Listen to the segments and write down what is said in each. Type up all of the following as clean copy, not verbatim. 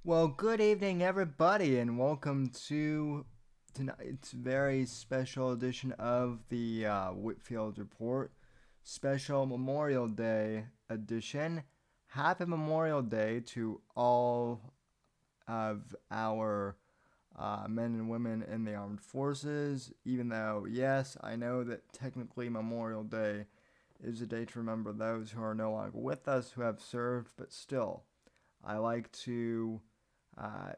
Well, good evening, everybody, and welcome to tonight's very special edition of the Whitfield Report, special Memorial Day edition. Happy Memorial Day to all of our men and women in the armed forces, even though, yes, I know that technically Memorial Day is a day to remember those who are no longer with us who have served, but still, I like to uh,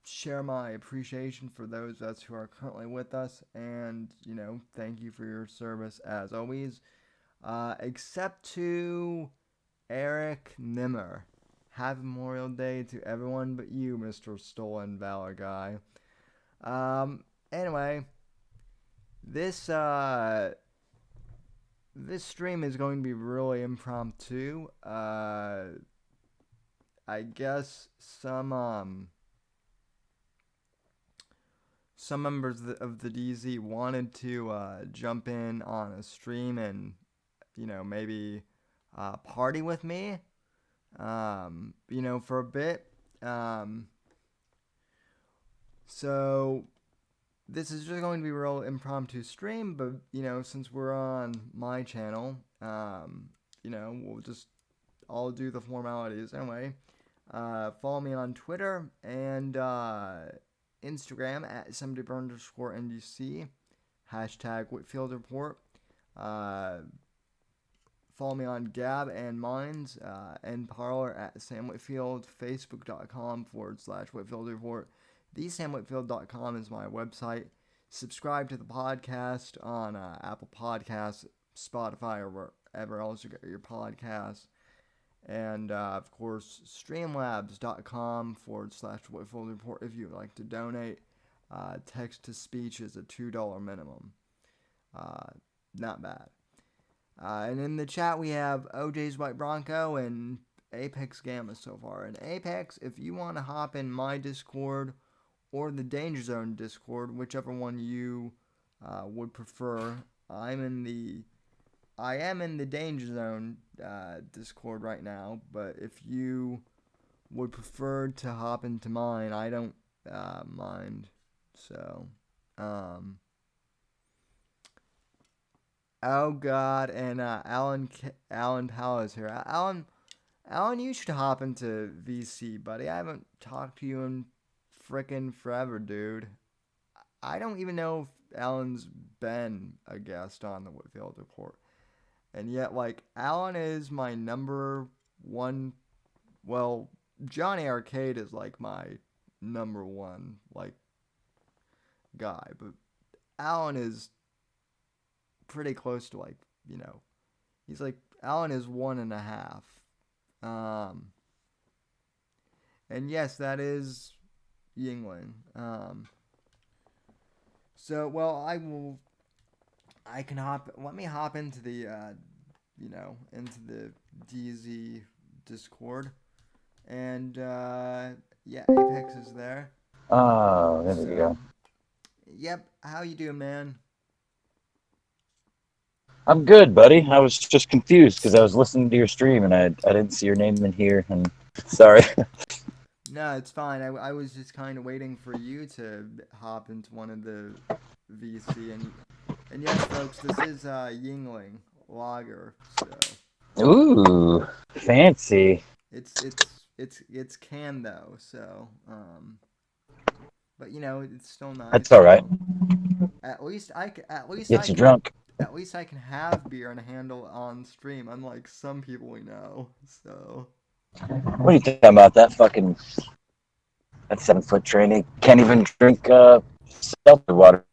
share my appreciation for those of us who are currently with us, and thank you for your service as always. Except to Eric Nimmer. Happy Memorial Day to everyone but you, Mr. Stolen Valor guy. Anyway, this this stream is going to be really impromptu. I guess some members of the DZ wanted to jump in on a stream and maybe party with me. For a bit. So this is just going to be a real impromptu stream, but since we're on my channel, we'll just all do the formalities anyway. Follow me on Twitter and Instagram at @somebody_NDC, hashtag Whitfield Report. Follow me on Gab and Minds and Parler at Sam Whitfield, Facebook.com/Whitfield Report. TheSamWhitfield.com is my website. Subscribe to the podcast on Apple Podcasts, Spotify, or wherever else you get your podcasts. And, of course, streamlabs.com/Whitfield Report if you'd like to donate. Text to speech is a $2 minimum. Not bad. And in the chat we have OJ's White Bronco and Apex Gamma so far. And Apex, if you want to hop in my Discord or the Danger Zone Discord, whichever one you would prefer, I am in the Danger Zone Discord right now. But if you would prefer to hop into mine, I don't mind. So, oh God, and Alan Powell is here. Alan, you should hop into VC, buddy. I haven't talked to you in frickin' forever, dude. I don't even know if Alan's been a guest on the Whitfield Report, and yet, Alan is my number one. Well, Johnny Arcade is my number one guy, but Alan is pretty close to he's Alan is 1.5. And yes, that is Yingling. So well, let me hop into the into the DZ Discord, and yeah, Apex is there. Oh, there we go. Yep, how you doing, man? I'm good, buddy. I was just confused because I was listening to your stream and I didn't see your name in here. And sorry. No, it's fine. I was just kind of waiting for you to hop into one of the VC, and yes, folks, this is Yingling Lager. So Ooh, fancy. it's canned though. So but it's still That's nice. all right. Gets you drunk. At least I can have beer and handle on stream, unlike some people we know. So What do you think about that fucking that 7-foot trainee? Can't even drink seltzer water.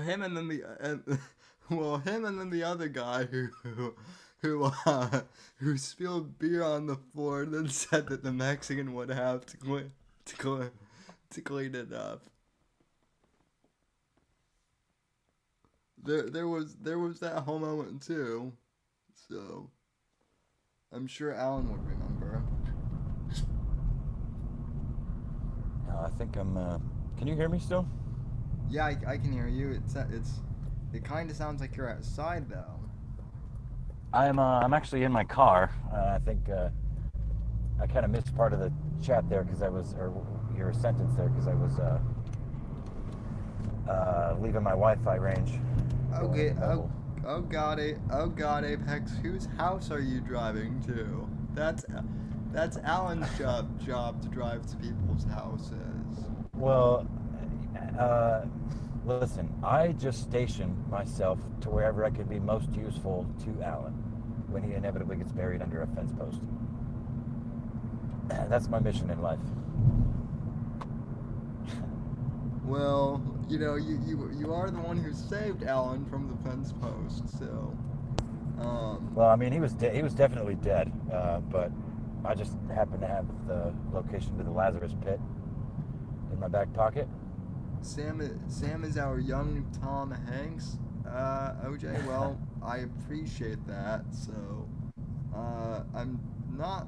him and then the other guy who spilled beer on the floor and then said that the Mexican would have to clean it up. There was that whole moment too, so I'm sure Alan would remember. I think I'm. Can you hear me still? Yeah, I can hear you. It kind of sounds like you're outside though. I'm actually in my car. I think I kind of missed part of the chat there because I was, or your sentence there because I was leaving my Wi-Fi range, going Okay. into mobile. Oh God, oh God, Apex. Whose house are you driving to? That's Alan's job to drive to people's houses. Well, uh, listen, I just stationed myself to wherever I could be most useful to Alan when he inevitably gets buried under a fence post. That's my mission in life. Well, you are the one who saved Alan from the fence post. So, um, Well, I mean, he was definitely dead, but I just happened to have the location to the Lazarus pit in my back pocket. Sam is our young Tom Hanks. OJ. Well, I appreciate that. So, I'm not.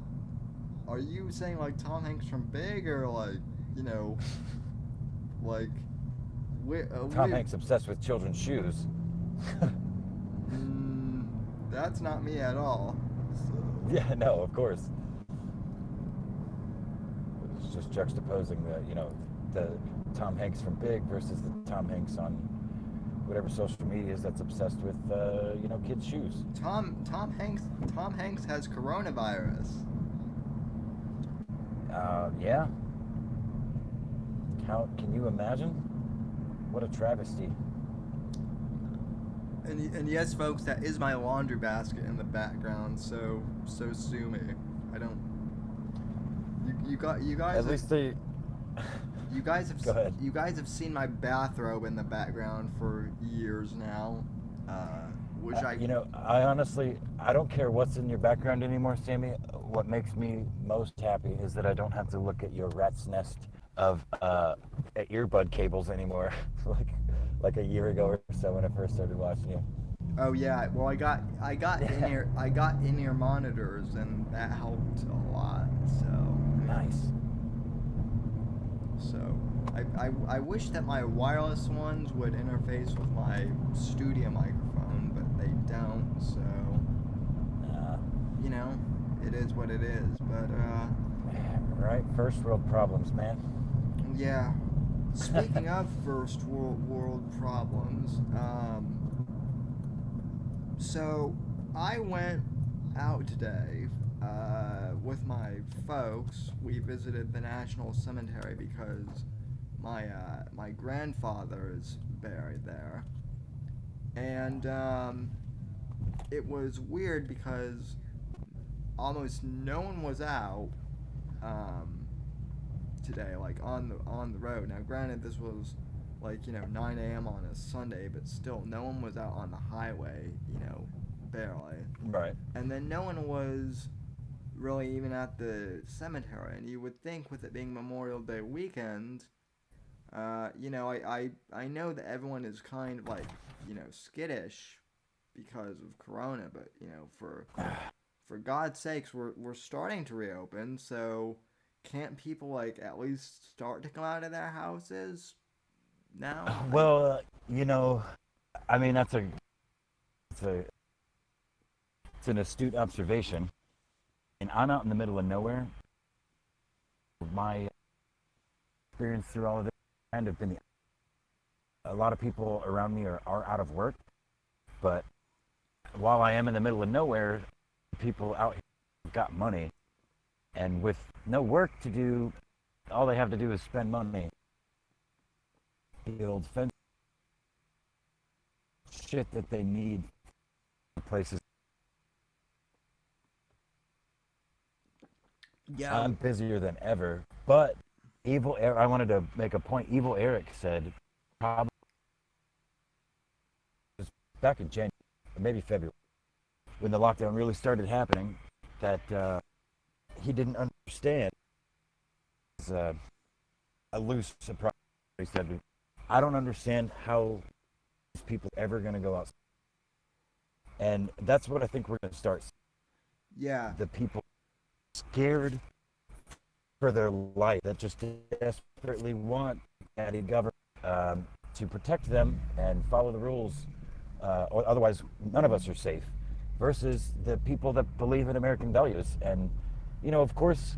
Are you saying like Tom Hanks from Big or like you know like Tom we Hanks obsessed with children's shoes. mm, that's not me at all. So Yeah, no, of course. It's just juxtaposing the Tom Hanks from Big versus the Tom Hanks on whatever social media is that's obsessed with kids' shoes. Tom Hanks has coronavirus. Yeah. How can you imagine? What a travesty. And yes, folks, that is my laundry basket in the background. So sue me. I don't. You guys At have least they. you guys have Go ahead. you guys have seen my bathrobe in the background for years now. Which I I honestly, I don't care what's in your background anymore, Sammy. What makes me most happy is that I don't have to look at your rat's nest of earbud cables anymore, like a year ago or so when I first started watching you. Oh yeah, well Yeah. I got in ear monitors and that helped a lot. Nice. So I wish that my wireless ones would interface with my studio microphone, but they don't. So Uh, you know, it is what it is. But right, first world problems, man. yeah. Speaking of world problems, so I went out today with my folks. We visited the National Cemetery because my grandfather is buried there, and it was weird because almost no one was out um, today, like on the road. Now, granted, this was like 9 a.m. on a Sunday, but still, no one was out on the highway. Barely. Right. And then no one was really even at the cemetery. And you would think, with it being Memorial Day weekend, I know that everyone is kind of like skittish because of Corona, but for God's sakes, we're starting to reopen, so can't people like at least start to come out of their houses now? Well, I mean it's a it's an astute observation. And I'm out in the middle of nowhere. My experience through all of this kind of been a lot of people around me are out of work, but while I am in the middle of nowhere, people out here have got money, and with no work to do, all they have to do is spend money. Build fence shit that they need places. Yeah, I'm busier than ever, but I wanted to make a point. Evil Eric said, probably back in January, or maybe February, when the lockdown really started happening, that he didn't understand. It's a loose surprise. He said, I don't understand how these people are ever going to go outside. And that's what I think we're going to start. yeah, The people scared for their life that just desperately want daddy government to protect them and follow the rules, or otherwise none of us are safe. Versus the people that believe in American values, and of course,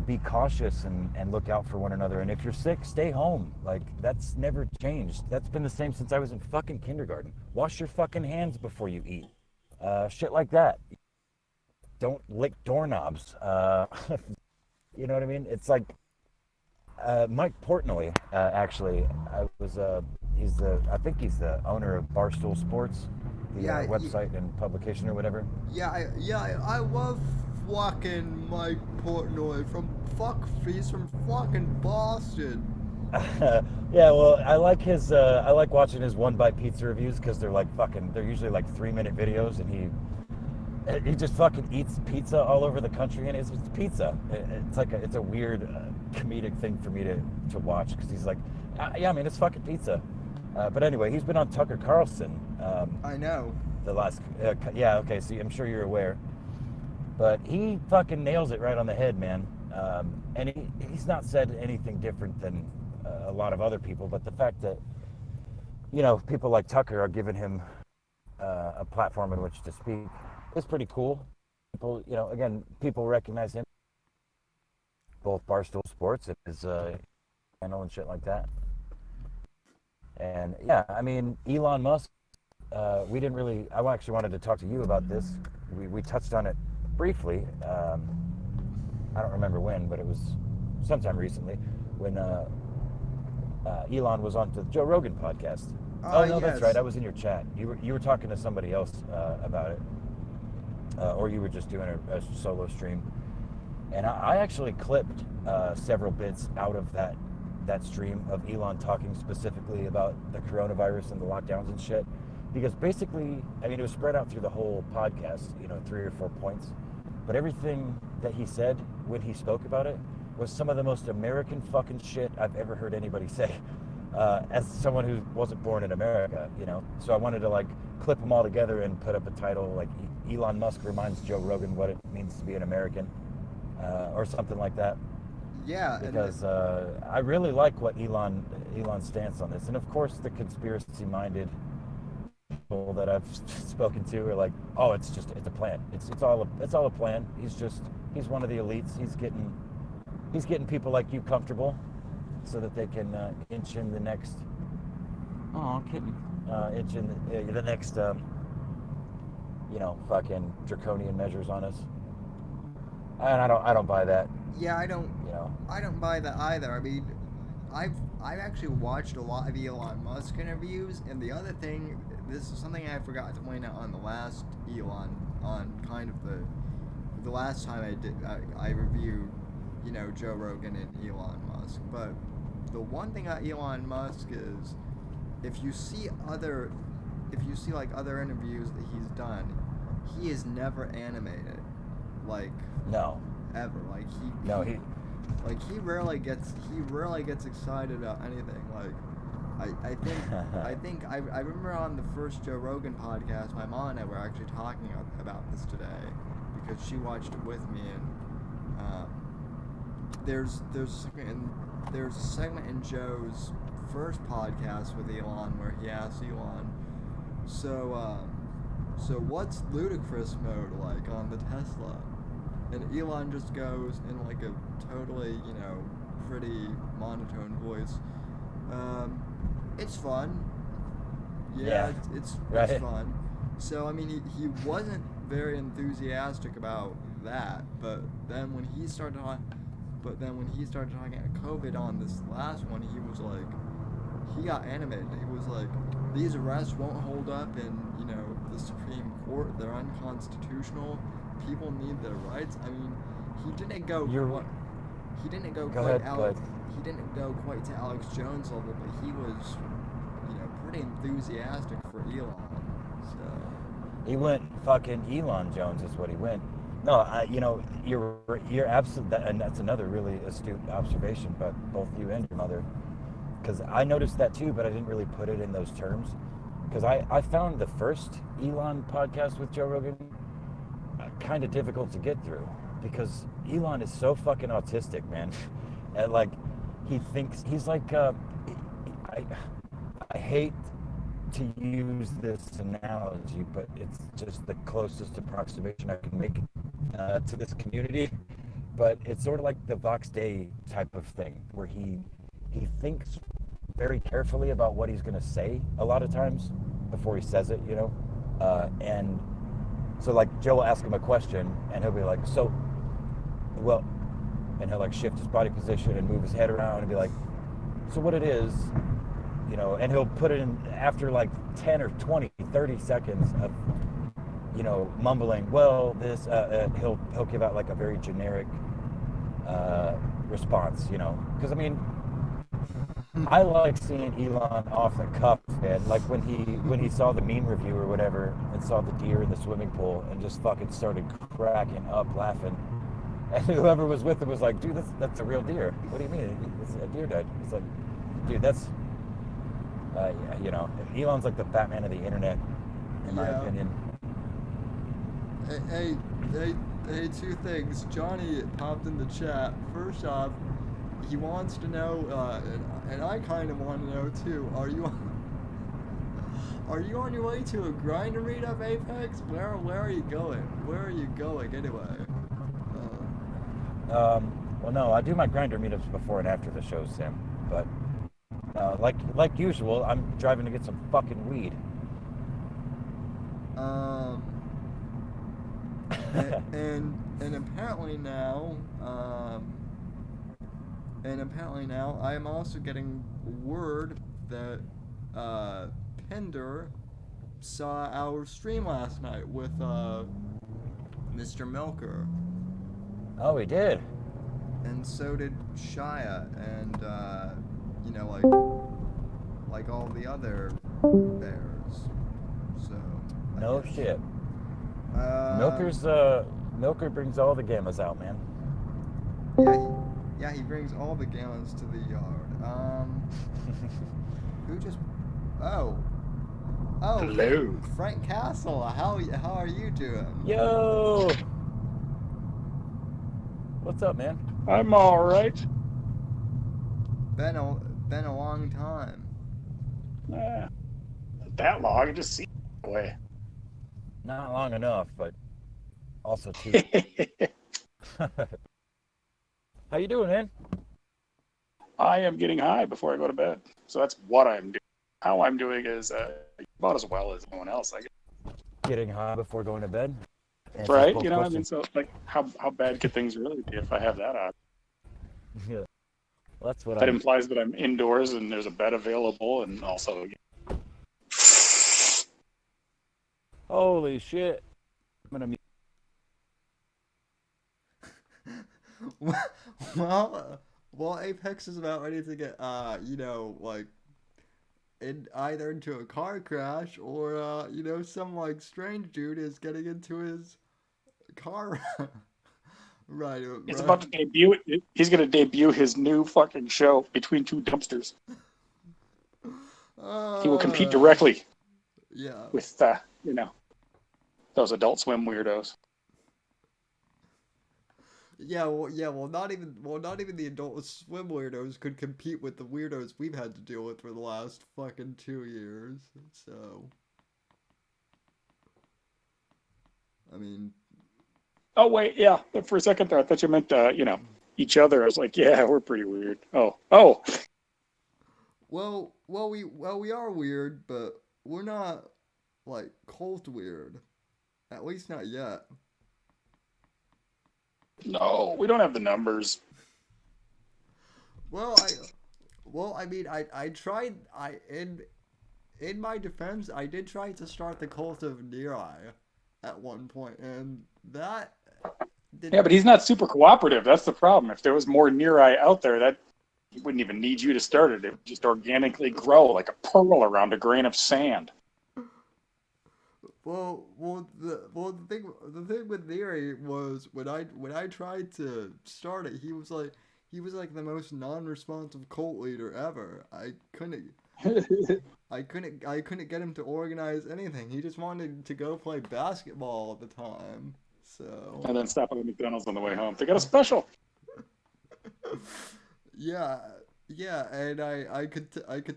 be cautious and look out for one another. And if you're sick, stay home. Like, that's never changed. That's been the same since I was in fucking kindergarten. Wash your fucking hands before you eat. Shit like that. Don't lick doorknobs. You know what I mean? It's like Mike Portnoy. Actually, I think he's the owner of Barstool Sports, the Yeah, website and publication or whatever. I love fucking Mike Portnoy he's from fucking Boston. Yeah, well, I like I like watching his one bite pizza reviews because they're usually like 3-minute videos, and he just fucking eats pizza all over the country, and it's pizza. It's a weird comedic thing for me to watch, because he's like, yeah, I mean, it's fucking pizza. But anyway, he's been on Tucker Carlson. I know. The last, yeah, okay, so I'm sure you're aware. But he fucking nails it right on the head, man. And he's not said anything different than a lot of other people, but the fact that, people like Tucker are giving him a platform in which to speak is pretty cool. People, again, people recognize him, both Barstool Sports and his channel and shit like that. And yeah, I mean, Elon Musk, we didn't really, I actually wanted to talk to you about this. We touched on it briefly. I don't remember when, but it was sometime recently when Elon was on the Joe Rogan podcast. Oh no, Yes. that's right. I was in your chat. You were talking to somebody else about it, or you were just doing a solo stream. And I actually clipped several bits out of that stream of Elon talking specifically about the coronavirus and the lockdowns and shit. Because basically, I mean, it was spread out through the whole podcast, 3 or 4 points. But everything that he said when he spoke about it was some of the most American fucking shit I've ever heard anybody say. As someone who wasn't born in America, So I wanted to clip them all together and put up a title like Elon Musk reminds Joe Rogan what it means to be an American, or something like that. Yeah, Because I really like what Elon's stance on this. And of course the conspiracy-minded people that I've spoken to are like, oh, it's a plan. It's all a plan. He's one of the elites. He's getting people like you comfortable so that they can inch in the next. Oh, kitten. Inch in the next, fucking draconian measures on us. And I don't buy that. yeah, I don't buy that either. I mean, I've actually watched a lot of Elon Musk interviews, and the other thing, this is something I forgot to point out on the last Elon, on kind of the last time I reviewed, Joe Rogan and Elon Musk. But the one thing about Elon Musk is, if you see other interviews that he's done, he is never animated, No. ever. He rarely gets excited about anything. I remember on the first Joe Rogan podcast, my mom and I were actually talking about this today, because she watched it with me, and there's a segment in Joe's first podcast with Elon where he asks Elon, so what's ludicrous mode like on the Tesla? And Elon just goes in a totally, pretty monotone voice. It's fun. Yeah, it's right. fun. So I mean, he wasn't very enthusiastic about that. But then when he started talking about COVID on this last one, he got animated. He was like, these arrests won't hold up in the Supreme Court. They're unconstitutional. People need their rights. I mean, he didn't go quite to Alex Jones level, but he was, pretty enthusiastic for Elon. So He went fucking Elon Jones is what he went. No, you're absolutely, and that's another really astute observation, but both you and your mother, because I noticed that too, but I didn't really put it in those terms, because I found the first Elon podcast with Joe Rogan kind of difficult to get through, because Elon is so fucking autistic, man. And like, he thinks he's like, I, I hate to use this analogy, but it's just the closest approximation I can make to this community. But it's sort of like the Vox Day type of thing, where he thinks very carefully about what he's going to say a lot of times before he says it, you know. And so like Joe will ask him a question, and he'll be like, "So, well," and he'll like shift his body position and move his head around and be like, "So what it is, you know," and he'll put it in after like 10 or 20, 30 seconds of, you know, mumbling, well, this, he'll give out like a very generic response, you know, because I mean, I like seeing Elon off the cuff, man. Like when he saw the meme review or whatever and saw the deer in the swimming pool and just fucking started cracking up laughing. And whoever was with him was like, dude, that's a real deer. What do you mean? It's a deer died. It's like, dude, that's yeah, you know, Elon's like the Batman of the internet, in my Yeah. opinion. Hey, hey, hey, hey, two things. Johnny popped in the chat. First off, he wants to know, and I kind of want to know too. Are you on your way to a grinder meetup, Apex? Where are you going? Where are you going anyway? Well, no, I do my grinder meetups before and after the show, Sam. But like usual, I'm driving to get some fucking weed. Um, and apparently now, I am also getting word that Pender saw our stream last night with Mr. Milker, Oh, he did. and so did Shia, and you know, like all the other bears. So I No guess. shit. Um, Milker brings all the gammas out, man. yeah, he brings all the gallons to the yard. Who just? Oh, oh, Hello. Frank Castle. How are you doing? Yo, what's up, man? I'm all right. Been a been a long time. Uh, that long, it just seems that way. Not long enough, but also too. How you doing, man? I am getting high before I go to bed. So that's what I'm doing. How I'm doing is about as well as anyone else, I guess. Getting high before going to bed? Answers Right? both You know, I mean, questions. so like, how bad could things really be if I have that on? Yeah, well, that's what That I'm. implies that I'm indoors and there's a bed available, and also, Holy shit! I'm gonna. well, well, Apex is about ready to get you know, like in either into a car crash or you know, some like strange dude is getting into his car. Right, he's right. about to debut. He's going to debut his new fucking show, Between Two Dumpsters. He will compete Uh, directly yeah. with, you know, those Adult Swim weirdos. Not even the Adult Swim weirdos could compete with the weirdos we've had to deal with for the last fucking 2 years. So, I mean, Oh wait, yeah. For a second there, I thought you meant you know, each other. I was like, yeah, we're pretty weird. Oh. we are weird, but we're not like cult weird. At least not yet. No, we don't have the numbers. Well, I mean, I tried. In my defense, I did try to start the cult of Neri at one point, and that Yeah, didn't. but he's not super cooperative. That's the problem. If there was more Neri out there, that he wouldn't even need you to start it. It would just organically grow like a pearl around a grain of sand. The thing with Neri was when I tried to start it, he was like the most non-responsive cult leader ever. I couldn't get him to organize anything. He just wanted to go play basketball all the time. So And then stop at the McDonald's on the way home. They got a special. yeah, yeah, and I could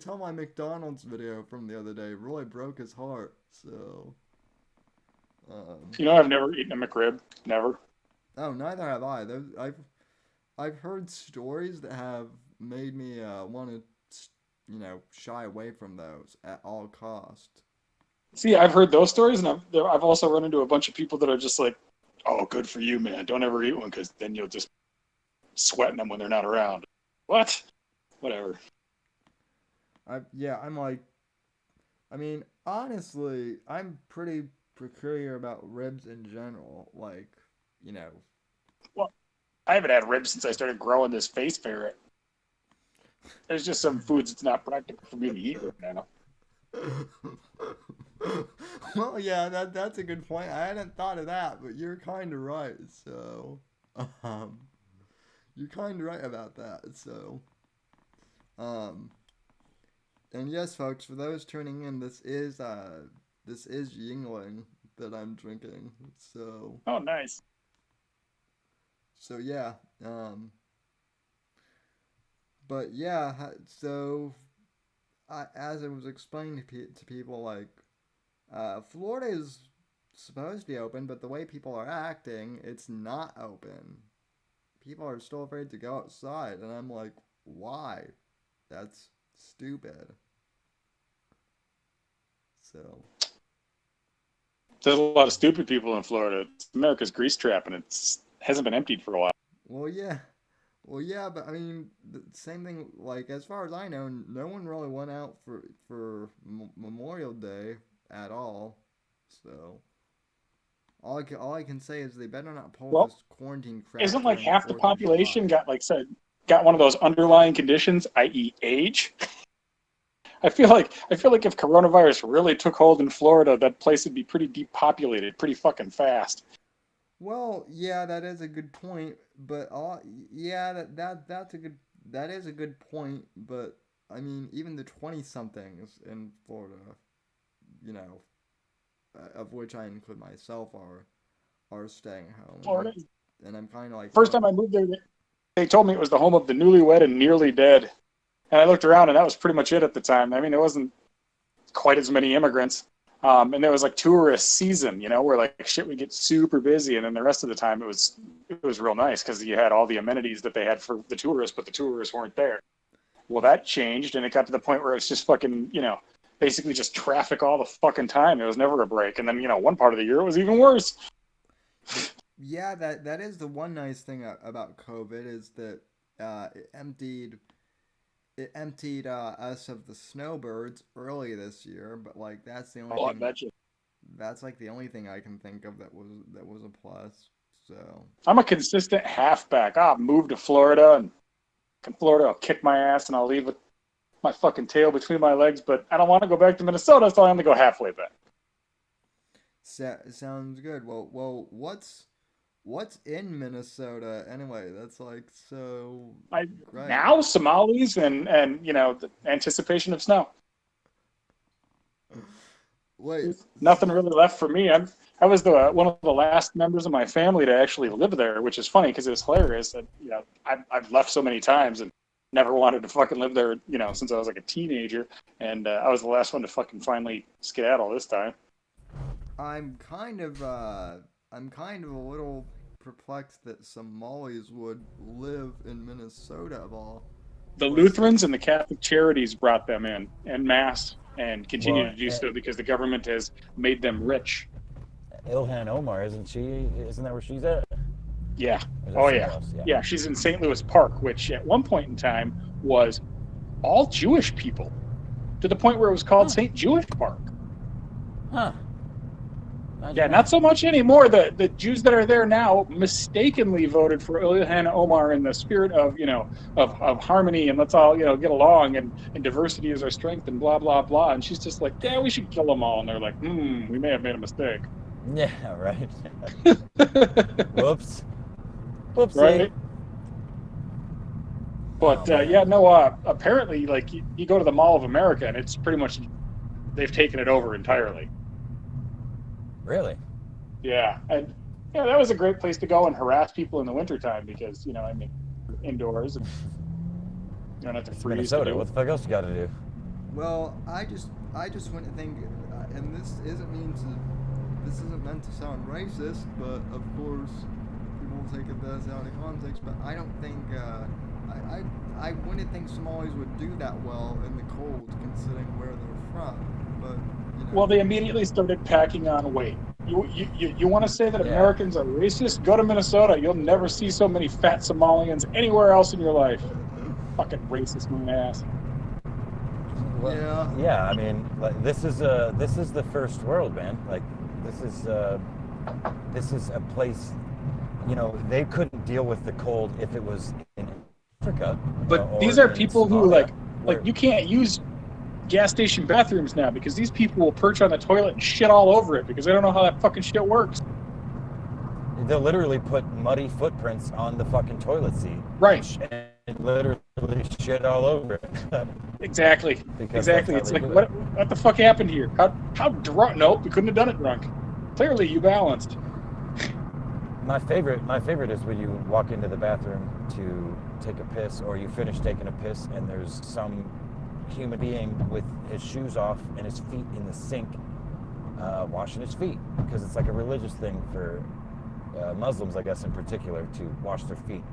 tell my McDonald's video from the other day really broke his heart. So um, You know, I've never eaten a McRib. Never. oh, neither have I. I've heard stories that have made me want to shy away from those at all cost. See, I've heard those stories, and I've also run into a bunch of people that are just like, "Oh, good for you, man. Don't ever eat one because then you'll just sweating them when they're not around." What? Whatever. I'm like, I mean, honestly, I'm pretty peculiar about ribs in general. Like, you know, Well, I haven't had ribs since I started growing this face ferret. There's just some foods it's not practical for me to eat right now. well, yeah, that's a good point. I hadn't thought of that, but you're kind of right. So, um, you're kind of right about that. So, um, and yes, folks, for those tuning in, this is Yingling that I'm drinking. So, Oh, nice. yeah, um, but yeah, so as I was explaining to people, like, Florida is supposed to be open, but the way people are acting, it's not open. People are still afraid to go outside, and I'm like, why? That's stupid. So, There's a lot of stupid people in Florida. It's America's grease trap, and it hasn't been emptied for a while. well, yeah. Well, yeah, but I mean, the same thing. Like, as far as I know, no one really went out for Memorial Day at all. So, all I can say is they better not pull Well, this quarantine crap isn't like during the half the Fourth of population July. got one of those underlying conditions, i.e., age? I feel like if coronavirus really took hold in Florida, that place would be pretty depopulated, pretty fucking fast. Well, yeah, that is a good point, but yeah, that is a good point, but I mean, even the 20 somethings in Florida, you know, of which I include myself are staying home, Florida. and I'm kind of like, First well, time I moved there, they told me it was the home of the newlywed and nearly dead. And I looked around, and that was pretty much it at the time. I mean, there wasn't quite as many immigrants. And there was like tourist season, where like shit would get super busy, and then the rest of the time it was real nice because you had all the amenities that they had for the tourists, but the tourists weren't there. Well, that changed, and it got to the point where it's just fucking, basically just traffic all the fucking time. There was never a break, and then one part of the year it was even worse. yeah, that is the one nice thing about COVID is that it emptied us of the snowbirds early this year, but like Oh, I bet you. that's like the only thing I can think of that was a plus. So I'm a consistent halfback. I'll move to Florida, and in Florida I'll kick my ass, and I'll leave with my fucking tail between my legs. But I don't want to go back to Minnesota, so I only go halfway back. sounds good. What's in Minnesota anyway? That's like so I great. now Somalis and the anticipation of snow. Wait, Nothing really left for me. I was the one of the last members of my family to actually live there, which is funny because it was hilarious that I've left so many times and never wanted to fucking live there, since I was like a teenager, and I was the last one to fucking finally skedaddle this time. I'm kind of a little perplexed that Somalis would live in Minnesota of all The places. Lutherans and the Catholic Charities brought them in mass and continue Well, to do so because the government has made them rich. Ilhan Omar, isn't she? Isn't that where she's at? Yeah. Or is that Oh somewhere yeah. else? Yeah. Yeah. She's in St. Louis Park, which at one point in time was all Jewish people, to the point where it was called Huh. St. Jewish Park. Huh. Imagine Yeah, not that. so much anymore. The Jews that are there now mistakenly voted for Ilhan Omar in the spirit of harmony and let's all get along and diversity is our strength and blah blah blah. And she's just like, yeah, we should kill them all. And they're like, we may have made a mistake. Yeah, right. Whoops. Whoopsie. Right? Oh, But yeah, man. no. Apparently, like you go to the Mall of America and it's pretty much they've taken it over entirely. Really? Yeah, and yeah, that was a great place to go and harass people in the wintertime because I mean, indoors and you don't have to It's freeze to Minnesota. do What it. the fuck else you got to do? Well, I just want to think, and this isn't meant to sound racist, but of course, people will take this out of context. But I don't think, I wouldn't think Somalis would do that well in the cold, considering where they're from. But you Well, they know, immediately started packing on weight. You want to say that Yeah. Americans are racist? Go to Minnesota. You'll never see so many fat Somalians anywhere else in your life. Fucking racist, my ass. Well, yeah, yeah. I mean, like, this is the first world, man. Like, this is this is a place. You know, they couldn't deal with the cold if it was in Africa But these or are in people who Somalia, like where you can't use gas station bathrooms now because these people will perch on the toilet and shit all over it because they don't know how that fucking shit works. they'll literally put muddy footprints on the fucking toilet seat Right. and literally shit all over it Exactly. because that's Exactly. how It's they like do it. what the fuck happened here? How drunk? Nope, we couldn't have done it drunk. Clearly, you balanced. My favorite is when you walk into the bathroom to take a piss, or you finish taking a piss, and there's some human being with his shoes off and his feet in the sink, washing his feet, because it's like a religious thing for Muslims, I guess, in particular, to wash their feet,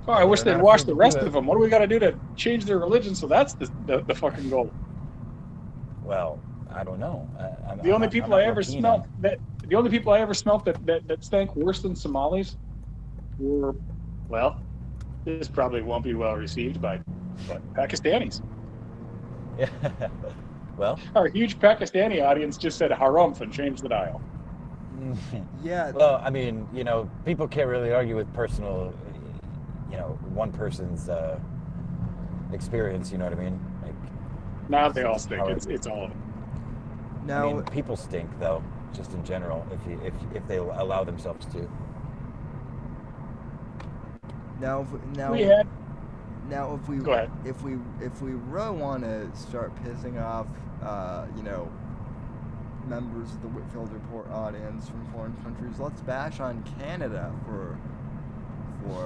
Oh, I and wish they're they'd not wash afraid the to do rest it. of them. What do we got to do to change their religion? So that's the fucking goal. Well, I don't know. The only I'm people I not real ever keen on. smelt that the only people I ever smelt that stank worse than Somalis were, well, this probably won't be well received but Pakistanis. Yeah. Well, Our huge Pakistani audience just said harumph and changed the dial. yeah, well, I mean, you know, people can't really argue with personal, you know, one person's experience. You know what I mean? Like, Now they all stink. how it, It's all of them. I mean, now people stink though, just in general. If they allow themselves to. now We now had now Go ahead. if we really want to start pissing off, members of the Whitfield Report audience from foreign countries, let's bash on Canada for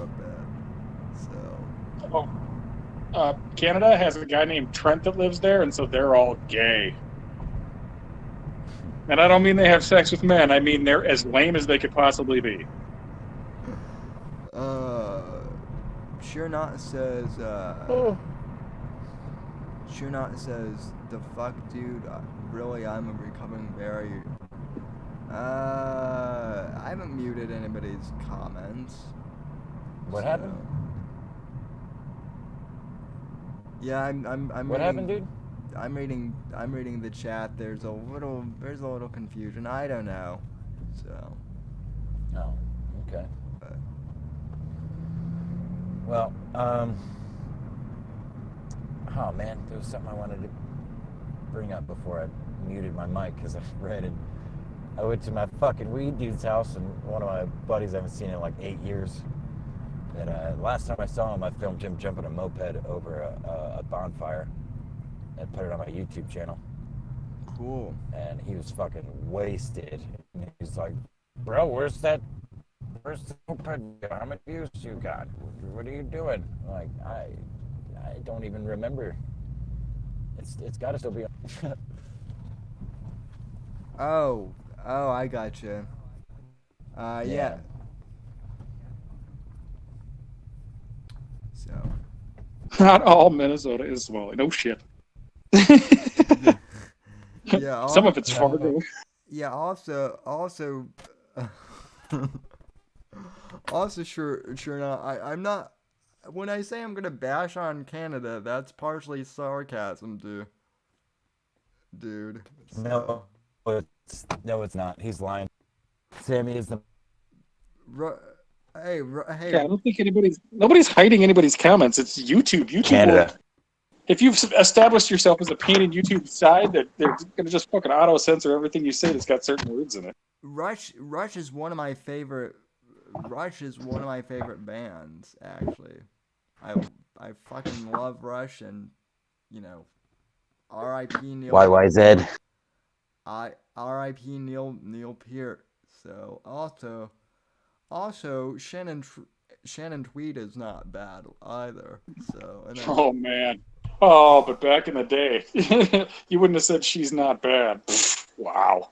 a bit. So Oh, Canada has a guy named Trent that lives there, and so they're all gay. And I don't mean they have sex with men. I mean they're as lame as they could possibly be. uh sure not says Oh. Sure not says the fuck dude, really I'm becoming very I haven't muted anybody's comments. What So happened? yeah, I'm What happened, reading dude? I'm reading the chat. There's a little confusion. I don't know. So Oh, okay. but Well, oh man, there was something I wanted to bring up before I muted my mic because I read it. I went to my fucking weed dude's house, and one of my buddies I haven't seen in like 8 years. And last time I saw him, I filmed him jumping a moped over a bonfire and put it on my YouTube channel. cool. And he was fucking wasted. And he's like, "Bro, where's the moped? How much use you got? What are you doing?" I'm like, I don't even remember. It's got to still be on. Oh, I gotcha. Yeah. Yeah. So Not all Minnesota is Somali. No shit. yeah, Some of it's No. Fargo. yeah. Also, also sure not. I'm not. When I say I'm gonna bash on Canada, that's partially sarcasm, dude. So, No, it's not. He's lying. Sammy is the ru- hey, Yeah, I don't think nobody's hiding anybody's comments. It's YouTube. YouTube will, Canada. if you've established yourself as a pain in YouTube's side, that they're gonna just fucking auto censor everything you say that's got certain words in it. Rush is one of my favorite. Rush is one of my favorite bands, actually. I I fucking love Rush, and you know, R.I.P. Neil. YYZ. R.I.P. Neil Peart. So also Shannon Tweed is not bad either. So and then Oh man. Oh, but back in the day, you wouldn't have said she's not bad. Wow.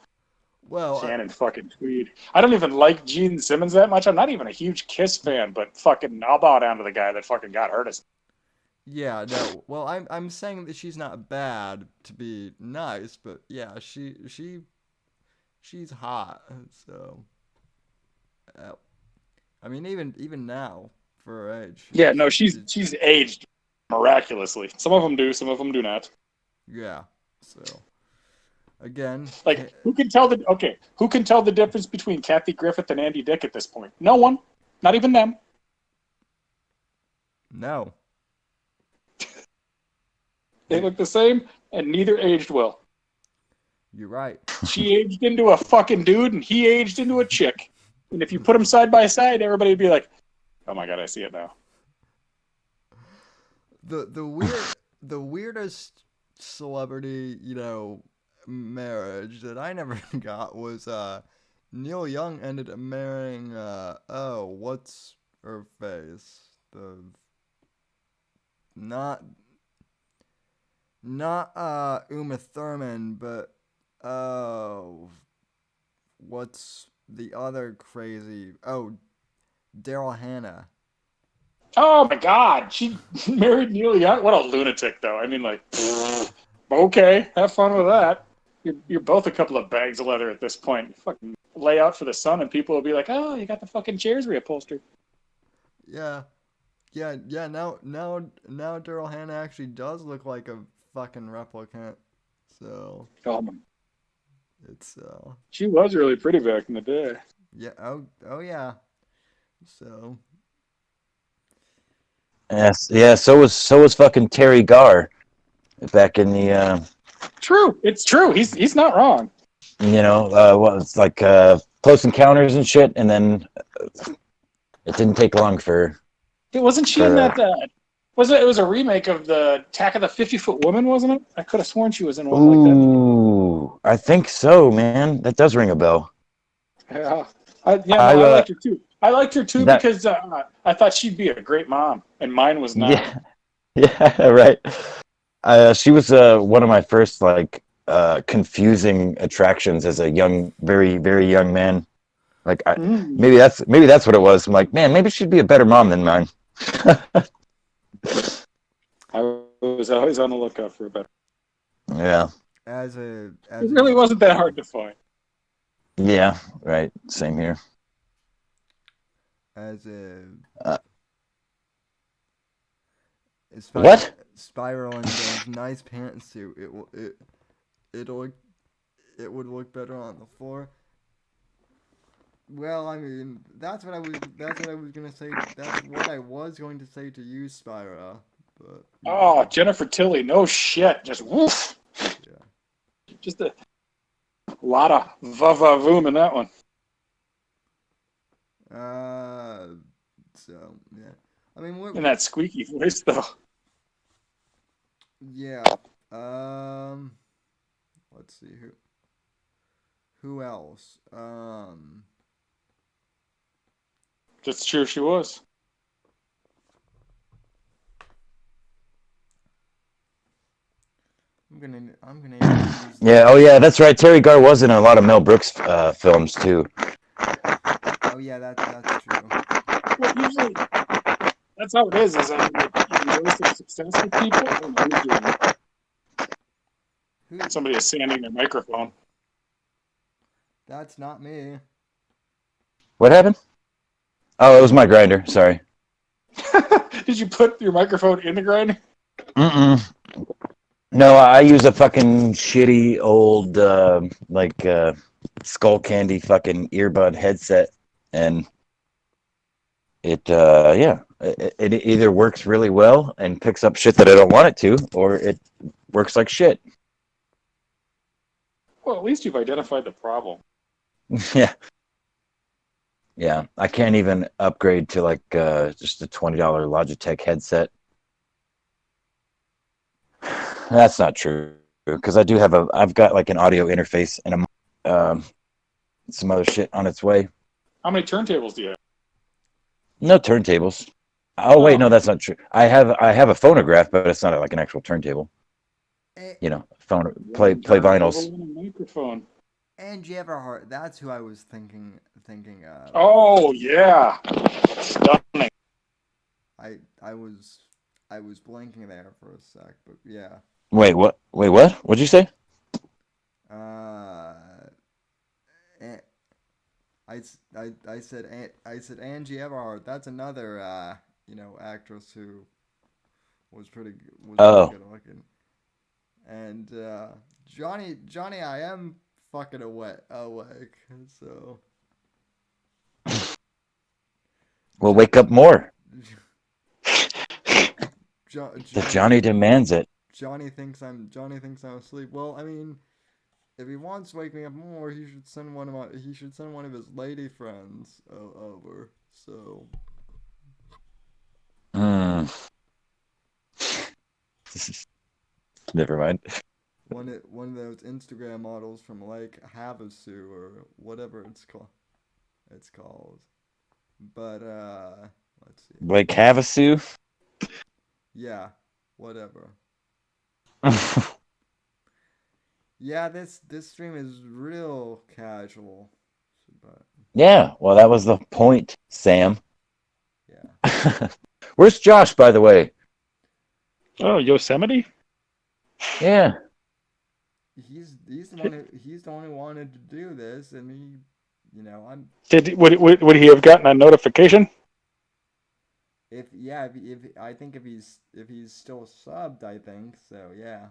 well Shannon fucking Tweed. I don't even like Gene Simmons that much. I'm not even a huge Kiss fan, but fucking I'll bow down to the guy that fucking got hurt. yeah, no. Well, I'm saying that she's not bad to be nice, but yeah, she's hot. So uh, I mean, even now for her age, Yeah, no, she's she's she's aged miraculously. Some of them do, some of them do not. yeah. So again, Like, who can tell the difference between Kathy Griffith and Andy Dick at this point? No one. Not even them. no, They look the same, and neither aged well. you're right. She aged into a fucking dude, and he aged into a chick. And if you put them side by side, everybody would be like, "Oh my god, I see it now." The weirdest celebrity marriage that I never got was Neil Young ended up marrying what's her face, the not Uma Thurman, but what's the other crazy, Daryl Hannah. Oh my god, she married Neil Young. What a lunatic, though. I mean, like, okay, have fun with that. You're both a couple of bags of leather at this point. You fucking lay out for the sun, and people will be like, "Oh, you got the fucking chairs reupholstered." Yeah. Yeah. Now Daryl Hannah actually does look like a fucking replicant. So Oh, it's she was really pretty back in the day. yeah. Oh yeah. So Yes, yeah. So was fucking Terry Garr back in the True, it's true. He's not wrong. what it's like Close Encounters and shit, and then it didn't take long for Wasn't she in for that? Was it? It was a remake of the Attack of the 50-Foot Woman, wasn't it? I could have sworn she was in one like that. ooh, I think so, man. That does ring a bell. Yeah, I I liked her too. I liked her too that because I thought she'd be a great mom, and mine was not. yeah yeah right. She was one of my first like confusing attractions as a young, very very young man. Like Mm. maybe that's what it was. I'm like, man, maybe she'd be a better mom than mine. I was always on the lookout for a better. Yeah, as a It as a really wasn't that hard to find. yeah, right. Same here. as a Uh, spiral what? spiral and those nice pantsuit, it'll it would look better on the floor. Well, I mean, that's what I was gonna say. That's what I was going to say to you, Spyra. But Oh, Jennifer Tilly, no shit, just woof, yeah. just a lot of va voom in that one. Uh, so yeah. I mean, And that squeaky voice though. yeah. Um, let's see who else. Just sure she was. I'm gonna use Yeah. Oh yeah, that's right. Terry Garr was in a lot of Mel Brooks films too. Oh yeah, that's true. Well, usually that's how it is. Is like you notice some successful people. I don't know who's doing it. Who? Somebody is sanding their microphone. That's not me. What happened? Oh, it was my grinder. Sorry. Did you put your microphone in the grinder? Mm-mm. No, I use a fucking shitty old skull candy fucking earbud headset, and it either works really well and picks up shit that I don't want it to, or it works like shit. Well, at least you've identified the problem. Yeah, yeah. I can't even upgrade to like just a $20 Logitech headset. That's not true because I've got like an audio interface and a some other shit on its way. How many turntables do you have? No turntables. Oh wait, Oh, no, that's not true. I have a phonograph, but it's not like an actual turntable. A- Phone play one vinyls. turntable and a microphone. Angie Everhart. That's who I was thinking of. Oh yeah, stunning. I was blanking there for a sec, but yeah. Wait, what? Wait, what? What'd you say? Uh, An- I said Angie Everhart. That's another actress who was pretty Oh, good looking. And Johnny I am fucking awake. So well, jo- wake up more. The Johnny Johnny demands it. Johnny thinks I'm asleep. Well, I mean, if he wants to wake me up more, he should send one of his lady friends over. So Hmm. Never mind. one of those Instagram models from Lake Havasu or whatever it's called. But let's see. Like Havasu. Yeah, whatever. Yeah, this stream is real casual, but Yeah, well, that was the point, Sam. yeah. Where's Josh, by the way? Oh, Yosemite. Yeah. He's the one who wanted to do this, and I'm Would he have gotten a notification? if yeah if I think if he's still subbed, I think so, yeah.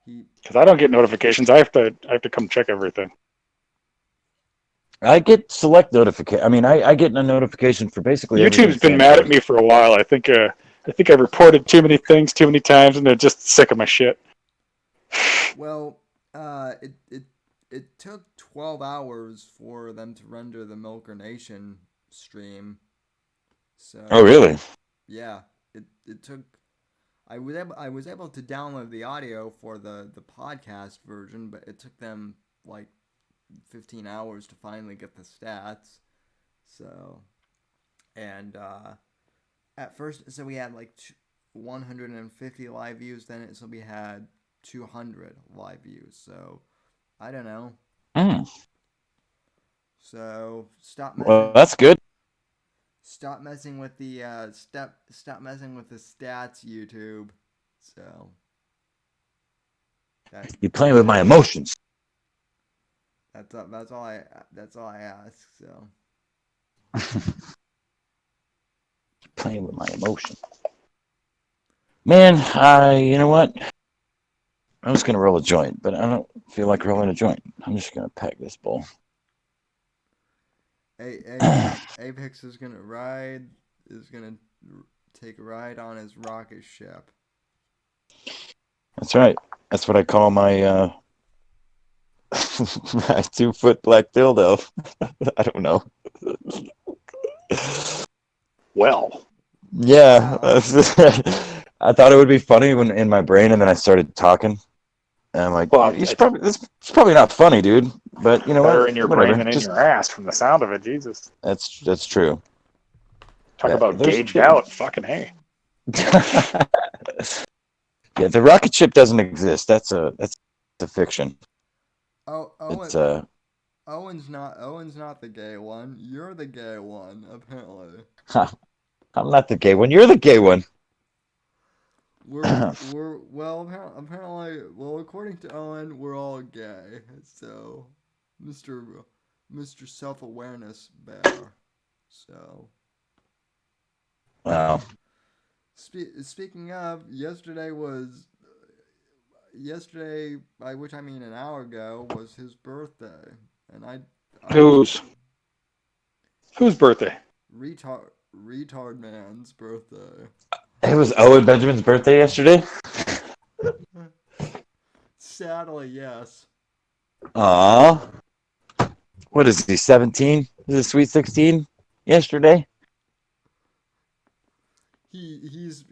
He Because I don't get notifications. I have to come check everything. I get select notification. I mean, I get a notification for basically everything YouTube's been Sam mad at posts. me for a while. I think I've reported too many things too many times, and they're just sick of my shit. Well, it took 12 hours for them to render the Milker Nation stream. Oh, So, really? yeah, it took I was able to download the audio for the podcast version, but it took them like 15 hours to finally get the stats. So, and at first, so we had like 150 live views. So we had 200 live views. So I don't know. Mm. So Well, that's good. stop messing with the stop messing with the stats, YouTube. So that You're playing with my emotions. that's all I ask. So Playing with my emotions. Man, you know what? I was gonna roll a joint, but I don't feel like rolling a joint. I'm just gonna pack this bowl. Apex is gonna take a ride on his rocket ship. That's right. That's what I call my my 2 foot black dildo. I don't know. Well, Yeah, Wow. I thought it would be funny when in my brain, and then I started talking. And I'm like, well, it's probably not funny, dude. But you know better what? in your brain Whatever. than in Just your ass, from the sound of it. Jesus, that's true. talk Yeah, about gauged out. Fucking hey. yeah, the rocket ship doesn't exist. That's a fiction. Oh, It's Owen's not the gay one. You're the gay one, apparently. I'm not the gay one. You're the gay one. We're well apparently, well, according to Owen, we're all gay. So, Mr. Self-awareness bear. So, Wow. speaking of, yesterday, by which I mean an hour ago, was his birthday, and I Whose birthday? retard man's birthday. It was Owen Benjamin's birthday yesterday. Sadly, yes. Aw. What is he, 17? Is it Sweet 16 yesterday? He's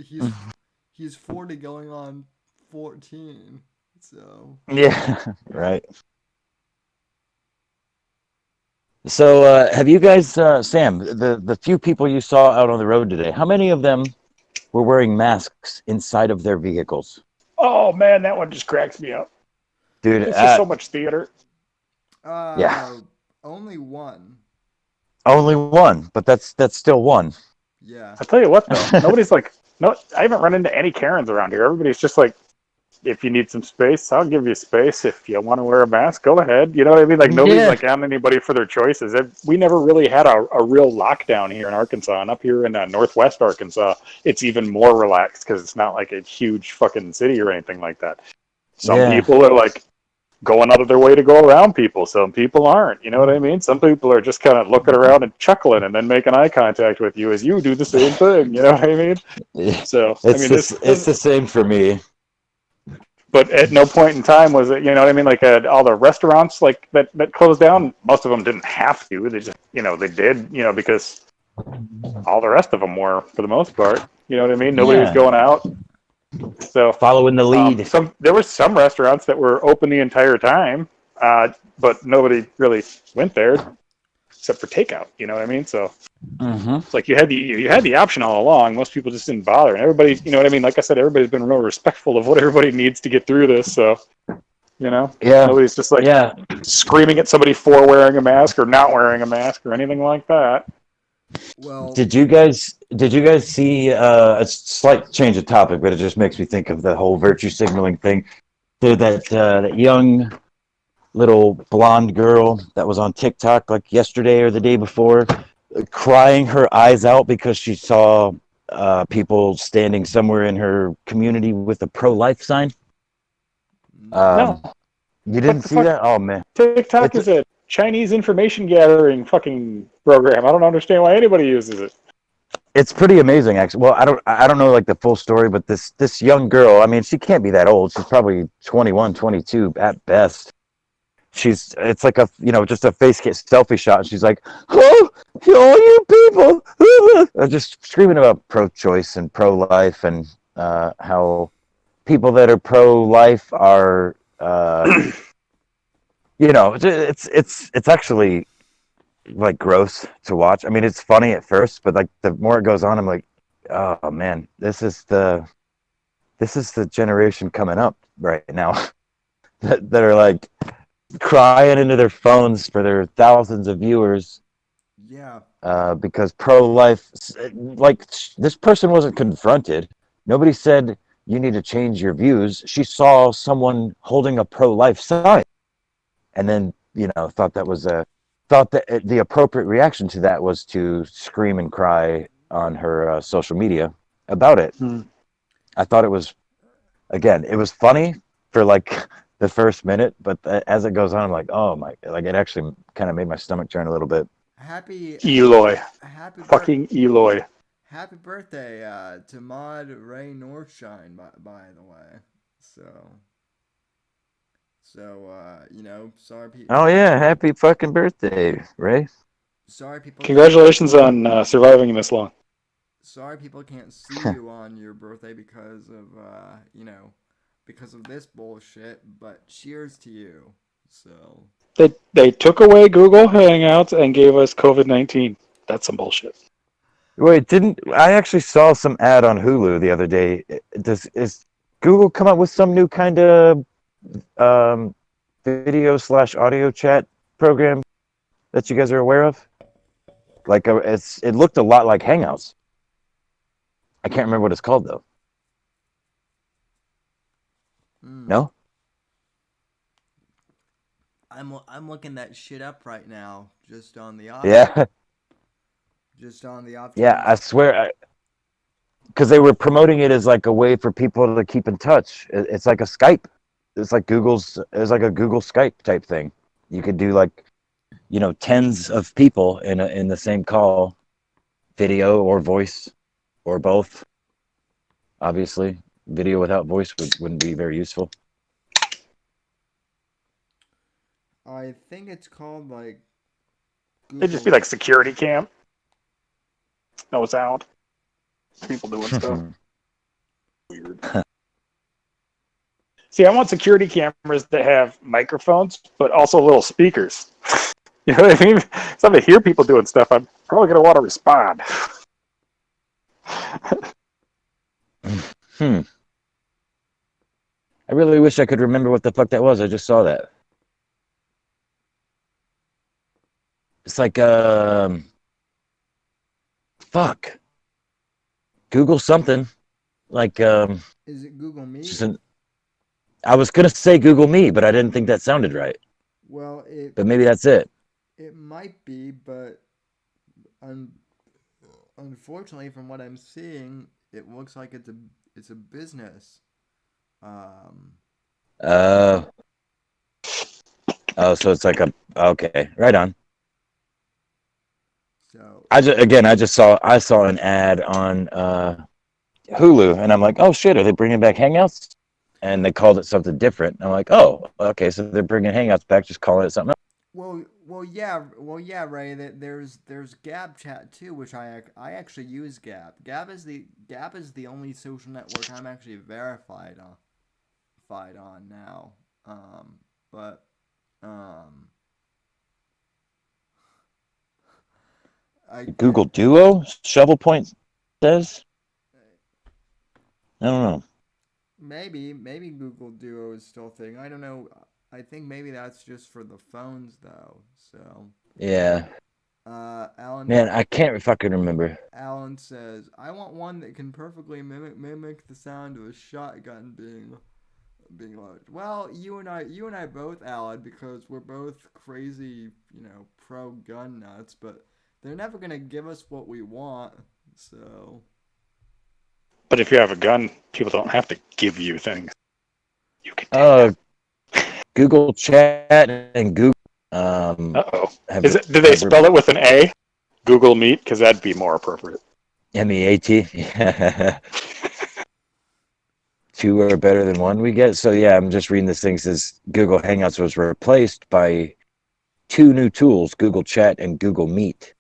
40 going on 14. So Yeah, right. So, have you guys, Sam, the few people you saw out on the road today, how many of them were wearing masks inside of their vehicles? Oh man, that one just cracks me up. Dude, It's just so much theater. yeah, Uh, only one. only one, but that's still one. Yeah. I'll tell you what though, nobody's like, no, I haven't run into any Karens around here. Everybody's just like, if you need some space, I'll give you space. If you want to wear a mask, go ahead. You know what I mean? Like nobody's Yeah, like on anybody for their choices. We never really had a real lockdown here in Arkansas, and up here in Northwest Arkansas, it's even more relaxed because it's not like a huge fucking city or anything like that. Some yeah. people are like going out of their way to go around people. Some people aren't. You know what I mean? Some people are just kind of looking around and chuckling and then making eye contact with you as you do the same thing. You know what I mean? Yeah. So I It's mean, this. It's the same for me. but at no point in time was it, you know what I mean? Like all the restaurants like that closed down. Most of them didn't have to. They just, they did, because all the rest of them were for the most part. You know what I mean? Nobody was Yeah, going out. So following the lead. there were some restaurants that were open the entire time, but nobody really went there except for takeout. You know what I mean? So Hmm. it's like you had the option all along. Most people just didn't bother, and everybody, you know what I mean? Like I said, everybody's been real respectful of what everybody needs to get through this. So Yeah, nobody's just like yeah. screaming at somebody for wearing a mask or not wearing a mask or anything like that. Well, Did you guys see a slight change of topic, but it just makes me think of the whole virtue signaling thing. That young little blonde girl that was on TikTok like yesterday or the day before, crying her eyes out because she saw people standing somewhere in her community with a pro-life sign. no. No, Um, you what didn't the see fuck? that? Oh man, TikTok it's is a Chinese information gathering fucking program. I don't understand why anybody uses it. it's pretty amazing actually. Well, I don't know like the full story, but this young girl, I mean, she can't be that old. She's probably 21, 22 at best. It's like just a face get selfie shot, and she's like, oh, all you people, just screaming about pro-choice and pro-life, and how people that are pro-life are it's actually like gross to watch. I mean, it's funny at first, but like the more it goes on, I'm like, oh man, this is the generation coming up right now that are like crying into their phones for their thousands of viewers, Yeah. because pro-life, like, this person wasn't confronted. Nobody said you need to change your views. She saw someone holding a pro-life sign, and then thought that the appropriate reaction to that was to scream and cry on her social media about it. Hmm. I thought it was funny for like the first minute, but as it goes on, I'm like, oh my, like it actually kind of made my stomach turn a little bit. Happy, Eloy, happy birth, fucking Eloy. happy birthday, to Maud Ray Northshine. By the way, so sorry, Oh yeah, happy fucking birthday, Ray. sorry people can't, Congratulations on surviving this long. sorry people can't see you on your birthday because of because of this bullshit. But cheers to you. So They took away Google Hangouts and gave us COVID-19. That's some bullshit. Wait, didn't I actually saw some ad on Hulu the other day? Is Google come up with some new kind of um, video/audio chat program that you guys are aware of? Like it looked a lot like Hangouts. I can't remember what it's called though. mm, No? I'm looking that shit up right now, Yeah, just on the off yeah. I chance. swear, because they were promoting it as like a way for people to keep in touch. It's like a Skype. It's like a Google Skype type thing. You could do like tens of people in the same call, video or voice or both. Obviously, video without voice wouldn't be very useful. I think it's called like It'd just be Google. like security cam, no sound, people doing stuff. Weird. See, I want security cameras that have microphones, but also little speakers. You know what I mean? So if I hear people doing stuff, I'm probably going to want to respond. Hmm. I really wish I could remember what the fuck that was. I just saw that. It's like fuck. Google something. Like Is it Google just Meet? an I was gonna say Google Me, but I didn't think that sounded right. Well, But maybe that's it. it might be, but un- unfortunately, from what I'm seeing, it looks like it's a business. Um, Uh oh, so it's like a okay, right on. so I saw an ad on Hulu, and I'm like, oh shit, are they bringing back Hangouts? And they called it something different. And I'm like, oh, okay, so they're bringing Hangouts back, just calling it something else. well, yeah, Ray. That there's Gab Chat too, which I actually use Gab. Gab is the only social network I'm actually verified on now. But um, I Google Duo, Shovel Point says. I don't know. maybe Google Duo is still a thing. I don't know. I think maybe that's just for the phones though. So Yeah, Alan man, I can't fucking remember. Alan says, "I want one that can perfectly mimic the sound of a shotgun being loaded." Well, you and I both, Alan, because we're both crazy, pro gun nuts. But they're never gonna give us what we want. So But if you have a gun, people don't have to give you things. You can take Uh, them. Google Chat and Google Uh-oh. have Do they have spell it with an A? Google Meet? Because that'd be more appropriate. MEAT. Yeah. Two are better than one. We get so yeah. I'm just reading this thing says Google Hangouts was replaced by two new tools, Google Chat and Google Meet.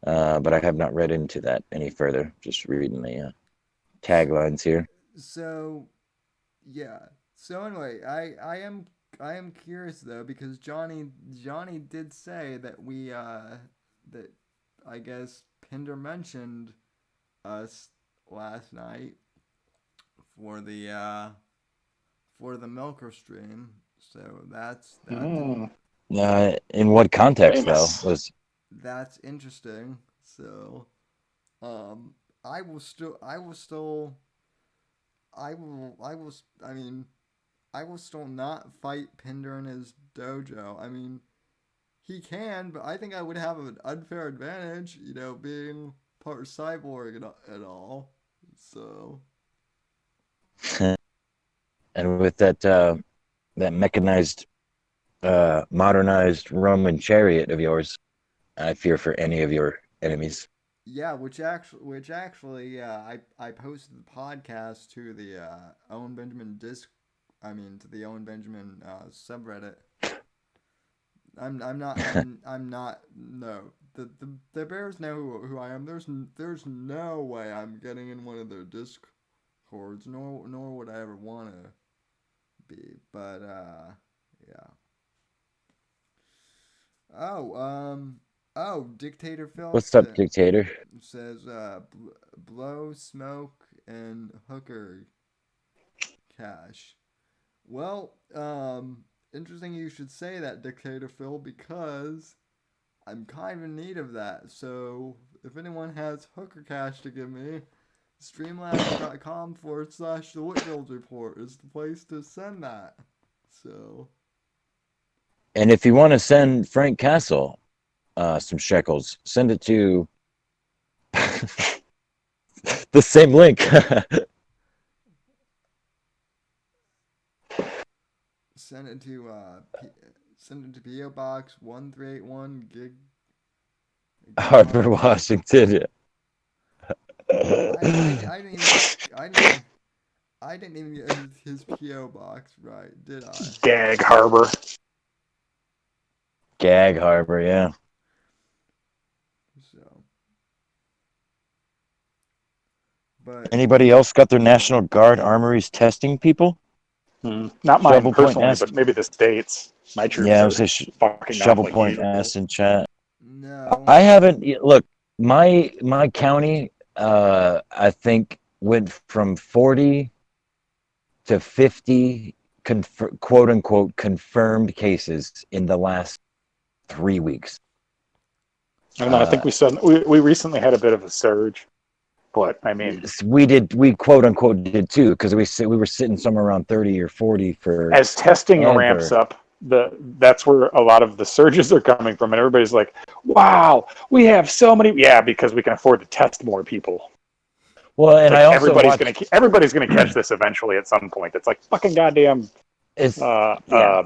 But I have not read into that any further. Just reading the taglines here. so yeah. So anyway, I am curious though because Johnny did say that that I guess Pinder mentioned us last night for the Milker stream. So Mm, In what context though? famous. Was that's interesting. So um I will still I will I mean I will still not fight Pinder in his dojo. I mean he can, but I think I would have an unfair advantage, being part cyborg and all. So and with that mechanized modernized Roman chariot of yours, I fear for any of your enemies. yeah, which actually, yeah, I posted the podcast to the Owen Benjamin to the Owen Benjamin subreddit. I'm not no the Bears know who I am. There's no way I'm getting in one of their discords, nor would I ever want to be. But yeah. Oh Dictator Phil What's up, dictator? says blow smoke and hooker cash. Well, interesting you should say that, Dictator Phil, because I'm kind of in need of that. So if anyone has hooker cash to give me, streamlabs.com/the Whitfield report is the place to send that. So And if you want to send Frank Castle some shekels, send it to the same link. send it to send it to PO Box 1381 Harvard, gigabytes. Washington. I didn't even I didn't even I didn't even get his PO box right, did I? Gag Harbor. Gag Harbor, yeah. So, but Anybody else got their National Guard armories testing people? Not mine Shovel Point personally, asked. but maybe the states. My troops Yeah, I are would say fucking off shovel like point usual. S in chat. No. I haven't look. My county, I think went from 40 to 50 quote unquote confirmed cases in the last 3 weeks. I don't know. I think we recently had a bit of a surge, but I mean, We quote unquote did too, because we were sitting somewhere around 30 or 40 for as testing ramps ever. up, that's where a lot of the surges are coming from, and everybody's like, "Wow, we have so many." Yeah, because we can afford to test more people. Well, It's and I like also watched. everybody's gonna catch this eventually at some point. It's like fucking goddamn It's uh, yeah,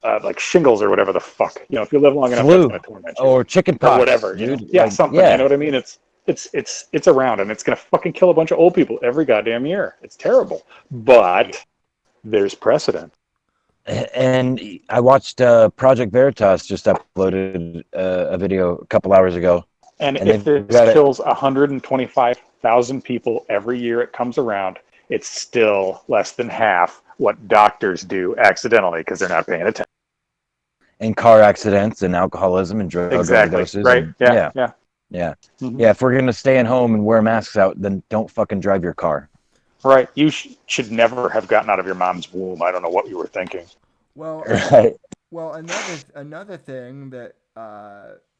uh, like shingles or whatever the fuck. You know, if you live long enough, that's flu gonna torment you or chicken or pox, whatever. You know, dude. yeah, Like something. You know yeah, what I mean? It's around, and it's gonna fucking kill a bunch of old people every goddamn year. It's terrible, but there's precedent. and I watched Project Veritas just uploaded a video a couple hours ago, And and if they've this got it. kills 125,000 people every year it comes around, it's still less than half what doctors do accidentally because they're not paying attention. In car accidents and alcoholism and drug Exactly. overdoses Right. and Yeah. Yeah. yeah, Mm-hmm. yeah. If we're gonna stay at home and wear masks out, then don't fucking drive your car. Right. You should never have gotten out of your mom's womb. I don't know what you were thinking. Well, Right. another thing that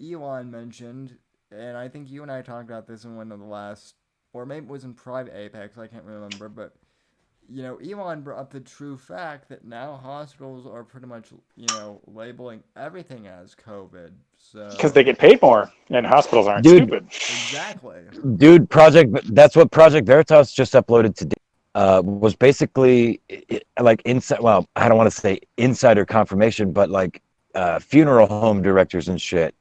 Elon mentioned, and I think you and I talked about this in one of the last, or maybe it was in Private Apex, I can't remember, but Elon brought up the true fact that now hospitals are pretty much, labeling everything as COVID. Because they So, get paid more, and hospitals aren't Dude, stupid. exactly. dude, that's what Project Veritas just uploaded today. Was basically like inside. Well, I don't want to say insider confirmation, but like funeral home directors and shit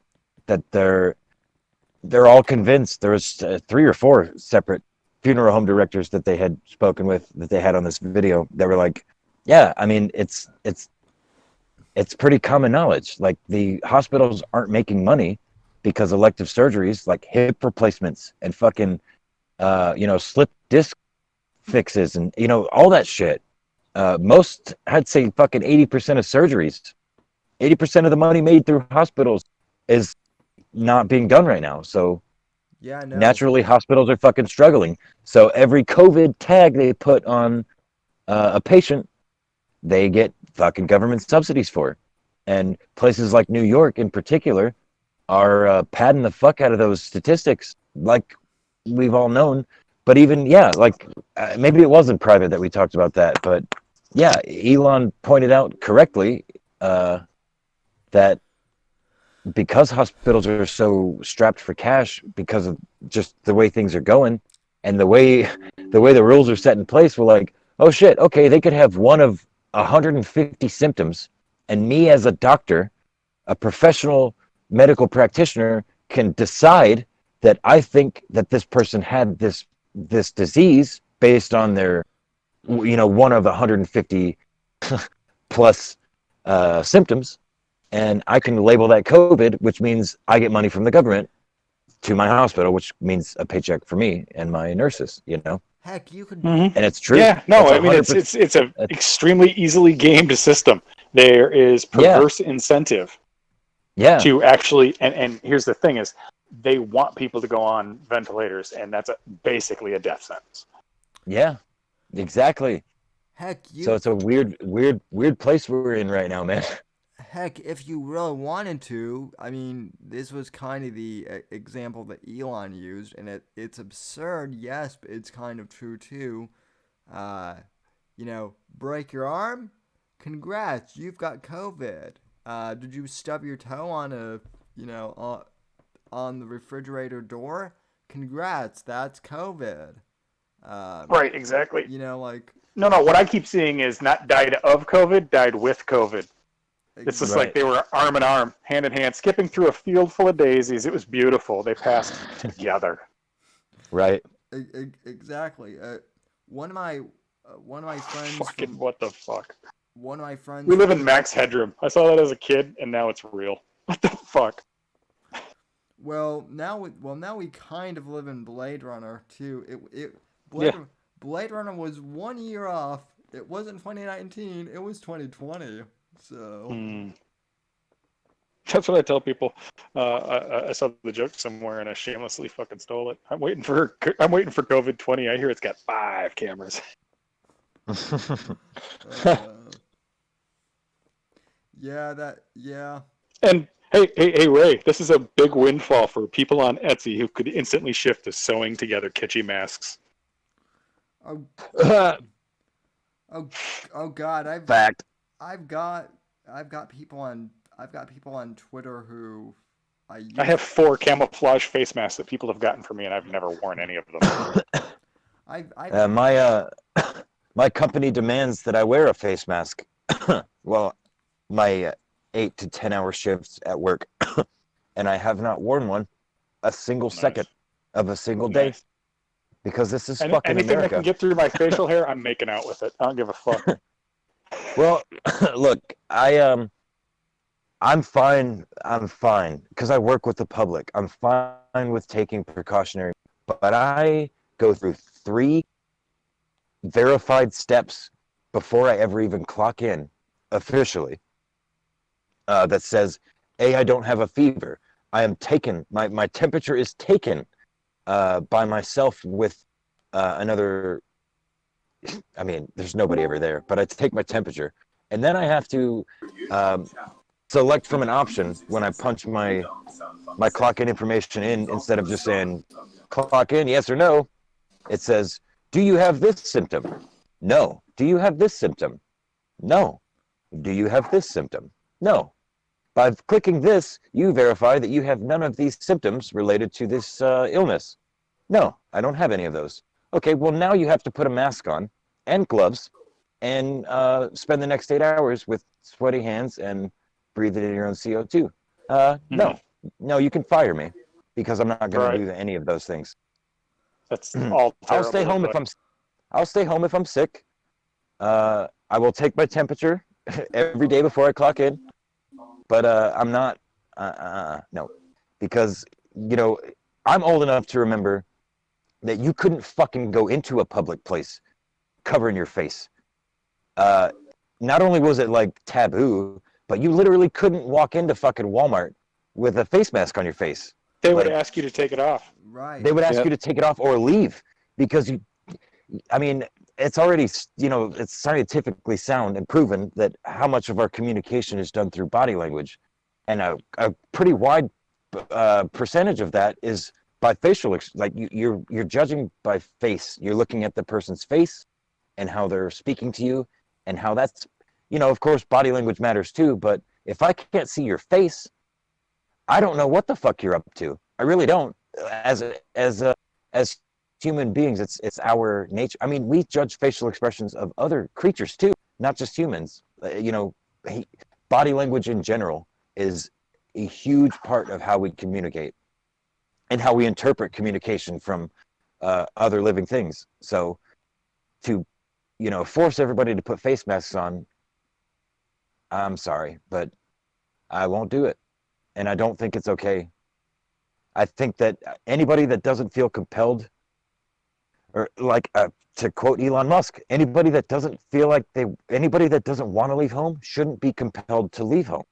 that they're all convinced. There was 3 or 4 separate funeral home directors that they had spoken with that they had on this video. They were like, "Yeah, I mean, it's pretty common knowledge. Like the hospitals aren't making money because elective surgeries like hip replacements and fucking slip disc fixes and all that shit. Most I'd say fucking 80% of surgeries, 80% of the money made through hospitals is not being done right now. So Yeah, no. naturally hospitals are fucking struggling. So every COVID tag they put on a patient, they get fucking government subsidies for. And places like New York in particular are padding the fuck out of those statistics, like we've all known. But even, yeah, like maybe it wasn't private that we talked about that. But yeah, Elon pointed out correctly that because hospitals are so strapped for cash because of just the way things are going and the way the rules are set in place, we're like, oh shit, okay, they could have one of 150 symptoms, and me as a doctor, a professional medical practitioner, can decide that I think that this person had this disease based on their one of 150 plus symptoms, and I can label that COVID, which means I get money from the government to my hospital, which means a paycheck for me and my nurses. Heck, you could. Mm-hmm. And it's true. Yeah, no, That's I mean 100%. it's a extremely easily gamed system. There is Yeah, perverse incentive yeah, to actually, and here's the thing is, they want people to go on ventilators, and that's basically a death sentence. yeah, exactly. Heck, So you. it's a weird place we're in right now, man. Heck, if you really wanted to, I mean, this was kind of the example that Elon used, and it's absurd, yes, but it's kind of true too. Uh, break your arm? Congrats, you've got COVID. Did you stub your toe on on the refrigerator door? Congrats, that's COVID. Um, Right, exactly. like No, no, what I keep seeing is not died of COVID, died with COVID. It's just like Right, they were arm in arm, hand in hand, skipping through a field full of daisies. It was beautiful. They passed together. right. exactly. One of my friends Fucking from what the fuck? one of my We friends live in from max headroom. I saw that as a kid, and now it's real. What the fuck? now we kind of live in Blade Runner too. Yeah. Blade Runner was 1 year off. It wasn't 2019. It was 2020. So Hmm. That's what I tell people. I saw the joke somewhere and I shamelessly fucking stole it. I'm waiting for COVID 20. I hear it's got 5 cameras. uh, yeah. And hey, Ray, this is a big windfall for people on Etsy who could instantly shift to sewing together kitschy masks. Oh, oh, oh God, Fact. I've got I've got people on Twitter who I I used have 4 camouflage face masks that people have gotten for me, and I've never worn any of them. I've My my company demands that I wear a face mask. Well, my 8 to 10 hour shifts at work, and I have not worn one a single second Nice, of a single day nice. because this is And fucking anything that can America. get through my facial hair, I'm making out with it. I don't give a fuck. Well, look, I'm fine. I'm fine because I work with the public. I'm fine with taking precautionary, but I go through 3 verified steps before I ever even clock in officially. That says, A, I don't have a fever. I am taken. My temperature is taken by myself with another. I mean, there's nobody ever there, but I take my temperature, and then I have to um, select from an option when I punch my clock in information in instead of just saying clock in yes or no. It says, do you have this symptom? No. Do you have this symptom? No. Do you have this symptom? No. By clicking this, you verify that you have none of these symptoms related to this illness. No, I don't have any of those. Okay, well, now you have to put a mask on and gloves and spend the next 8 hours with sweaty hands and breathing in your own CO2. Hmm. No, no, you can fire me because I'm not going to Right. do any of those things. That's all I'll stay terrible home if advice. I'll stay home if I'm sick. I will take my temperature every day before I clock in, but I'm not. No, because you know I'm old enough to remember that you couldn't fucking go into a public place covering your face. Uh, Not only was it like taboo, but you literally couldn't walk into fucking Walmart with a face mask on your face. They would Like ask you to take it off. right. they would ask Yep. you to take it off or leave because you. I mean, it's already it's scientifically sound and proven that how much of our communication is done through body language, and a pretty wide percentage of that is by facial. Like you're judging by face. You're looking at the person's face and how they're speaking to you, and how that's of course body language matters too. But if I can't see your face, I don't know what the fuck you're up to. I really don't. As human beings, it's our nature. I mean, we judge facial expressions of other creatures too, not just humans. Body language in general is a huge part of how we communicate and how we interpret communication from other living things. So to force everybody to put face masks on, I'm sorry, but I won't do it, and I don't think it's okay. I think that anybody that doesn't feel compelled, or like to quote Elon Musk, anybody that doesn't feel like anybody that doesn't want to leave home shouldn't be compelled to leave home.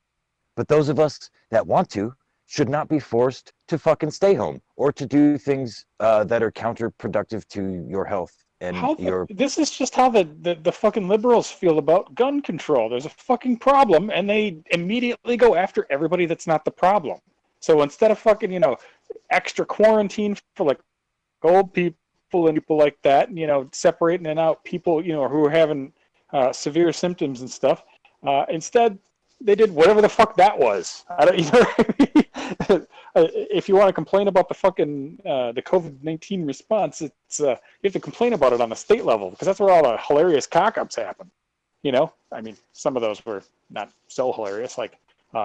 But those of us that want to should not be forced to fucking stay home or to do things that are counterproductive to your health and your. This is just how the fucking liberals feel about gun control. There's a fucking problem, and they immediately go after everybody that's not the problem. So instead of fucking, extra quarantine for like old people and people like that, separating and out people, who are having severe symptoms and stuff, instead they did whatever the fuck that was. I don't, if you want to complain about the fucking the COVID-19 response, it's you have to complain about it on the state level because that's where all the hilarious cock-ups happen. I mean, some of those were not so hilarious, like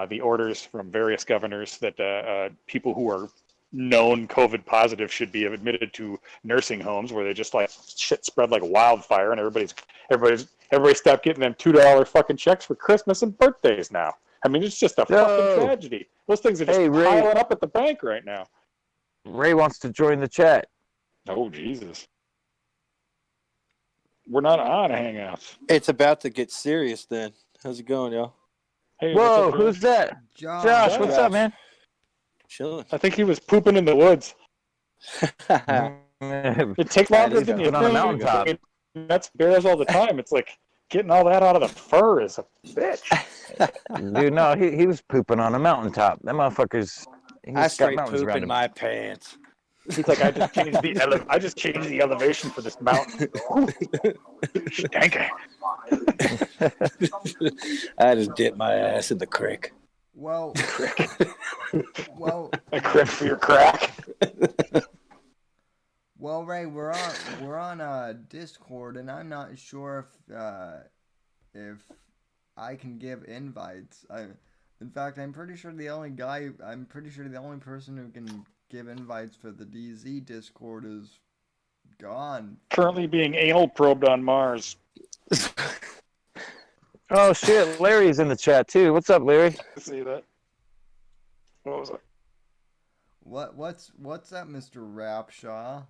the orders from various governors that people who are known COVID positive should be admitted to nursing homes where they just like shit spread like wildfire, and everybody stopped getting them $2 fucking checks for Christmas and birthdays now. I mean, it's just a fucking No. tragedy. Those things are just Hey, Ray. piling up at the bank right now. Ray wants to join the chat. Oh, Jesus. We're not on Hangouts. It's about to get serious then. How's it going, y'all? Hey, what's Whoa, up, Josh? who's that? Josh. Josh, what's up, Josh. man? Chilling. I think he was pooping in the woods. It takes longer He's than you pooping on a think. mountaintop. I mean, that's bears all the time. It's like getting all that out of the fur is a bitch. Dude, no, he was pooping on a mountaintop. That motherfucker's. He's I got straight mountains poop around in him. my pants. He's like, I just changed the elevation for this mountain. Stanky. I just dipped my ass in the creek. Well, well, A crick for your crack. well, Ray, we're on Discord, and I'm not sure if I can give invites. In fact, I'm pretty sure the only person who can give invites for the DZ Discord is gone. Currently being anal probed on Mars. Oh shit, Larry's in the chat too. What's up, Larry? See that? What was it? What's that, Mr. Rapshaw?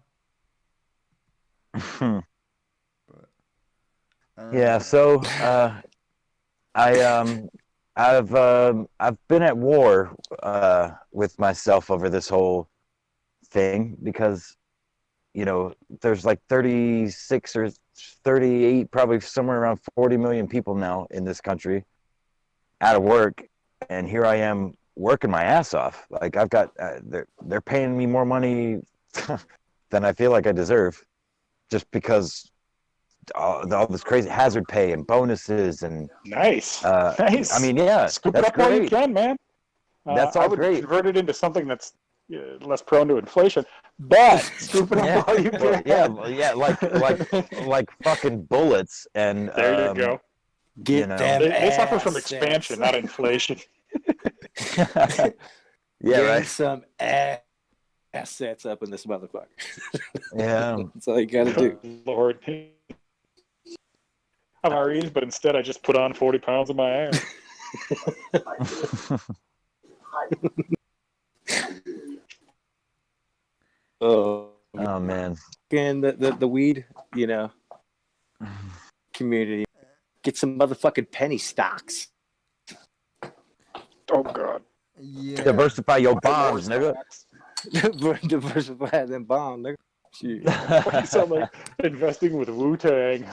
Yeah, so I've been at war with myself over this whole thing because there's like 36 or 38, probably somewhere around 40 million people now in this country out of work, and here I am working my ass off. Like I've got they're paying me more money than I feel like I deserve, just because all this crazy hazard pay and bonuses and Nice. Nice. I mean, yeah, Scoop it that's up while you great. can, man. That's all I would great. convert it into something that's less prone to inflation, but scoop it up while you can. Yeah, like fucking bullets and There you go. Get them They suffer from assets. expansion, not inflation. yeah, Gain right. some assets up in this motherfucker. Yeah. That's all you gotta do. Lord. I'm REs, but instead I just put on 40 pounds of my ass. Oh man. and the weed, community. Get some motherfucking penny stocks. Oh, God. Yeah. Diversify your bonds, nigga. Diversify them bomb, nigga. Shit. You sound like investing with Wu-Tang.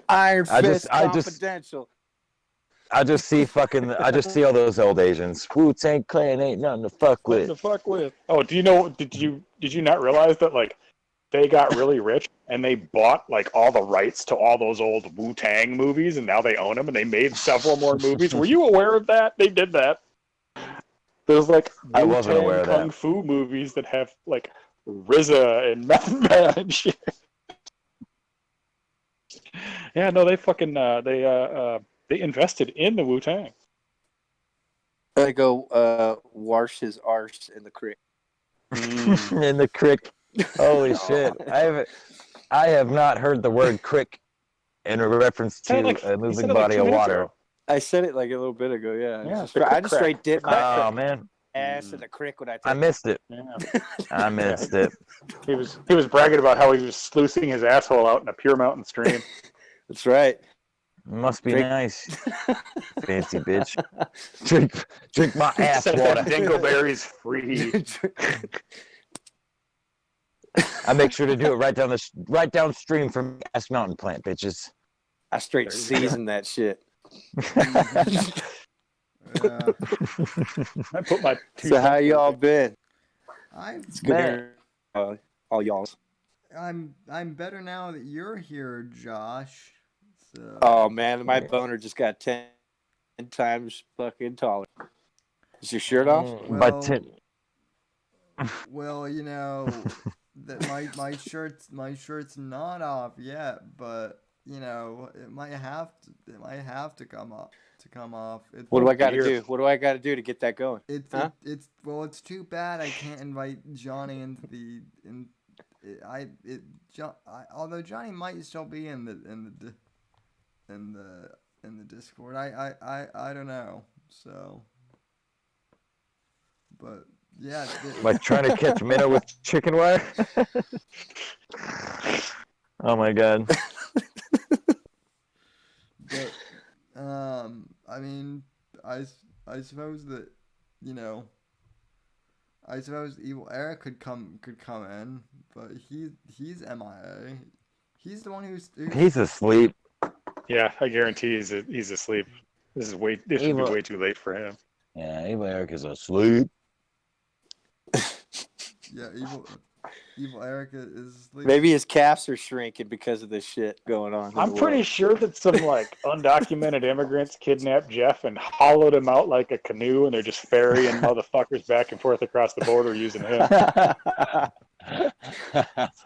Iron I Fist just- Confidential. I just see all those old Asians. Wu-Tang Clan ain't nothing to fuck What the with. fuck with? Oh, do you know? Did you not realize that like they got really rich and they bought like all the rights to all those old Wu-Tang movies and now they own them and they made several more movies? Were you aware of that? They did that. There's like I wasn't aware Wu-Tang of kung that. fu movies that have like RZA and Method Man and shit. Yeah, no, they fucking they invested in the Wu-Tang. I go wash his arse in the creek. In the crick. Holy shit! I have not heard the word crick in a reference to a moving body of water. I said it like a little bit ago. Yeah, Yeah, I just straight dipped my Oh man, ass in the creek when I. I missed it. Yeah. I missed it. He was bragging about how he was sluicing his asshole out in a pure mountain stream. That's right. Must be Drink. nice, fancy bitch. Drink my ass Said water. that dingleberry's free. I make sure to do it right downstream from Gas Mountain Plant, bitches. I straight seasoned that shit. Yeah. I put my So how y'all been? I've Good hearing, all y'all's. I'm better now that you're here, Josh. So Oh man, my boner just got 10 times fucking taller. Is your shirt off? But well, that my shirt's not off yet, but it might have to come off. What do I got to do? What do I got to do to get that going? It's too bad I can't invite Johnny into the although Johnny might still be in the Discord. I don't know. So, but yeah. like trying to catch minnow with chicken wire. Oh my god. I mean, I suppose that, you know, I suppose Evil Eric could come in, but he's MIA. He's the one who's He's asleep. Yeah, I guarantee he's asleep. This should be Evil, way too late for him. yeah, Evil Eric is asleep. yeah, Evil Eric is asleep. Maybe his calves are shrinking because of this shit going on. I'm pretty sure that some like undocumented immigrants kidnapped Jeff and hollowed him out like a canoe, and they're just ferrying motherfuckers back and forth across the border using him.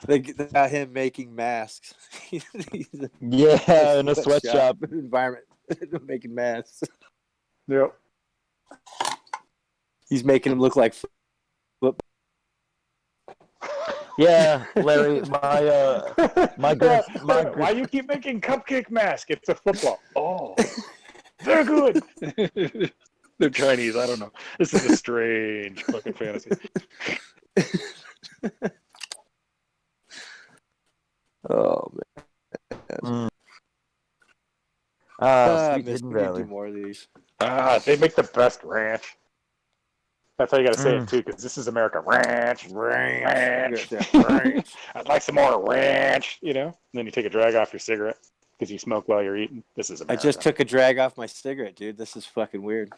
They got him making masks. He's Yeah, in a sweatshop. environment, making masks. Yep. He's making him look like Yeah, Larry, Why you keep making cupcake mask? It's a football. Oh, they're good. They're Chinese. I don't know. This is a strange fucking fantasy. Oh man. Sweet Miss, Hidden we need to Valley. do more of these. They make the best ranch. That's how you got to say it too, because this is America. Ranch. Ranch. I'd like some more ranch. You know. And then you take a drag off your cigarette because you smoke while you're eating. This is I America. just took a drag off my cigarette, dude. This is fucking weird.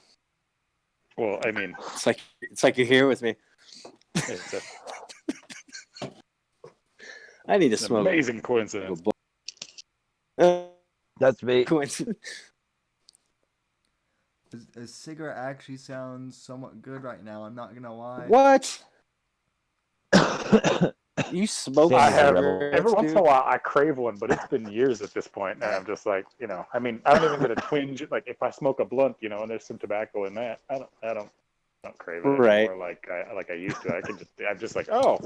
Well, I mean, It's like you're here with me. it's I need to an smoke. amazing coincidence. That's me. Coincidence. A cigarette actually sounds somewhat good right now. I'm not gonna lie. What? You smoke I have- cigarettes, Every once in a dude? while, I crave one, but it's been years at this point, and I'm just like, you know, I mean, I don't even get a twinge. Like if I smoke a blunt, you know, and there's some tobacco in that, I don't crave it Right. anymore like I used to. I'm just like, oh,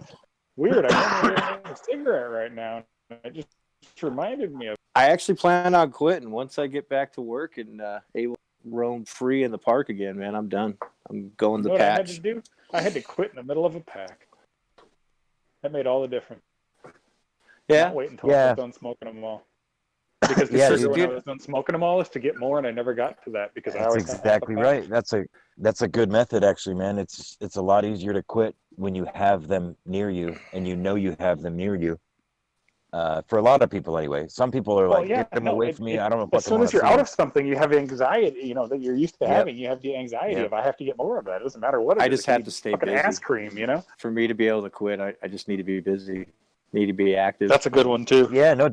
weird. I don't have a cigarette right now. It just reminded me of. I actually plan on quitting once I get back to work and able to roam free in the park again, man. I'm done. I'm going You to know what I had patch. to do? I had to quit in the middle of a pack. That made all the difference. Yeah. Not wait until I Yeah. was done smoking them all. Because the Yeah, trigger dude. when I was done smoking them all is to get more, and I never got to that because I That's always had exactly the pack. right. That's a good method, actually, man. It's a lot easier to quit when you have them near you and you know you have them near you. For a lot of people, anyway. Some people are Well, like, yeah, "Get them no. away from me. I don't As fucking soon want as to you're see out them." of something, you have anxiety. You know that you're used to Yep. having. You have the anxiety Yep. of I have to get more of that. It doesn't matter what it I is. just It could have be to stay fucking busy. ass cream. You know. For me to be able to quit, I just need to be busy. Need to be active. That's a good one too. Yeah, no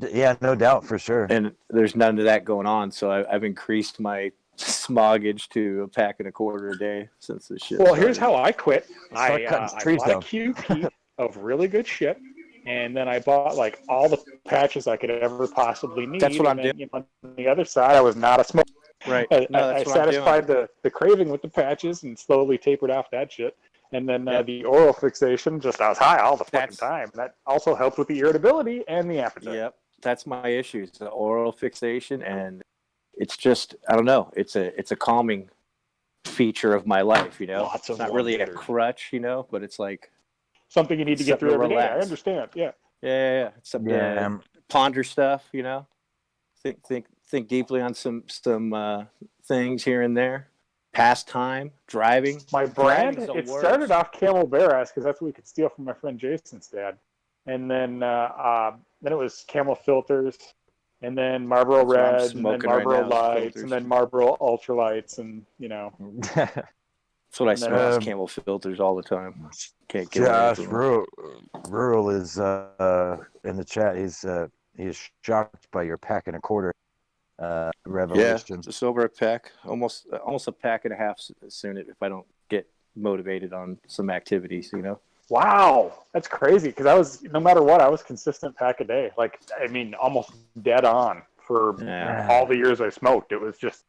doubt for sure. And there's none of that going on, so I've increased my smoggage to a pack and a quarter a day since this shit. Well, here's how I quit. Start cutting I trees bought down. a QP of really good shit, and then I bought like all the patches I could ever possibly need. That's what and I'm then, you know, on the other side, I was not a smoker. Right. I No, that's what I'm doing. satisfied the craving with the patches and slowly tapered off that shit. And then Yep. the oral fixation, just I was high all the fucking That's- time. That also helped with the irritability and the appetite. Yep, that's my issue. It's the oral fixation, and it's just I don't know. It's a calming feature of my life. You know, Lots of it's not really a one-hitters. crutch. You know, but it's like Something you need to get Something through to every day. I relax. understand. Yeah. yeah. It's something Yeah, to ponder stuff. You know, think deeply on some things here and there. Pastime, driving. My brand, Driving's the it worst. started off Camel Bear ass because that's what we could steal from my friend Jason's dad. And then it was Camel Filters, and then Marlboro That's what I'm Reds, and then smoking right Marlboro now is Lights, filters. and then Marlboro Ultralights, and you know. That's what I And then, smoke is um, Camel filters all the time. Can't get away Josh from them. Rural is in the chat. He's shocked by your pack and a quarter revelation. Yeah, just over a pack, almost a pack and a half soon if I don't get motivated on some activities, you know. Wow, that's crazy because I was no matter what, I was consistent pack a day. Like I mean, almost dead on for Yeah. all the years I smoked. It was just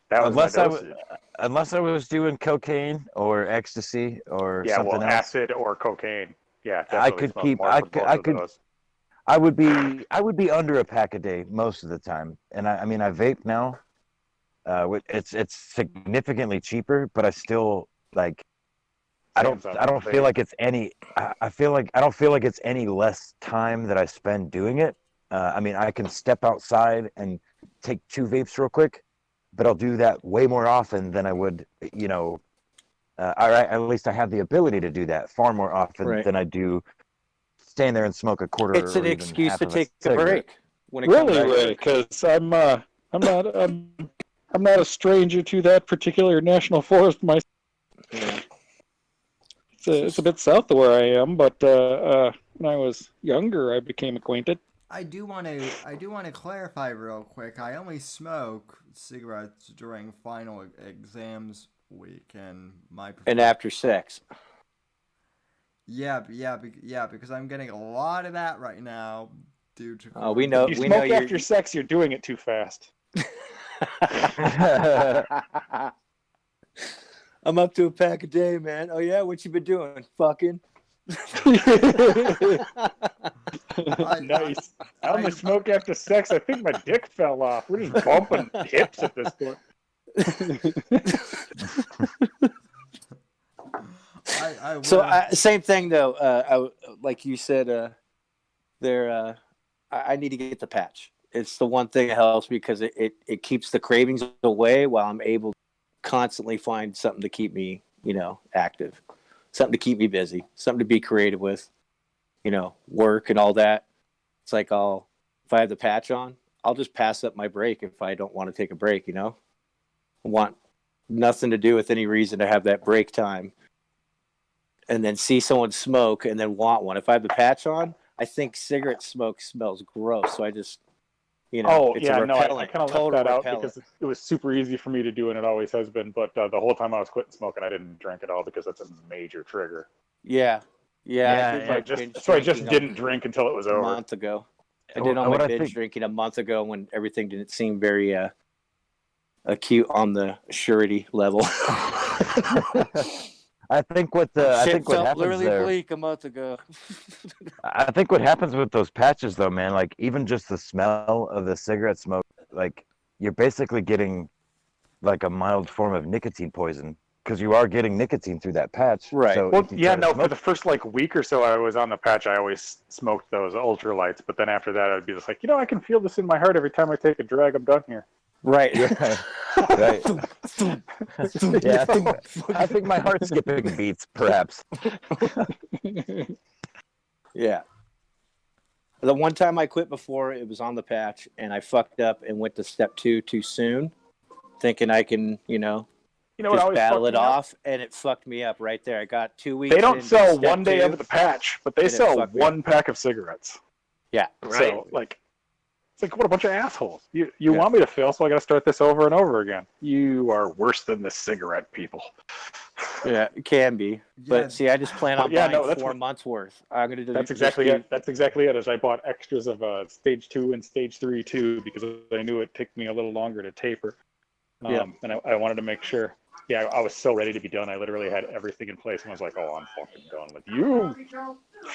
that was Unless my I dosage. Unless I was doing cocaine or ecstasy or Yeah, something well, else, acid or cocaine. Yeah, I definitely could smoked keep. more I for could. both I of could. those. I would be under a pack a day most of the time, and I mean I vape now. It's significantly cheaper, but I still like. I don't feel like it's any. I feel like I don't feel like it's any less time that I spend doing it. I mean, I can step outside and take 2 vapes real quick, but I'll do that way more often than I would, at least I have the ability to do that far more often Right. than I do stand there and smoke a quarter It's or an even excuse half to of a take a cigarette. break when it comes Really, to Ray? work. Because I'm not a stranger to that particular national forest myself. Yeah. It's a bit south of where I am, but when I was younger, I became acquainted. I do want to clarify real quick. I only smoke cigarettes during final exams week, and And after sex. yeah, because I'm getting a lot of that right now due to Oh, we If know. you We know smoke you're. after sex, you're doing it too fast. I'm up to a pack a day, man. Oh yeah, what you been doing? Fucking. Nice. I only smoke after sex. I think my dick fell off. We're just bumping hips at this point. I will. So same thing though. Like you said, there. I need to get the patch. It's the one thing that helps because it keeps the cravings away while I'm able to constantly find something to keep me, active, something to keep me busy, something to be creative with, work and all that. It's like if I have the patch on, I'll just pass up my break if I don't want to take a break, I want nothing to do with any reason to have that break time and then see someone smoke and then want one. If I have the patch on, I think cigarette smoke smells gross. So I just, it's a I repellent, kind of left total that out repellent. because it was super easy for me to do, and it always has been. But the whole time I was quitting smoking, I didn't drink at all because that's a major trigger. Yeah. I did my binge So I just drinking didn't drink until it was a over. month ago. I did all my binge drinking a month ago when everything didn't seem very acute on the surety level. I think what happens really there. bleak a month ago. I think what happens with those patches, though, man, like even just the smell of the cigarette smoke, like you're basically getting like a mild form of nicotine poison because you are getting nicotine through that patch. Right. So Well, if you try to for smoke, the first week or so I was on the patch, I always smoked those ultralights. But then after that, I'd be just like, I can feel this in my heart every time I take a drag. I'm done here. Right. yeah, right. Yeah, I think my heart skipping beats, perhaps. Yeah. The one time I quit before, it was on the patch, and I fucked up and went to step 2 too soon, thinking I can, what just always battle fucked it me up? off, and it fucked me up right there. I got 2 weeks. They don't into sell step one day 2, of the patch, but they and it sell fucked me one pack of cigarettes. Yeah. So it's like what a bunch of assholes. You Yeah. want me to fail, so I got to start this over and over again. You are worse than the cigarette people. Yeah, it can be. But see, I just plan on buying 4 months worth. I'm gonna do. That's exactly it. That's exactly it. As I bought extras of stage 2 and stage 3 too, because I knew it'd take me a little longer to taper. And I wanted to make sure. Yeah, I was so ready to be done. I literally had everything in place, and I was like, "Oh, I'm fucking done with you."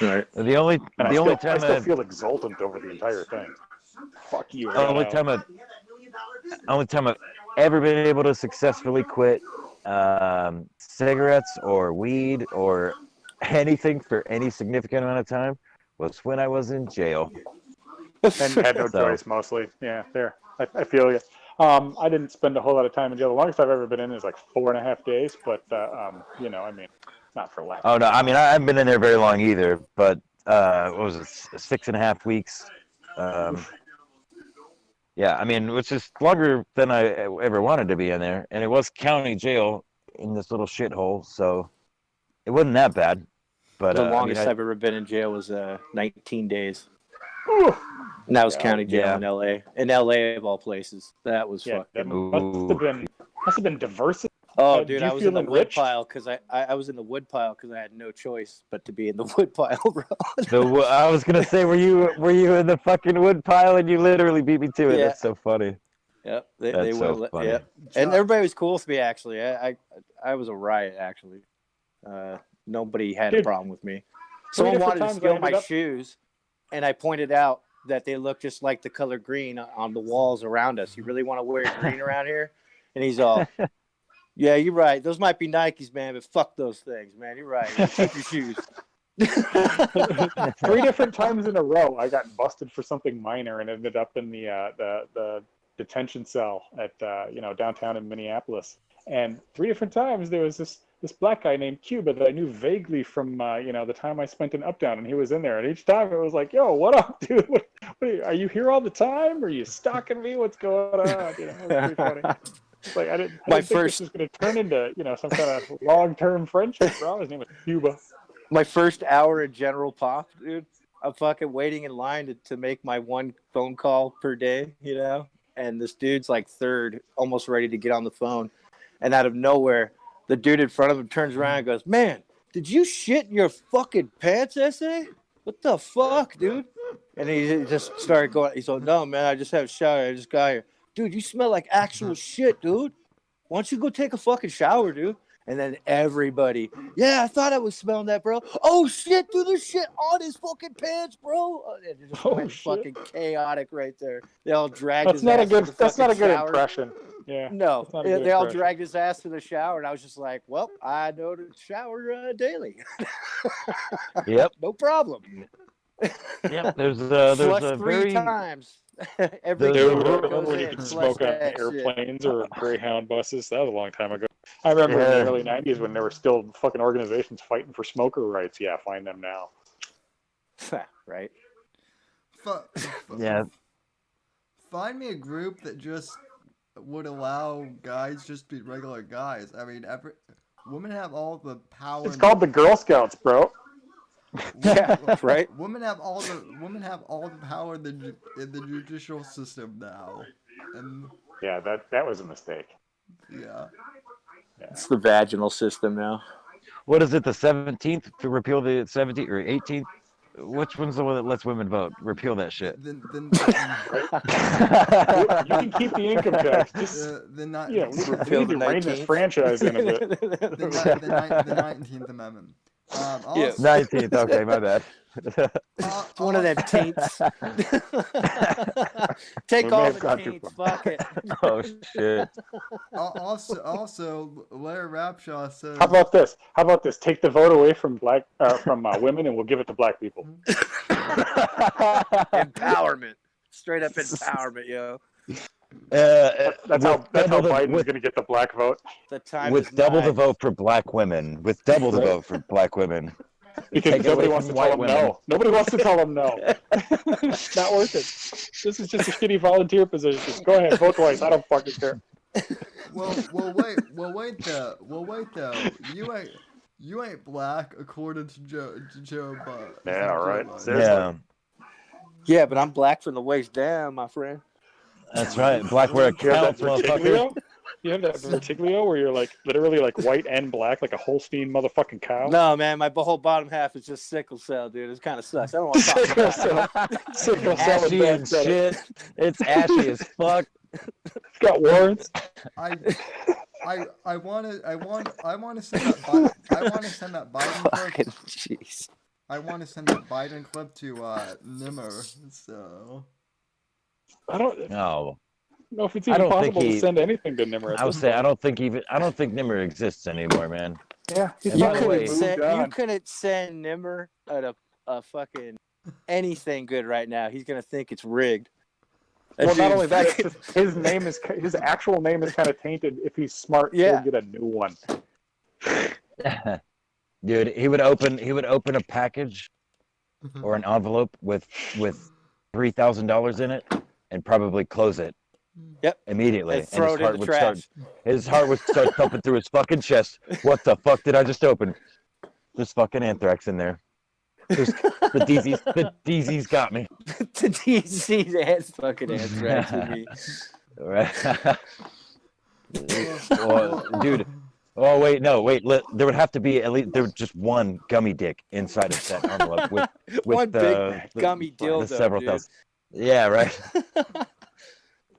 Right. The only time I still feel exultant over the entire thing. Fuck you. only time I've ever been able to successfully quit cigarettes or weed or anything for any significant amount of time was when I was in jail. And had no choice, mostly. Yeah, there. I feel you. I didn't spend a whole lot of time in jail. The longest I've ever been in is like 4.5 days, but not for lack. Oh no, I mean I haven't been in there very long either, but what was it, 6.5 weeks? Yeah, I mean, which is longer than I ever wanted to be in there, and it was county jail in this little shithole, so it wasn't that bad. But the longest I've ever been in jail was 19 days. Ooh. And that was county jail Yeah. in LA. In LA of all places. That was fucking. That must have been diverse. Oh, dude, I was in the wood pile because I was in the wood pile because I had no choice but to be in the wood pile, bro. I was gonna say, were you in the fucking wood pile and you literally beat me to it? Yeah. That's so funny. Yep, That's so funny. Yep. And everybody was cool with me actually. I was a riot actually. Nobody had a problem with me. Someone wanted to steal my shoes, and I pointed out that they look just like the color green on the walls around us. You really want to wear green around here? And he's all, yeah, you're right. Those might be Nikes, man, but fuck those things, man. You're right. Keep your shoes. 3 different times in a row, I got busted for something minor and ended up in the detention cell at downtown in Minneapolis, and 3 different times there was this black guy named Cuba that I knew vaguely from the time I spent in Uptown, and he was in there, and each time it was like, "Yo, what up, dude? What are you here all the time? Are you stalking me? What's going on?" It was pretty funny. It's like I didn't think this was going to turn into some kind of long-term friendship, bro. His name was Cuba. My first hour at General Pop, dude. I'm fucking waiting in line to make my one phone call per day, and this dude's like third, almost ready to get on the phone, and out of nowhere, the dude in front of him turns around and goes, "Man, did you shit in your fucking pants, essay? What the fuck, dude?" And he just started going. He's like, "No, man, I just had a shower. I just got here." "Dude, you smell like actual shit, dude. Why don't you go take a fucking shower, dude?" And then everybody, "Yeah, I thought I was smelling that, bro." "Oh shit, dude, there's shit on his fucking pants, bro." And it just went fucking chaotic right there. They all dragged his ass to the That's not a good shower. impression. Yeah. No, they all dragged his ass to the shower, and I was just like, "Well, I know to shower daily." Yep. No problem. Yep. There's Flush a 3 very times. Every There kid were- that goes when you in, could flush smoke on that airplanes or Greyhound buses. That was a long time ago. I remember in Yeah. the early '90s when there were still fucking organizations fighting for smoker rights. Yeah, find them now. shit. Right? Yeah. Find me a group that just would allow guys just be regular guys. I mean, women have all the power. It's called the Girl Scouts, bro. Yeah, right. Women have all the power in the judicial system now, and Yeah, that was a mistake. yeah. It's the vaginal system now. What is it? The 17th to repeal the 17th or 18th? Which one's the one that lets women vote? Repeal that shit. Then You can keep the income tax. Just the not we Repeal need the to rein this 19th. franchise in a bit. the 19th Amendment. Yeah. 19th. Okay, my bad. It's one of them taints. Take We may all have the gone too taints. far. Fuck it. Oh shit. Also, Larry Rapshaw says. How about this? Take the vote away from women, and we'll give it to black people. Empowerment. Straight up empowerment, yo. That's how Biden's with, going to get the black vote. The time with is double nigh. the vote for black women. With double the vote for black women. Because Take it nobody away wants to from tell white them women. no. Nobody wants to tell them no. It's not worth it. This is just a shitty volunteer position. Go ahead, vote twice. I don't fucking care. Well, wait though. You ain't black according to Joe Biden. Yeah, right. Yeah. Yeah, but I'm black from the waist down, my friend. That's right. Black where it You have counts, that motherfucker. vertiglio? You have that vertiglio where you're like literally like white and black, like a Holstein motherfucking cow? No, man, my whole bottom half is just sickle cell, dude. It kind of sucks. I don't want to talk Sickle about cell. Sickle cell Ashy and and shit. It's ashy as fuck. It's got warrants. I want to send that Biden clip. Jeez. I want to send that Biden clip to Nimmer. So I don't No. know if it's I even don't think possible to he- send anything to Nimmer. I would say I don't think Nimmer exists anymore, man. Yeah, he's And by the probably way- moved on. You couldn't send Nimmer a fucking anything good right now. He's gonna think it's rigged. Well, not dude's only that, fucking- it's just, his actual name is kind of tainted. If he's smart, Yeah. he'll get a new one. Dude, he would open a package or an envelope with $3,000 in it and probably close it. Yep. Immediately. And throw it in the trash. His heart would start thumping through his fucking chest. What the fuck did I just open? There's fucking anthrax in there. The DZ's got me. The DC's ass fucking anthrax with me. Right. Well, dude. Oh wait, no, wait. There would have to be at least just one gummy dick inside of that envelope with One the, big gummy dildo, several dude. thousand. Yeah, right.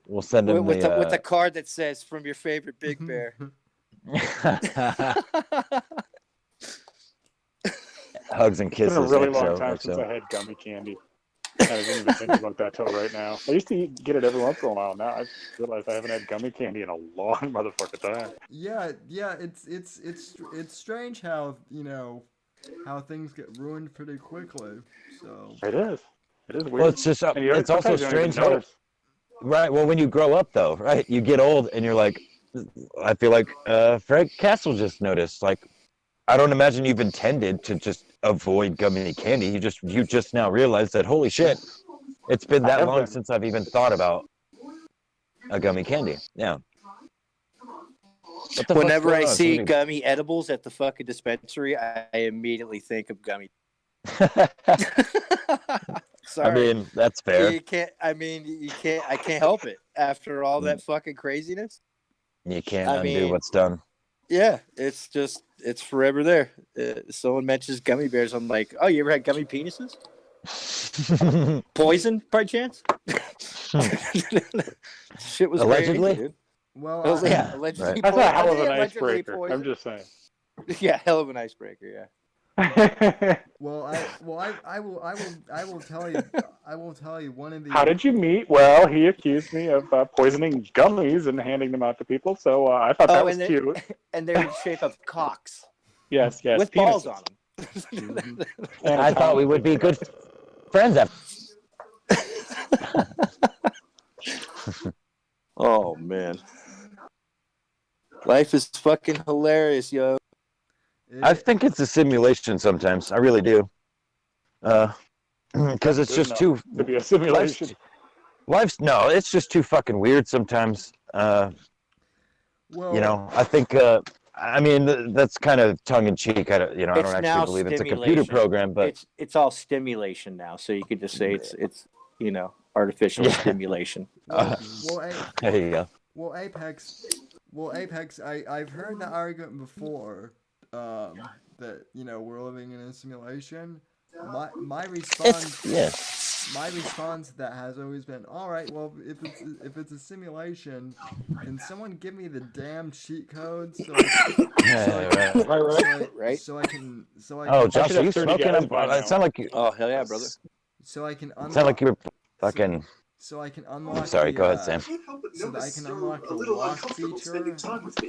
We'll send him with the card that says "From your favorite Big Bear." Hugs and It's kisses. been a really XO, long time since XO. I had gummy candy. I didn't even think about that till right now. I used to get it every once in a while. Now I realized I haven't had gummy candy in a long motherfucking time. yeah, it's strange how how things get ruined pretty quickly. So It is. It is weird. Well, it's just And you don't- it's also sometimes you don't even strange how notice. Right. Well, when you grow up, though, right, you get old, and you're like, I feel like Fred Castle just noticed. Like, I don't imagine you've intended to just avoid gummy candy. You just now realized that holy shit, it's been I that have long been. since I've even thought about a gummy candy. Yeah. What the fuck's Whenever going I on? see gummy edibles at the fucking dispensary, I immediately think of gummy. I Sorry. mean, that's fair. You can't. I mean, you can't. I can't help it. After all that fucking craziness, You can't I undo mean, what's done. yeah, it's forever there. Someone mentions gummy bears, I'm like, oh, you ever had gummy penises? Poison by chance? Shit was Allegedly? crazy, dude. Well, Yeah, allegedly. Right. That's a hell of an allegedly icebreaker. poison. I'm just saying. Yeah, hell of an icebreaker. Yeah. I will tell you. I will tell you one of the. How did you meet? Well, he accused me of poisoning gummies and handing them out to people, so I thought that was cute. And they're in the shape of cocks Yes, with balls penises. on them. And I thought we would be good friends after. Oh man, life is fucking hilarious, yo. I think it's a simulation sometimes. I really do. Because it's Good just enough too. to be a simulation. Life's no, it's just too fucking weird sometimes. well, You know, I think. I mean, that's kind of tongue in cheek. I don't It's actually now believe it's a computer stimulation. program, but It's all stimulation now, so you could just say it's artificial Yeah. stimulation. well, there you go. well, Apex. I've heard the argument before. That we're living in a simulation. My response. Yeah. My response to that has always been, all right. Well, if it's a simulation, can someone give me the damn cheat code Right. so I can Oh, Josh, should are have you 30 smoking? guys by now. It sounded like you. Oh hell yeah, brother. so I can It sounded like you were fucking. so I can unlock. Sorry, the, go ahead, Sam. So that I can unlock the lock feature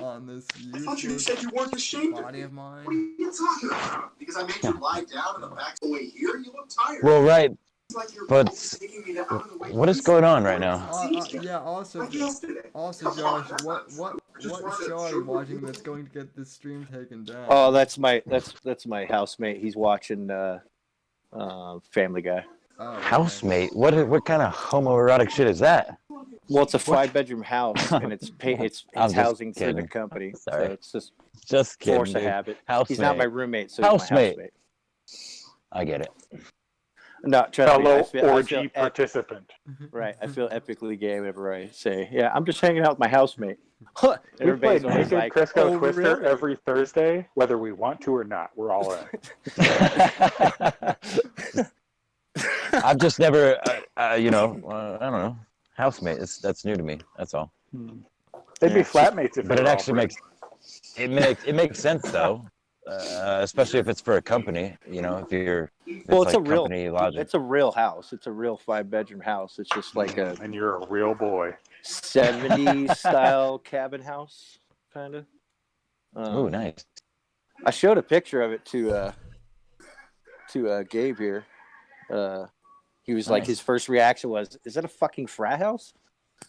on this useless body of mine. What are you talking about? Because I made you lie down in the back of the way here, you look tired. Well, right, but What what is going on right now? Yeah. Also, Josh, what show are you watching that's going to get this stream taken down? Oh, that's my housemate. He's watching Family Guy. Oh, okay. Housemate? What kind of homoerotic shit is that? Well, it's a 5-bedroom house, and it's I'm just housing through the kidding. company. Sorry. So it's just Just kidding. force of Dude. habit. Housemate. He's not my roommate, so he's my Housemate. housemate. I get it. No, trust me. Fellow I feel orgy participant. right. I feel epically gay whenever I say, "Yeah, I'm just hanging out with my housemate." We Everybody's play always Naked like, Crisco "Oh, Twister really?" every Thursday, whether we want to or not. We're all in. I've just never, I don't know, housemate. That's new to me. That's all. They'd be Yeah. flatmates if But they it were actually all makes sense though, especially if it's for a company. You know, if Well, it's like company logic. It's a real house. It's a real 5-bedroom house. It's just like a and you're a real boy. 70s style cabin house, kind of. Oh, nice. I showed a picture of it to Gabe here. He was like, Nice. his first reaction was, "Is that a fucking frat house?"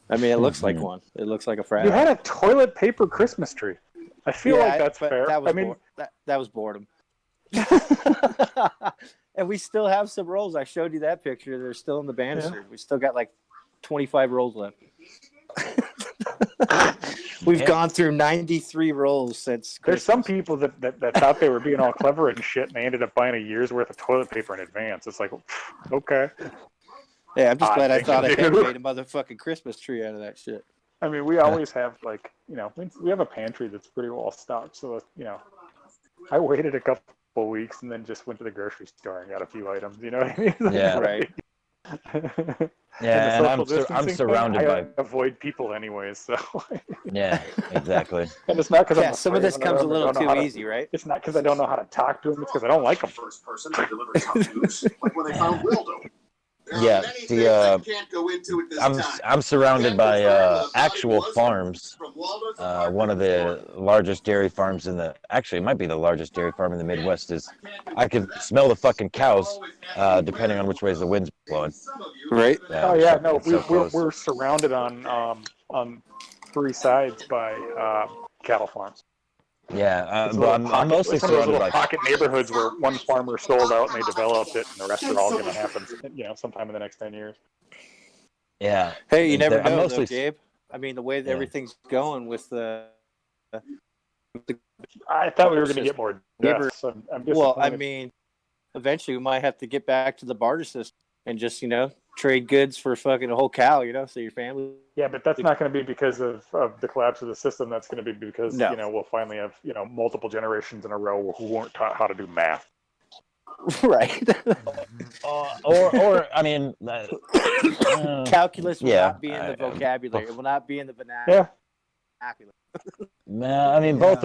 I mean, it looks like one. It looks like a frat You house. had a toilet paper Christmas tree. I feel like that's but fair. That was I mean, that was boredom. And we still have some rolls. I showed you that picture. They're still in the banister. We still got like 25 rolls left. We've gone through 93 rolls since there's Christmas. some people that thought they were being all clever and shit, and they ended up buying a year's worth of toilet paper in advance. It's like, okay. Yeah, I'm just glad I thought I thing to had do. made a motherfucking Christmas tree out of that shit. I mean, we always have we have a pantry that's pretty well stocked. So I waited a couple weeks and then just went to the grocery store and got a few items. You know what I mean? Yeah. Right. Yeah, and I'm distancing surrounded thing, I by. avoid people anyways. So Yeah, exactly. and it's not because Yeah, some of this comes a little too easy, right? It's not because I don't know how to talk to them. It's because I don't like them. First person to deliver tough news, like when they found Wildo. Yeah, Many the things I can't go into at this time. I'm surrounded by Thought actual it was farms. from Waldo's One of the largest dairy farms actually it might be the largest dairy farm in the Midwest. Is I can smell the fucking cows, depending on which ways the wind's blowing. Right? Oh yeah, no, It's so close. we're surrounded on three sides by cattle farms. Yeah, It's a but little I'm pocket. mostly It's one of those surrounded little by. pocket neighborhoods where one farmer sold out and they developed it, and the rest are all going to happen, sometime in the next 10 years. Yeah, Hey, you never I'm know, though, mostly. Gabe. I mean, the way that Yeah. everything's going with the I thought we were going to get more Neighbor- deaths. I'm well, I disappointed. mean, eventually we might have to get back to the barter system and just trade goods for fucking a whole cow. So your family. Yeah, but that's not going to be because of the collapse of the system. That's going to be because No. we'll finally have multiple generations in a row who weren't taught how to do math. Right. Or I mean, Calculus will yeah, not be in the vocabulary. It will not be in the Yeah, vernacular. I mean, both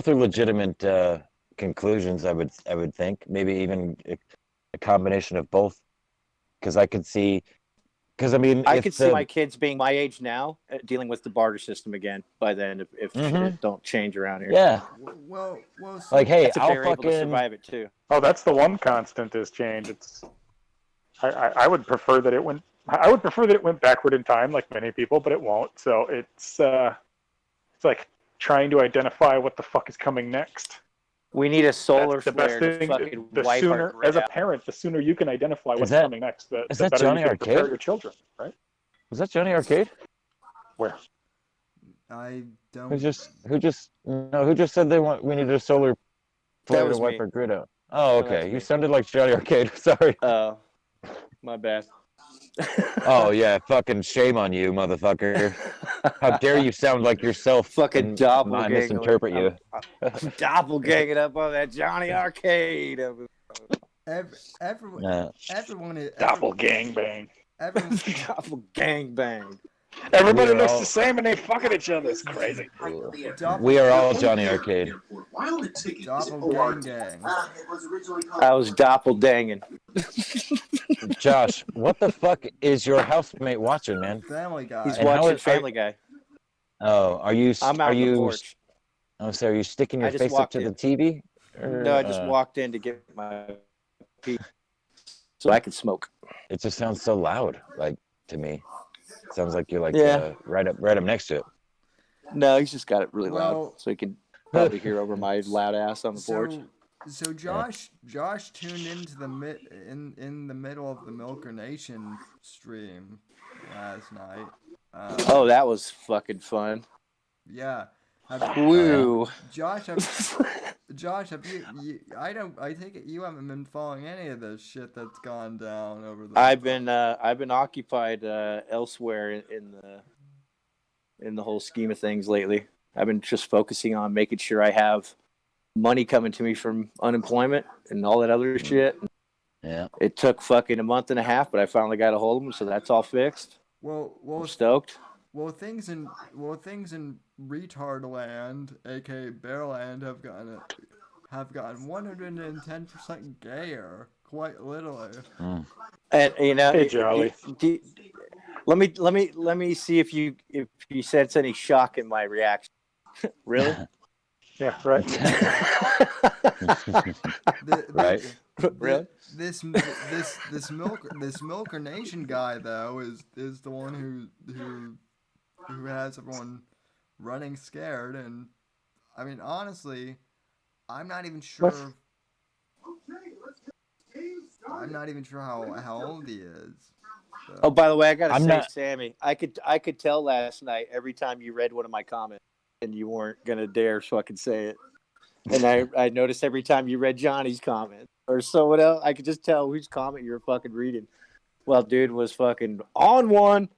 are legitimate conclusions. I would think maybe even a combination of both, because I could see. Because I mean, I could see my kids being my age now, dealing with the barter system again by then if shit don't change around here. Yeah. Well, Like, hey, If they're able to survive it too. Oh, that's the one constant is change. I would prefer that it went. I would prefer that it went backward in time, like many people, but it won't. So it's like trying to identify what the fuck is coming next. We need a solar That's the best flare thing. to fucking The wipe sooner, our grid as a out. parent, the sooner you can identify what's that- coming next, the is that better Johnny you can prepare Arcade? your children, right? Was that Johnny Arcade? Where? I don't. Who just said we needed a solar flare was to wipe me. our grid out? Oh, No, that's okay. You me. sounded like Johnny Arcade. Sorry. Oh, my bad. Oh yeah, fucking shame on you, motherfucker. How dare you sound like yourself Fucking and doppelganger. I misinterpret you. Doppelganging up on that Johnny Arcade. Everyone, Yeah. Doppelgang bang. Doppelgangbang. Everybody We are looks all- the same and they fucking each other. It's crazy. We are all Johnny Arcade. Doppelgang gang. I was doppeldanging. Josh, what the fuck is your housemate watching, man? Family Guy. He's And how watching is- Family Guy. Oh, are you? I'm out are on the you? porch. Oh, so are you sticking your I just face up walked to the in. TV? Or, No, I just walked in to get my pee so I could smoke. It just sounds so loud, like to me. It sounds like you're like Yeah. right up next to it. No, he's just got it really Well- loud, so he can probably hear over my loud ass on the porch. So Josh tuned into the in the middle of the Milker Nation stream last night. Oh, that was fucking fun. Yeah. Woo. Josh, have you? I take it you haven't been following any of this shit that's gone down over the. I've been occupied elsewhere in the whole scheme of things lately. I've been just focusing on making sure I have money coming to me from unemployment and all that other shit. Yeah. It took fucking a month and a half, but I finally got a hold of them, so that's all fixed. Well, I'm stoked. Well, things in retard land, aka Bearland, have gotten 110% gayer, quite literally. And Hey, Jolly. let me see if you sense any shock in my reaction. Really? Yeah, right. Right. Really? This Milker Nation guy though is the one who has everyone running scared, and I mean honestly, I'm not even sure. I'm not even sure how old he is. So. Oh, by the way, I gotta I'm say, not- Sammy, I could tell last night every time you read one of my comments, and you weren't gonna dare fucking say it. And I noticed every time you read Johnny's comment or someone else, I could just tell whose comment you were fucking reading. Well, dude was fucking on one.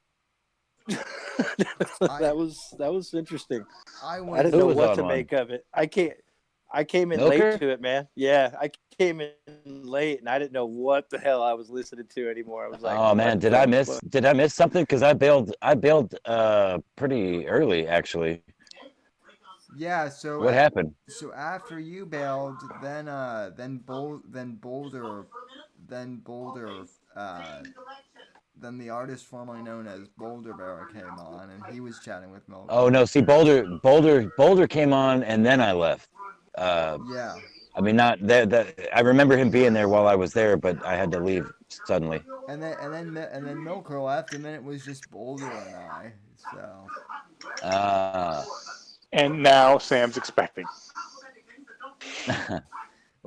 That was interesting. I didn't know was what on to one? make of it. I came in Milker? late to it, man. Yeah, I came in late, and I didn't know what the hell I was listening to anymore. I was like, Oh man, what did the I miss fuck? something? Because I bailed pretty early actually. Yeah. So What happened? So after you bailed, then Boulder then the artist formerly known as Boulder Bear came on, and he was chatting with Milk. Oh no, see Boulder came on and then I left. Yeah, I mean not that I remember him being there while I was there, but I had to leave suddenly. and then Milker left, and then it was just Boulder and I. So Uh, And now Sam's expecting. well,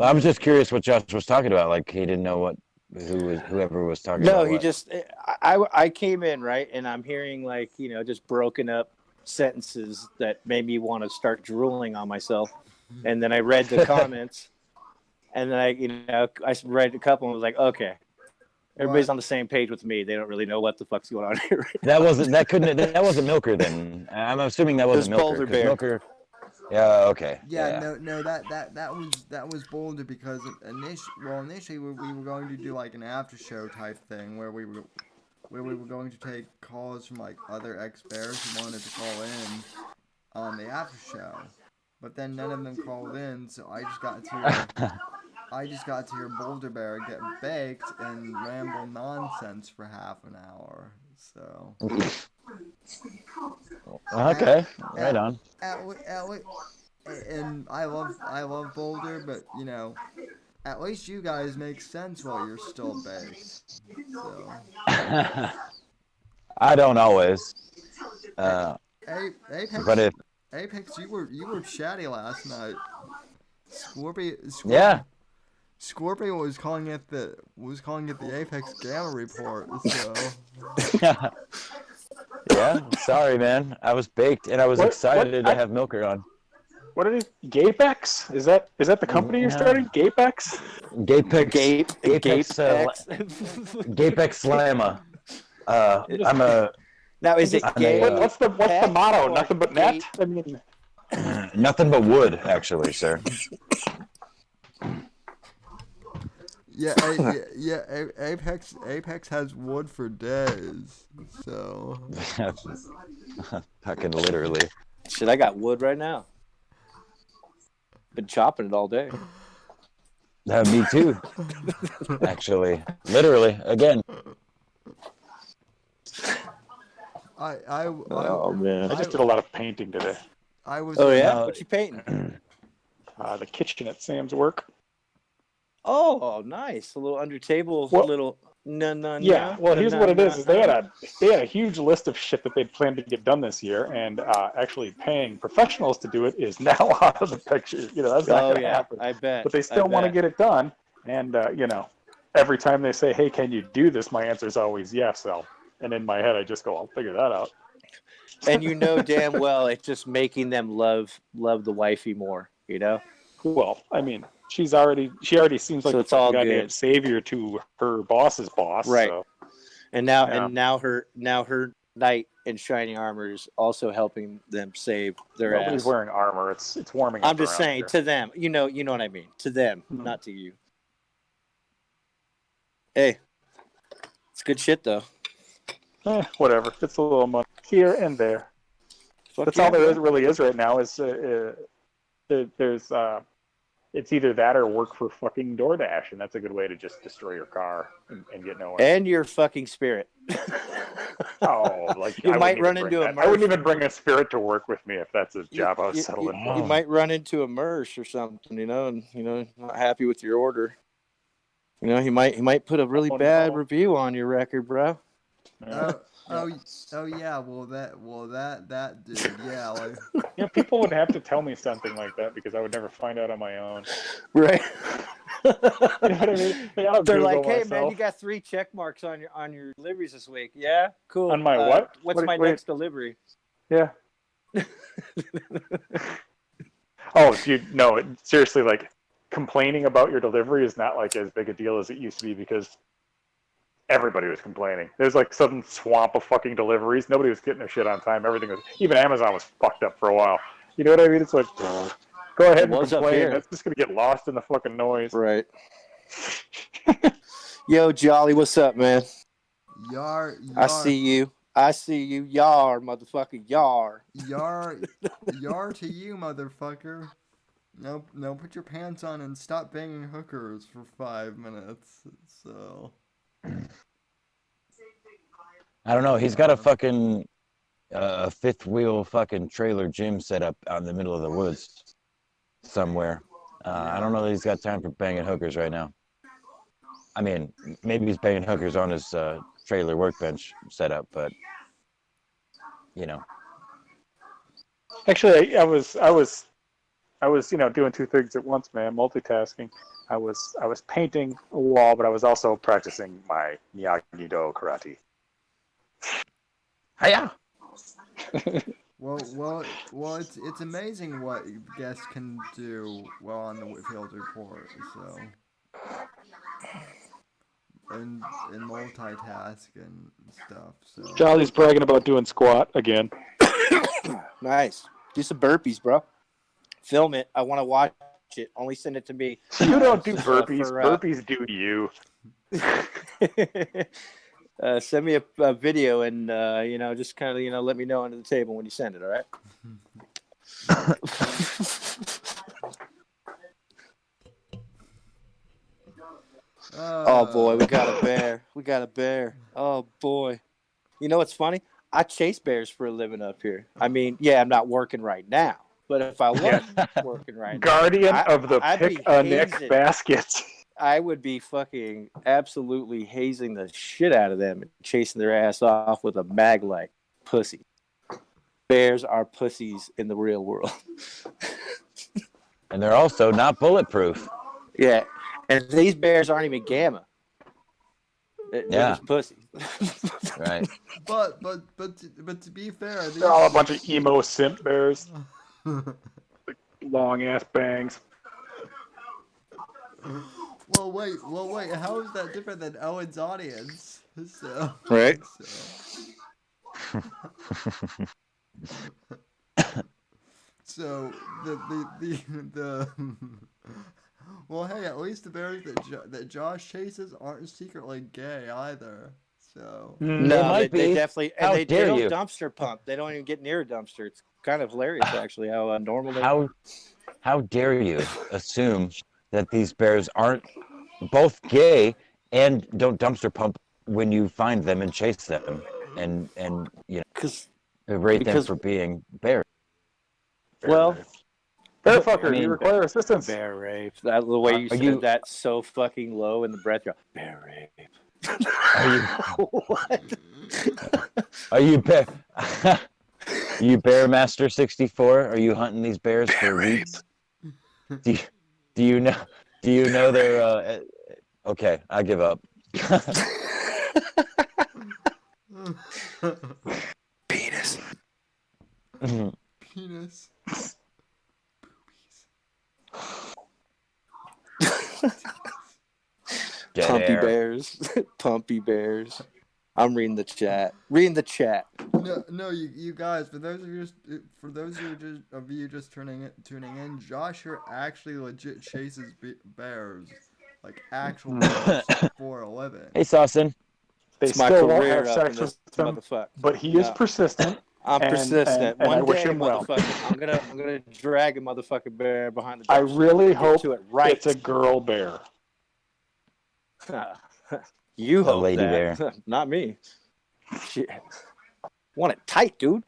I was just curious what Josh was talking about. Like he didn't know whoever was talking No, about he what. just I came in, right, and I'm hearing like, just broken up sentences that made me want to start drooling on myself. And then I read the comments, and then I read a couple and was like, okay, everybody's on the same page with me. They don't really know what the fuck's going on here. That wasn't Milker then. I'm assuming that wasn't Milker Boulder because Bear. Milker. Yeah. Okay. yeah, no, that was Boulder because initially we were going to do like an after show type thing where we were going to take calls from like other ex-bears who wanted to call in on the after show, but then none of them called in, so I just got to hear Boulder Bear get baked and ramble nonsense for half an hour. So Okay. Right on. and I love Boulder, but at least you guys make sense while you're still baked. So I don't always. Apex, But if Apex, you were chatty last night. yeah. Scorpio was calling it the Apex Gamma report. So Yeah. Sorry, man. I was baked and I was excited to I- have Milker on. What are these? Gapex? Is that the company you're starting? Gapex? Gapex Slamma. I'm a Now, is it I'm gay? a, What's the motto? or Nothing but gay? net? I mean, nothing but wood, actually, sir. Apex has wood for days. So Fucking literally. Shit, I got wood right now. Been chopping it all day. Me too. Actually, literally, again. Oh man. I just did a lot of painting today. I was. Oh yeah. No. What you painting? The kitchen at Sam's work. Oh, nice. A little under table. Well, little. Yeah. Well, here's what it is they had a huge list of shit that they'd planned to get done this year, and actually paying professionals to do it is now out of the picture. That's not going to happen. I bet. But they still want to get it done, and every time they say, "Hey, can you do this?" my answer is always yes. And in my head, I just go, "I'll figure that out." And damn well it's just making them love the wifey more. Well, I mean, she already seems like So it's all a goddamn good. savior to her boss's boss. Right. So. And now her knight in shining armor is also helping them save their Nobody's ass. wearing armor. It's warming up. I'm just saying here. to them. You know what I mean. To them, Mhm. not to you. Hey, it's good shit though. Whatever. It's a little money here and there. That's all there really is right now. Is there's it's either that or work for fucking DoorDash, and that's a good way to just destroy your car and get nowhere. And your fucking spirit. Oh, like you might run into a I wouldn't even bring a spirit to work with me if that's a job I was settling for. You might run into a Mersh or something, and not happy with your order. He might put a really bad review on your record, bro. Oh yeah. Well that dude. Yeah. Like, People would have to tell me something like that because I would never find out on my own. Right. You know what I mean? They're like, "Hey, myself. man, you got 3 check marks on your deliveries this week." Yeah, cool. On my what? What's my next delivery? Yeah. Oh, dude, no. Seriously, like complaining about your delivery is not like as big a deal as it used to be because everybody was complaining. There's like some swamp of fucking deliveries. Nobody was getting their shit on time. Everything was, even Amazon was fucked up for a while. You know what I mean? It's like, go ahead and complain. That's just gonna get lost in the fucking noise. Right. Yo, Jolly, what's up, man? Yar. I see you. Yar, motherfucker, yar. Yar to you, motherfucker. No, put your pants on and stop banging hookers for 5 minutes. So. I don't know. He's got a fucking fifth wheel fucking trailer gym set up out in the middle of the woods somewhere. I don't know that he's got time for banging hookers right now. I mean, maybe he's banging hookers on his trailer workbench setup, but you know. Actually, I was, doing two things at once, man, multitasking. I was painting a wall, but I was also practicing my Miyagi-Do karate. Hiya! Well, it's amazing what guests can do well on the Whitfield report. So and multitask and stuff. So Charlie's bragging about doing squat again. Nice. Do some burpees, bro. Film it. I want to watch it. Only send it to me. You don't do For, burpees. Burpees do you. send me a video and just kind of let me know under the table when you send it. All right. Oh boy, we got a bear. We got a bear. Oh boy. You know what's funny? I chase bears for a living up here. I mean, yeah, I'm not working right now, but if I was working right Guardian now, of the I'd be pick-a-nick hazing. baskets. I would be fucking absolutely hazing the shit out of them and chasing their ass off with a mag light. Pussy. Bears are pussies in the real world. And they're also not bulletproof. Yeah. And these bears aren't even gamma. They're just pussies. Right. But to be fair, They're all a bunch of emo simp bears. Long ass bangs. Well, wait. How is that different than Owen's audience? So, Right. So the well, hey, at least the bears that Josh chases aren't secretly gay either. So No, they definitely How they dare don't you? dumpster pump. They don't even get near a dumpster. It's kind of hilarious actually how normal they How dare you assume that these bears aren't both gay and don't dumpster pump when you find them and chase them and berate them for being bears. Well, bear fuckers, I mean, you require assistance. bear rape. That the way you said that so fucking low in the breath. You're like, bear rape. What? Are you bear? You Bearmaster 64? Are you hunting these bears for weeks? Do you know? Do you know they're? Okay, I give up. Penis. penis. Pumpy bears. Pumpy bears. I'm reading the chat. No, you guys. For those of you just tuning in, Josh here actually legit chases bears, like actual bears, for a living. Hey, Sawson. They It's my still won't career have up sex in with this them, motherfucker. but he is persistent. I'm persistent. And One I wish day, him well. motherfucker, I'm gonna drag a motherfucking bear behind the dumpster. I really hope to it right. it's a girl bear. You hope lady that, bear. not me. Shit. Want it tight, dude.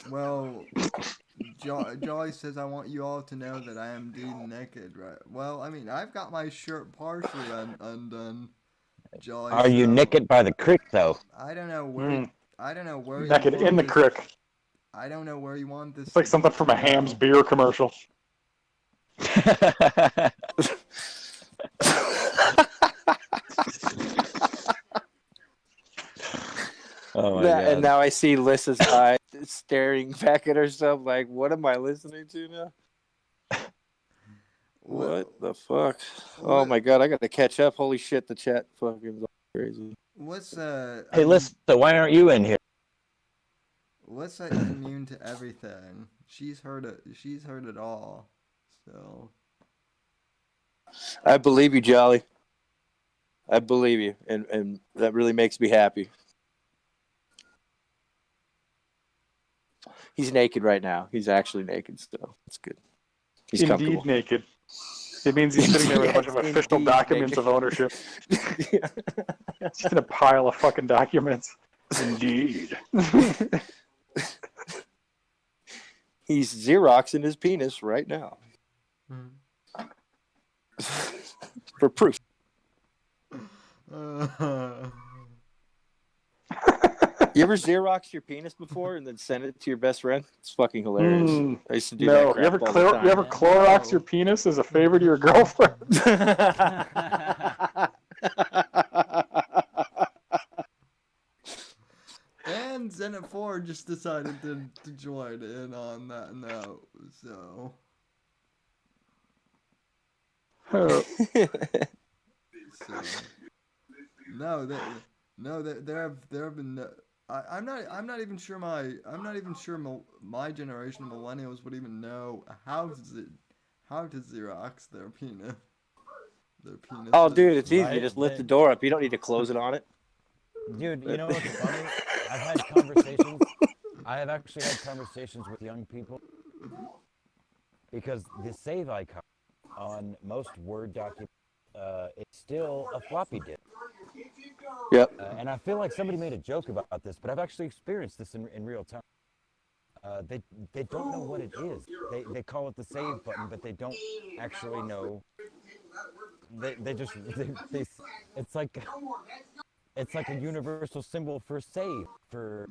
Well, Jolly says, I want you all to know that I am indeed naked, right? Well, I mean, I've got my shirt partially undone. Jolly. Are you naked by the creek, though? I don't know where. I don't know where. Naked you want in the this, crick. I don't know where you want this. It's like something from a Ham's beer commercial. Oh my God. And now I see Lissa's eye staring back at herself like, what am I listening to now? What the fuck? Oh my God, I got to catch up. Holy shit, the chat fucking is crazy. What's Hey, listen, why aren't you in here? Lissa is immune to everything. She's heard it. She's heard it all. So I believe you, Jolly. I believe you, and that really makes me happy. He's naked right now. He's actually naked, so it's good. He's Indeed comfortable. naked. It means he's sitting there with a bunch of Yes, official indeed, documents of nigga. ownership. Just in a pile of fucking documents. Indeed. He's Xeroxing his penis right now. For proof. You ever Xerox your penis before and then send it to your best friend? It's fucking hilarious. I used to do that No, crap all the time. you ever Clorox your penis as a favor to your girlfriend? And Zenit 4 just decided to join in on that note, so... Oh, So, there have been no, I'm not even sure my generation of millennials would even know how to Xerox their penis. Oh, dude, it's easy. Right? Just lift the door up. You don't need to close it on it. Dude, you know what's funny? I have actually had conversations with young people because the save icon on most Word documents, it's still a floppy disk. Yep. And I feel like somebody made a joke about this, but I've actually experienced this in real time. They don't know what it is. They call it the save button, but they don't actually know. It's like a universal symbol for save for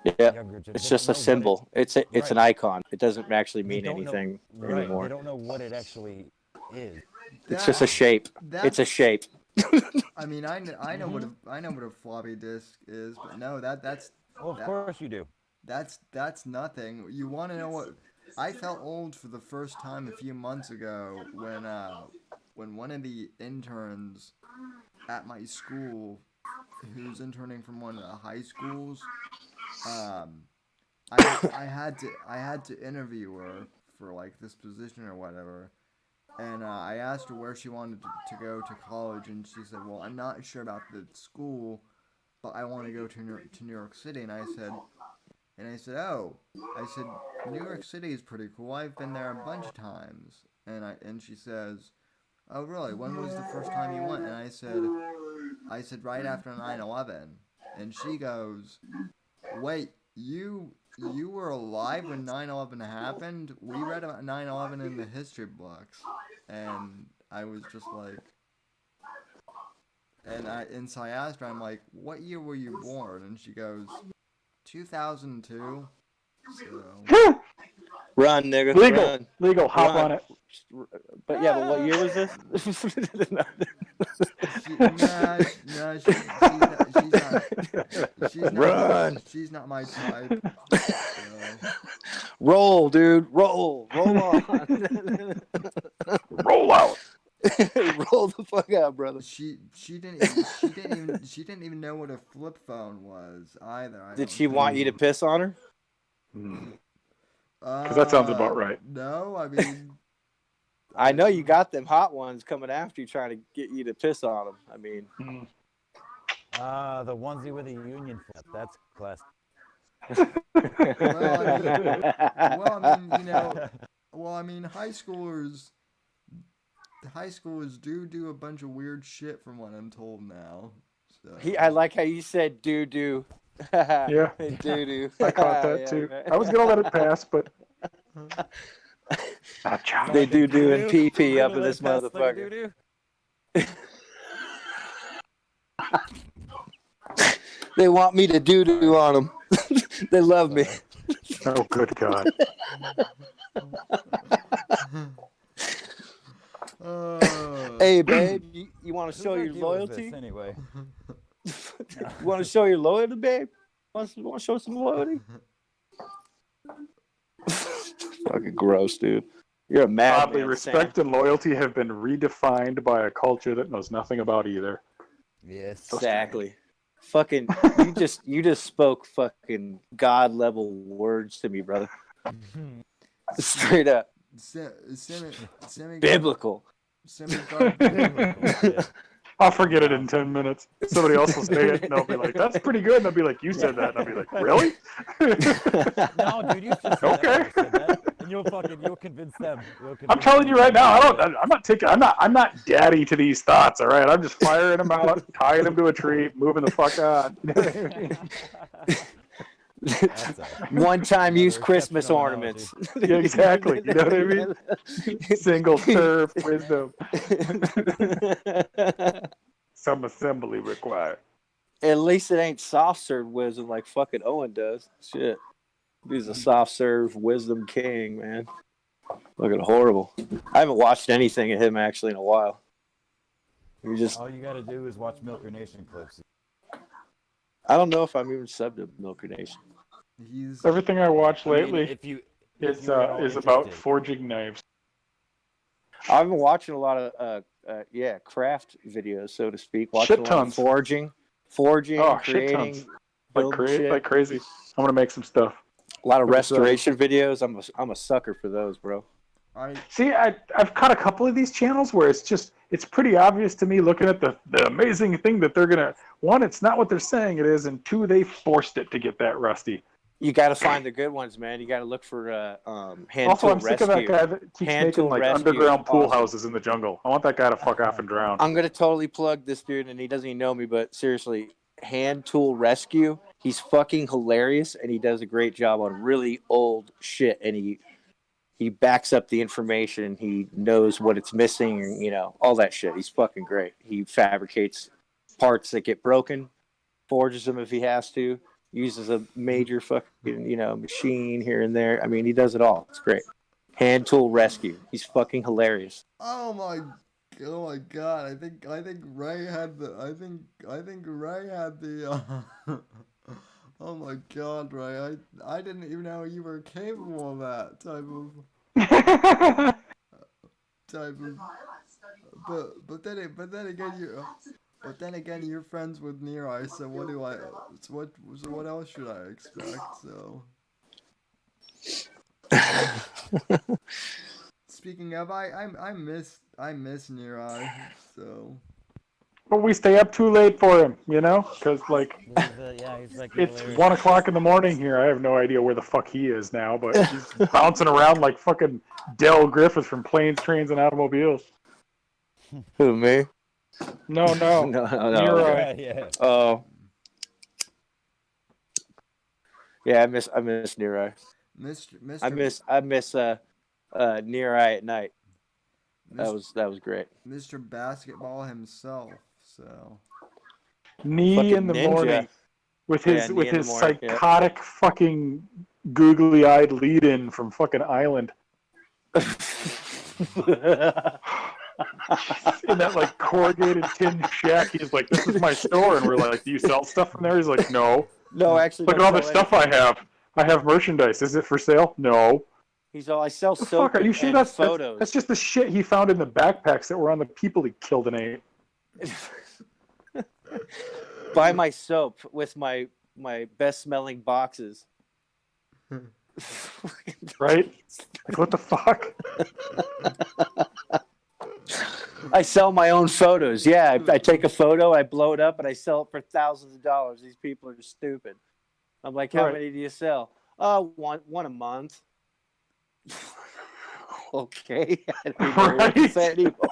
Yeah. younger generation. It's just a symbol. It's an icon. It doesn't actually mean anything anymore. They don't know what it actually is. It's just a shape. It's a shape. I mean, I know what a floppy disk is, but no, that's Well, of course you do. that's nothing. You want to know what? I felt old for the first time a few months ago when one of the interns at my school, who's interning from one of the high schools, I had to interview her for like this position or whatever. And I asked her where she wanted to go to college, and she said, "Well, I'm not sure about the school, but I want to go to New York City." And I said, "Oh," I said, "New York City is pretty cool. I've been there a bunch of times." And she says, "Oh, really? When was the first time you went?" And I said, "Right after 9/11." And she goes, "Wait, you were alive when 9/11 happened? We read about 9/11 in the history books." And I was just like, and so I asked her, I'm like, "What year were you born?" And she goes, 2002. So Run, nigga. Run. Legal, hop Run. on it. But yeah, but what year was this? She's not my type. So. Roll, dude. Roll on. Roll out. Roll the fuck out, brother. She didn't even know what a flip phone was either. Did she want you to piss on her? Because that sounds about right. No, I mean, I know you got them hot ones coming after you, trying to get you to piss on them. I mean, The onesie with a union flap. That's classic. High schoolers do a bunch of weird shit from what I'm told now. So. I like how you said doo-doo. Yeah. Doo-doo. I caught that too. I was going to let it pass, but... They do and pee up in this motherfucker. They want me to doo-doo on them. They love me. Oh, good God. Hey, babe, you want to show your loyalty? Anyway. You want to show your loyalty, babe? Want to show some loyalty? Fucking gross, dude. You're a madman. Oddly, respect and loyalty have been redefined by a culture that knows nothing about either. Yes. Exactly. Fucking, you just spoke fucking God level words to me, brother. Straight up. Biblical. I'll forget it in 10 minutes. Somebody else will say it, and they'll be like, "That's pretty good." And I'll be like, "You said that." And I'll be like, "Really?" No, dude, you just said Okay. that. And you'll convince them. I'm telling you right now, I'm not daddy to these thoughts. All right, I'm just firing them out, tying them to a tree, moving the fuck on. You know what I mean? One-time use Christmas exceptional ornaments. Yeah, exactly. You know what I mean? Single serve wisdom. Some assembly required. At least it ain't soft serve wisdom like fucking Owen does. Shit. He's a soft serve wisdom king, man. Looking horrible. I haven't watched anything of him actually in a while. All you got to do is watch Milker Nation clips. I don't know if I'm even subbed to Milker Nation. Everything I watch lately if you is interested. about forging knives. I've been watching a lot of craft videos, so to speak. Watching Shit a lot of tons. forging, creating, building shit. Like crazy. I'm gonna make some stuff. A lot of restoration videos. I'm a sucker for those, bro. I've caught a couple of these channels where it's pretty obvious to me looking at the amazing thing that they're gonna, one, it's not what they're saying it is, and two, they forced it to get that rusty. You got to find the good ones, man. You got to look for hand Also, tool I'm sick rescue. of that guy that keeps making like underground pool houses in the jungle. I want that guy to fuck off and drown. I'm gonna totally plug this dude, and he doesn't even know me, but seriously, hand tool rescue. He's fucking hilarious, and he does a great job on really old shit, and he backs up the information. He knows what it's missing, you know, all that shit. He's fucking great. He fabricates parts that get broken, forges them if he has to, uses a major fucking, you know, machine here and there. I mean, he does it all. It's great. Hand tool rescue. He's fucking hilarious. Oh my god! I think Ray had the. I think Ray had the. Oh my god, Ray! I didn't even know you were capable of that type of. But then again you're friends with Nerai, so what else should I expect? So. Speaking of, I miss Nerai, so. But we stay up too late for him, you know, because like he's like it's hilarious. 1 o'clock in the morning here. I have no idea where the fuck he is now, but he's bouncing around like fucking Del Griffith from Planes, Trains, and Automobiles. Who, me? No. Nerai. Yeah. Oh. Yeah, I miss Nerai. Mr. I miss Nerai at night. That was great. Mr. Basketball himself. So. Knee in the ninja. morning with his morning, psychotic fucking googly-eyed lead-in from fucking Island. In that like corrugated tin shack, he's like, "This is my store," and we're like, "Do you sell stuff from there?" He's like, "No." No, actually, Look at all the stuff I have. I have merchandise. Is it for sale? No. He's all, I sell The soap fuck? Are you sure and photos. that's just the shit he found in the backpacks that were on the people he killed and ate? Buy my soap with my best smelling boxes. Right? Like, what the fuck? I sell my own photos. Yeah, I take a photo, I blow it up, and I sell it for thousands of dollars. These people are just stupid. I'm like, how many do you sell? One a month. Okay, I don't even know what to say anymore.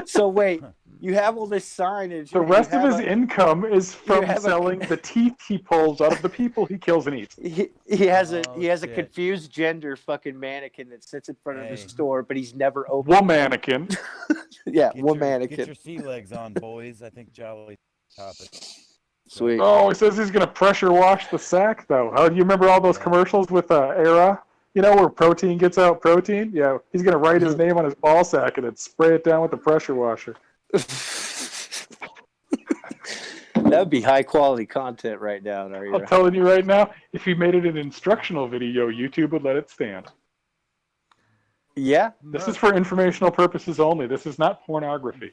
So wait, you have all this signage. The rest of his income is from selling the teeth he pulls out of the people he kills and eats. He has a confused gender fucking mannequin that sits in front of his store, but he's never opened. Womannequin. Yeah, womannequin. Get your sea legs on, boys. I think Jolly topic. Sweet. Oh, he says he's gonna pressure wash the sack though. Oh, do you remember all those commercials with Era? You know, where protein gets out protein? Yeah, he's going to write his name on his ball sack and then spray it down with the pressure washer. That would be high quality content right now. I'm telling you right now, if he made it an instructional video, YouTube would let it stand. Yeah. This is for informational purposes only. This is not pornography.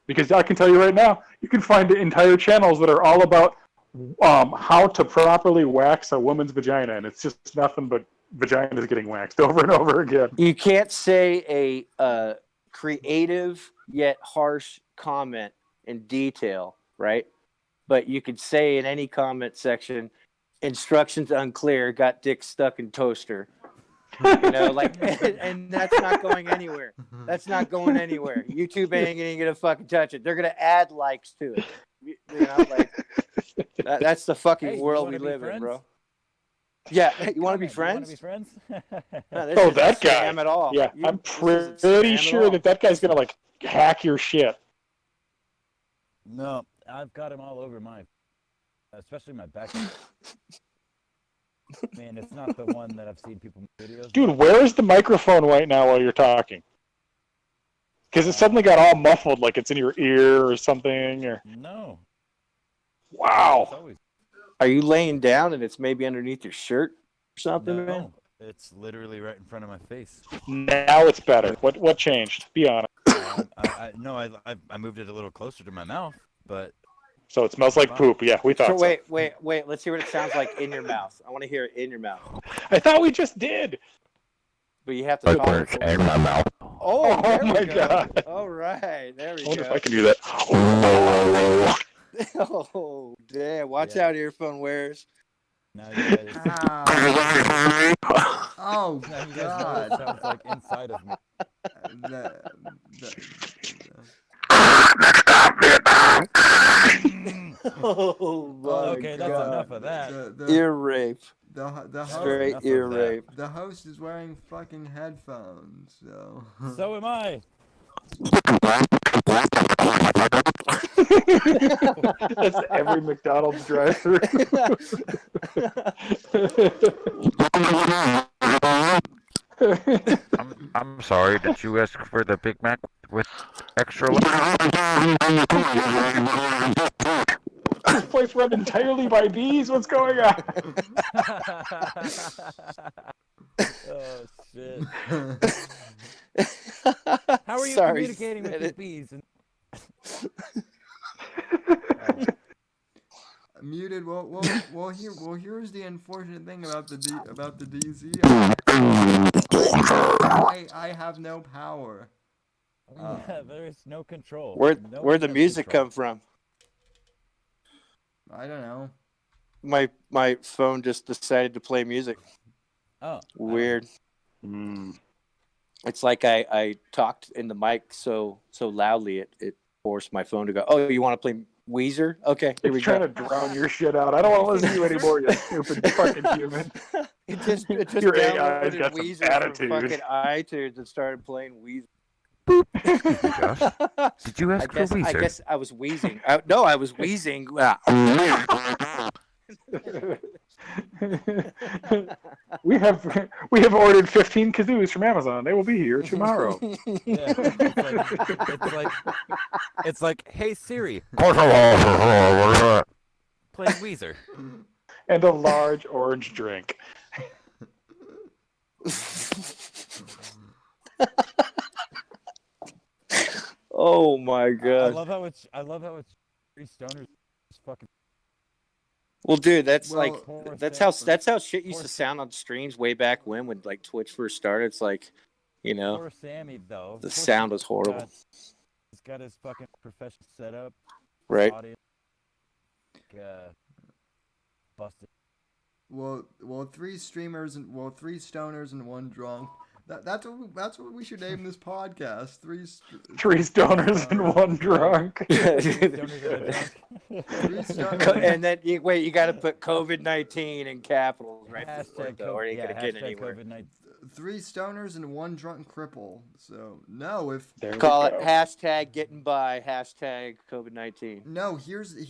Because I can tell you right now, you can find entire channels that are all about how to properly wax a woman's vagina, and it's just nothing but vaginas getting waxed over and over again. You can't say a creative yet harsh comment in detail, right? But you could say in any comment section, instructions unclear, got dick stuck in toaster. You know, like, and that's not going anywhere. That's not going anywhere. YouTube ain't gonna fucking touch it. They're gonna add likes to it. You know, like that's the fucking Hey, you world wanna we be live in, friends? bro. Yeah, you want to be Comment, do you friends? want to be friends? No, this Oh, isn't that spam guy. at all. Yeah, I'm This isn't pretty spam at sure all. that guy's gonna like hack your shit. No, I've got him all over my, especially my back. Man, it's not the one that I've seen people make videos. Dude, with. where is the microphone right now while you're talking? Because it suddenly got all muffled, like it's in your ear or something. Or No, it's wow, always Are you laying down and it's maybe underneath your shirt or something, man? no. It's literally right in front of my face. now it's better. What changed? Be honest. No, I moved it a little closer to my mouth, but So it smells like poop. Yeah, we thought So so. wait. Let's hear what it sounds like in your mouth. I want to hear it in your mouth. I thought we just did. But you have to talk. in my mouth. Oh, there we my go. God. All right, there we I wonder go. if I can do that. Oh, damn. Watch Yeah. out, earphone wearers. Now you guys, Oh now you guys know what God. it sounds like inside of me. The- Oh, my Okay, that's God. enough of that. Ear rape. the host Straight enough ear of that. rape. the host is wearing fucking headphones, so So am I. That's every McDonald's drive-thru. I'm sorry. Did you ask for the Big Mac with extra? This place run entirely by bees. What's going on? Oh shit! How are you Sorry, communicating with said these it. bees? And... muted. Here's the unfortunate thing about the DZ. I have no power. Yeah, there is no control. Where'd Nobody the has music control. come from? I don't know. My phone just decided to play music. Oh, Weird. It's like I talked in the mic so loudly it forced my phone to go, oh, you want to play Weezer? Okay, here we It's trying go. to drown your shit out. I don't want to listen to you anymore, you stupid fucking human. It just Your AI's downloaded got some Weezer from attitude. fucking iTunes and started playing Weezer. Excuse me, Josh. Did you ask for I Weezer? guess I was wheezing. No, I was wheezing. we have ordered 15 kazoos from Amazon. They will be here tomorrow. Yeah, it's like, hey Siri, play Weezer. And a large orange drink. Oh my I god. love how it's three stoners just fucking. Well, dude, that's Well, like that's how shit used to sound on streams way back when like Twitch first started. It's like, you know, Poor Sammy though. the Poor sound Sammy. was horrible. He's got his fucking professional setup. Right. Audience, busted. Three streamers and three stoners and one drunk. That's what we should name this podcast. Three stoners and one drunk. Three stoners. And then you got to put COVID-19 in capitals, right? Hashtag Though, or you ain't gonna get hashtag anywhere. COVID-19. Three stoners and one drunk cripple. So no, if There we Call it go. hashtag getting by, hashtag COVID-19. no, here's the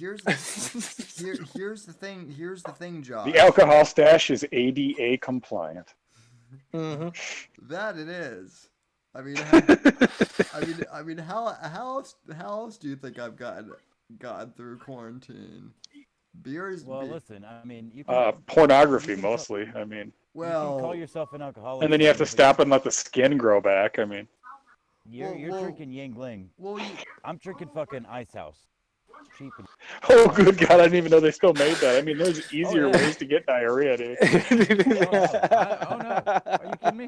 thing. Here's the thing, Josh. The alcohol stash is ADA compliant. Mm-hmm. That it is. I mean, how else do you think I've gotten through quarantine? Beers. Well, listen, I mean, you can, Pornography you can mostly. I mean, you can call well, yourself an alcoholic. and then you have to but stop and let the skin grow back. I mean, You're well, drinking Yingling. I'm drinking fucking Ice House. Cheap. And... oh good God, I didn't even know they still made that. I mean, there's easier yeah. ways to get diarrhea, dude. Oh no! Are you kidding me?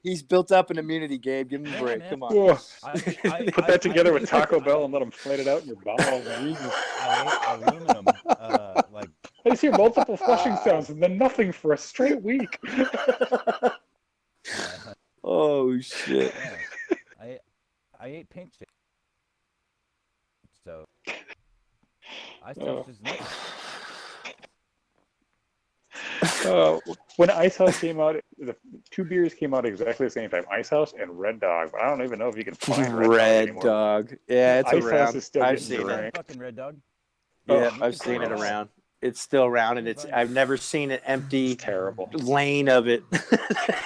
He's built up an immunity, Gabe. Give him a Yeah, break. man. Come on. Whoa. Put that I together with Taco Bell and let them fight it out in your bowels. Jesus. I ate aluminum. Like Hey, always hear multiple flushing sounds and then nothing for a straight week. Oh shit! Yeah. I ate pink chicken, so ice toast is nice. When Ice House came out, the two beers came out exactly the same time, Ice House and Red Dog. But I don't even know if you can find Red Dog Red anymore. Dog. Yeah, it's Ice House around. is still I've getting seen it. drank. Fucking Red Dog. Yeah, Oh, I've seen it gross. around. It's still around, and It's I've never seen an empty It's terrible. lane of it.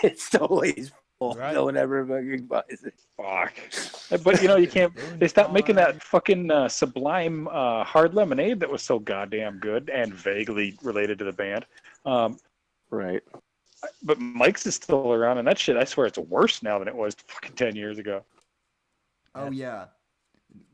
It's always full. Right. No one ever fucking buys it. Fuck. But you can't. They stopped making that fucking Sublime hard lemonade that was so goddamn good and vaguely related to the band. Right. But Mike's is still around, and that shit, I swear, it's worse now than it was fucking 10 years ago. Oh yeah.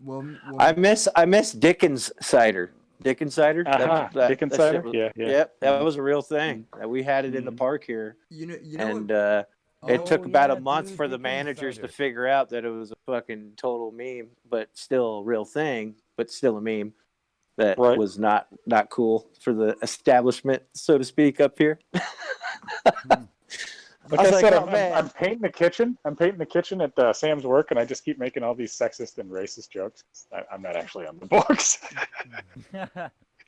Well, I miss Dickens cider. Dickens cider. Dickens that cider. shit was- Yeah. Yep, that was a real thing. We had it in the park here, you know and what? it took about a yeah, month dude, for the Dickens managers cider. to figure out that it was a fucking total meme, but still a real thing, but still a meme that Right. was not cool for the establishment, so to speak, up here. Like I I was said, like, oh, man. I'm painting the kitchen. I'm painting the kitchen at Sam's work, and I just keep making all these sexist and racist jokes. I'm not actually on the books.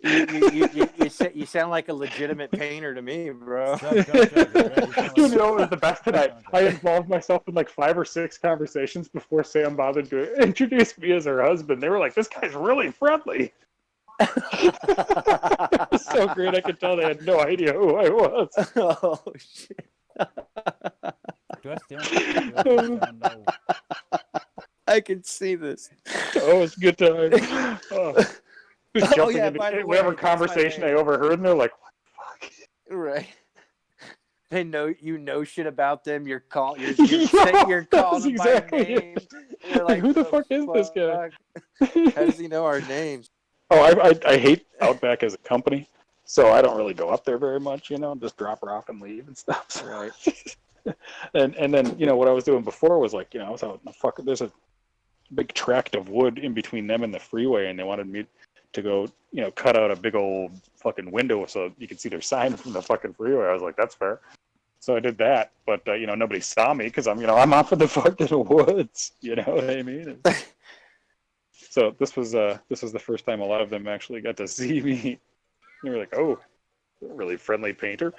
You sound like a legitimate painter to me, bro. Dude, it was the best tonight. I involved myself in like 5 or 6 conversations before Sam bothered to introduce me as her husband. They were like, "This guy's really friendly." It was so great. I could tell they had no idea who I was. Oh shit! Do I still know? I can see this. Oh, it's a good time. Just jumping yeah, into by the way, whatever that's my conversation I name. overheard, and they're like, "What the fuck?" Right. They know shit about them. You're calling Yo, you're that's calling them exactly by name. it. You're Like, who the fuck is this guy? fuck? How does he know our names? Oh, I hate Outback as a company, so I don't really go up there very much. Just drop her off and leave and stuff. Right. and then what I was doing before was like I was out in the fuck. There's a big tract of wood in between them and the freeway, and they wanted me to go cut out a big old fucking window so you could see their sign from the fucking freeway. I was like, that's fair. So I did that, but nobody saw me because I'm off in the fucking woods. You know what I mean? So this was the first time a lot of them actually got to see me. They were like, "Oh, really friendly painter."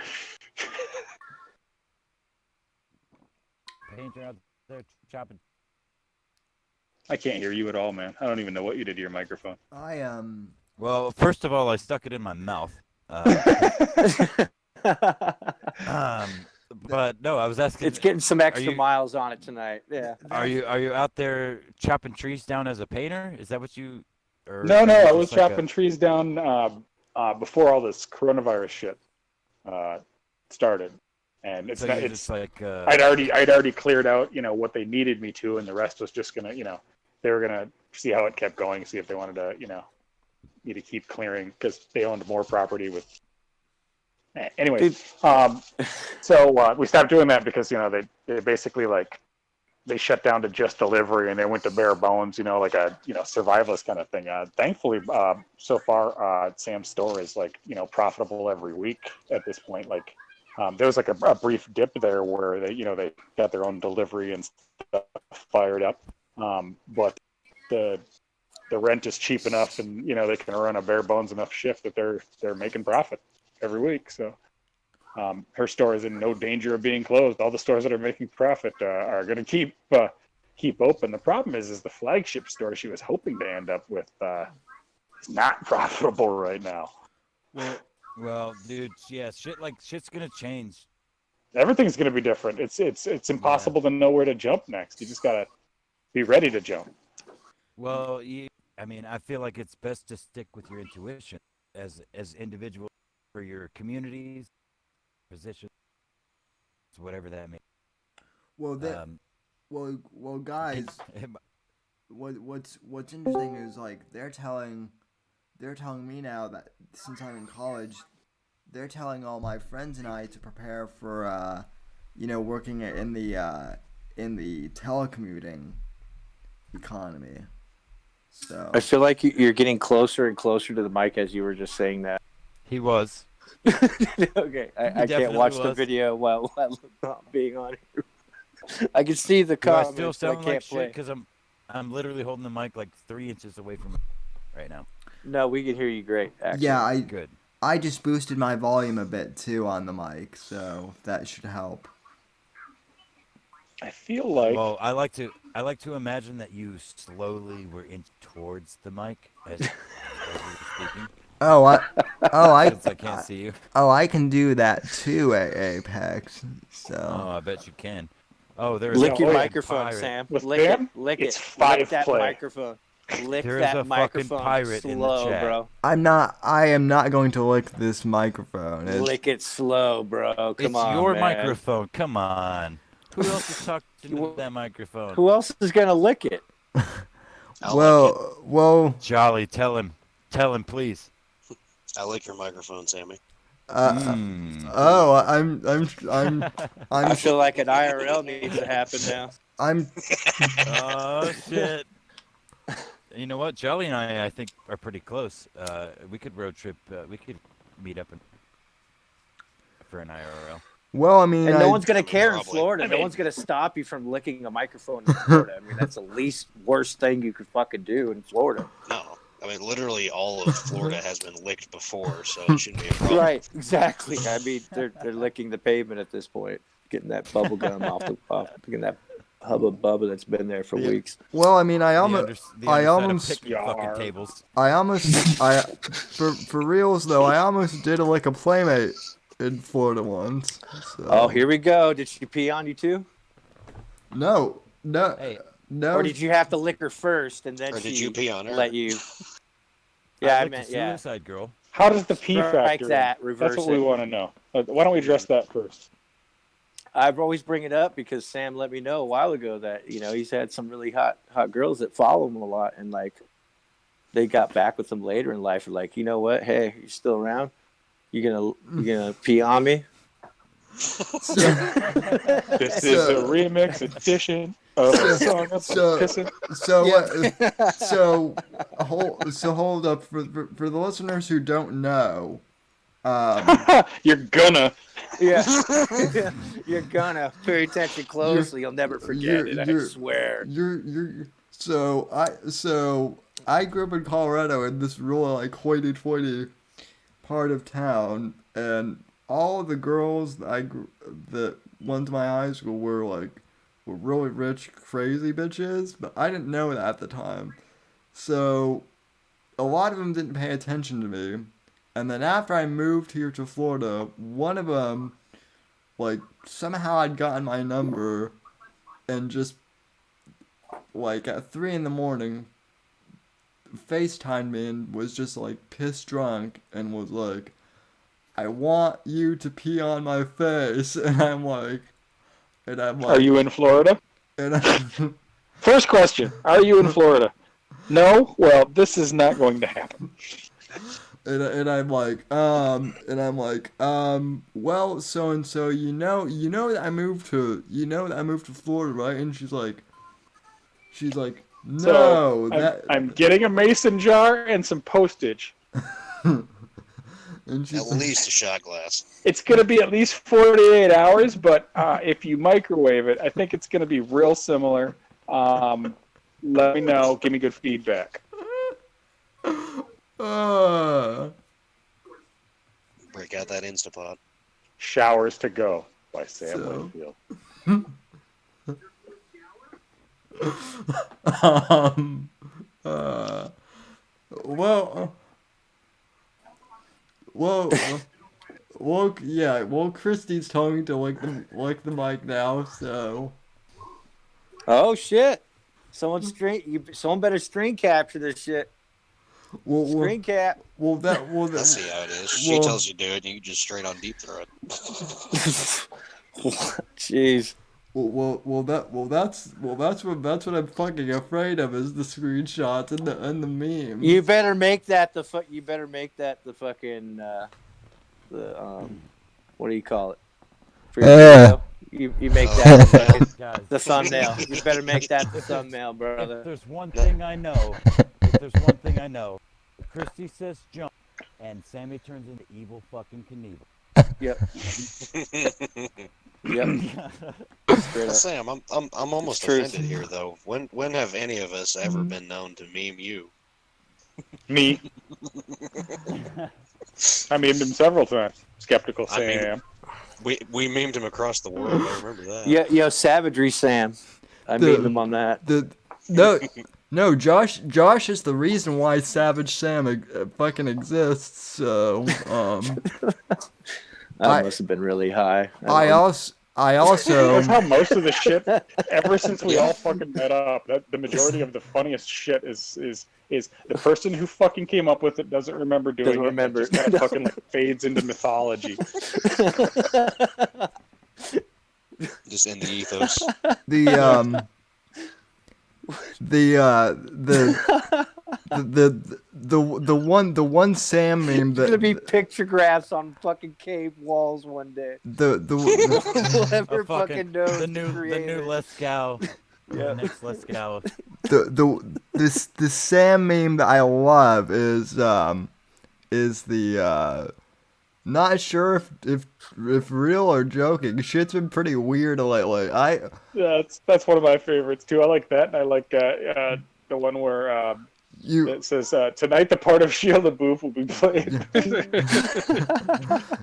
Painter out there chopping. I can't hear you at all, man. I don't even know what you did to your microphone. Well, first of all, I stuck it in my mouth. But no, I was asking. It's getting some extra you- miles on it tonight. Yeah. Are you out there chopping trees down as a painter? Is that what you? Or No, are you I was just like chopping trees down before all this coronavirus shit started, and it's So not. you're It's just like. I'd already cleared out what they needed me to, and the rest was just gonna they were gonna see how it kept going, see if they wanted to me to keep clearing because they owned more property with. Anyway, so we stopped doing that because they basically they shut down to just delivery and they went to bare bones, like a survivalist kind of thing. Thankfully, so far, Sam's store is profitable every week at this point. There was a brief dip there where they got their own delivery and stuff fired up, but the rent is cheap enough and they can run a bare bones enough shift that they're making profit every week. So her store is in no danger of being closed. All the stores that are making profit are going to keep open. The problem is the flagship store she was hoping to end up with is not profitable right now. Well, dude, yeah, shit's gonna change. Everything's going to be different. It's impossible to know where to jump next. You just got to be ready to jump. Well, I feel like it's best to stick with your intuition as individuals for your communities, positions, whatever that means. Well, well, guys. What's interesting is they're telling me now that since I'm in college, they're telling all my friends and I to prepare for working in the telecommuting economy. So I feel like you're getting closer and closer to the mic as you were just saying that. He was. Okay, I can't definitely watch the was. video while not being on here. I can see the Do I comments, still but I sound like can't shit? play. Because I'm literally holding the mic like 3 inches away from it right now. No, we can hear you great. Actually, Yeah, Good. I just boosted my volume a bit too on the mic, so that should help. I feel like Well, I like to imagine that you slowly were inch towards the mic as you were speaking. Oh, Since I can't see you. I can do that too at Apex. So Oh, I bet you can. Oh, there is lick a your yeah. microphone, pirate. Sam. with Lick it. Sam, Lick it's it. 5 Lick that play. microphone. Lick There's that a fucking microphone pirate in the slow, chat. bro. I am not going to lick this microphone. Lick it slow, bro. Come It's on, your man. microphone. Come on. Who else is talking to that microphone? Who else is gonna lick it? Well, Jolly, tell him, please. I like your microphone, Sammy. oh, I'm I feel like an IRL needs to happen now. I'm Oh shit. You know what? Jolly and I think, are pretty close. We could road trip. We could meet up for an IRL. well. I mean, And no one's gonna care in Probably. Florida. No one's gonna stop you from licking a microphone in Florida. I mean, that's the least worst thing you could fucking do in Florida. No. I mean, literally all of Florida has been licked before, so it shouldn't be a problem. Right, exactly. I mean, they're licking the pavement at this point, getting that bubble gum off, getting that hubba bubba that's been there for weeks. Well, I mean, The underside of picnic Yar. fucking tables. for reals though, I almost did like a playmate in Florida once. So. Oh, here we go. Did she pee on you too, No. Hey, No. or did you have to lick her first and then Or she did you pee on her? let you? Yeah, I like meant the yeah. Suicide Girl. How does the P Strike factor? in? that, reverse That's what we it. want to know. Why don't we address that first? I've always bring it up because Sam let me know a while ago that he's had some really hot girls that follow him a lot, and like they got back with him later in life. And like, you know what? Hey, you're still around. You gonna pee on me? This is a remix edition of a song about pissing. Hold up for the listeners who don't know. You're gonna. Yeah. You're gonna pay attention closely. You'll never forget it. I swear. So I grew up in Colorado in this real like hoity-toity part of town, and all of the girls that went to my high school were really rich, crazy bitches, but I didn't know that at the time. So a lot of them didn't pay attention to me. And then after I moved here to Florida, one of them, like, somehow I'd gotten my number and just, like, at 3 in the morning, FaceTimed me and was just, like, pissed drunk and was like, I want you to pee on my face. And I'm like... Are you in Florida? First question, are you in Florida? No? Well, this is not going to happen. And I'm like, well, so and so, you know that I moved to Florida, right? And she's like, no, so I'm getting a mason jar and some postage. And she's At least a shot glass. It's going to be at least 48 hours, but if you microwave it, I think it's going to be real similar. Let me know. Give me good feedback. Break out that Instapot. Showers to Go by Sam Whitfield. Well, Christy's telling me to like the mic now, so. Oh shit! Someone better screen capture this shit. Screen cap. Let's see how it is. She tells you to do it, and you just straight on deep throw it. Jeez. That's what I'm fucking afraid of is the screenshots and the memes. You better make that the fucking what do you call it? For your video? You make that the thumbnail. You better make that the thumbnail, brother. If there's one thing I know, Christy says jump, and Sammy turns into evil fucking Knievel. Yep. Yep. Straight up. Sam, I'm almost truth. offended here though. When have any of us ever been known to meme you? Me. I memed him several times. Skeptical I mean, Sam. we memed him across the world. I remember that. Yeah, yo, Savagery Sam. I memed him on that. No, Josh is the reason why Savage Sam fucking exists. So, I must have been really high. I also That's how most of the shit, ever since we all fucking met up, that the majority of the funniest shit is the person who fucking came up with it doesn't remember doing Doesn't it. remember. It just kind of fucking like fades into mythology. Just in the ethos. the one Sam meme There's that gonna be pictographs on fucking cave walls one day. the Whoever fucking knows the new Leskow. Yeah. Next Leskow. the Sam meme that I love is the not sure if real or joking. Shit's been pretty weird lately. That's one of my favorites too. I like that, and I like the one where it says tonight the part of Shield of Booth will be played.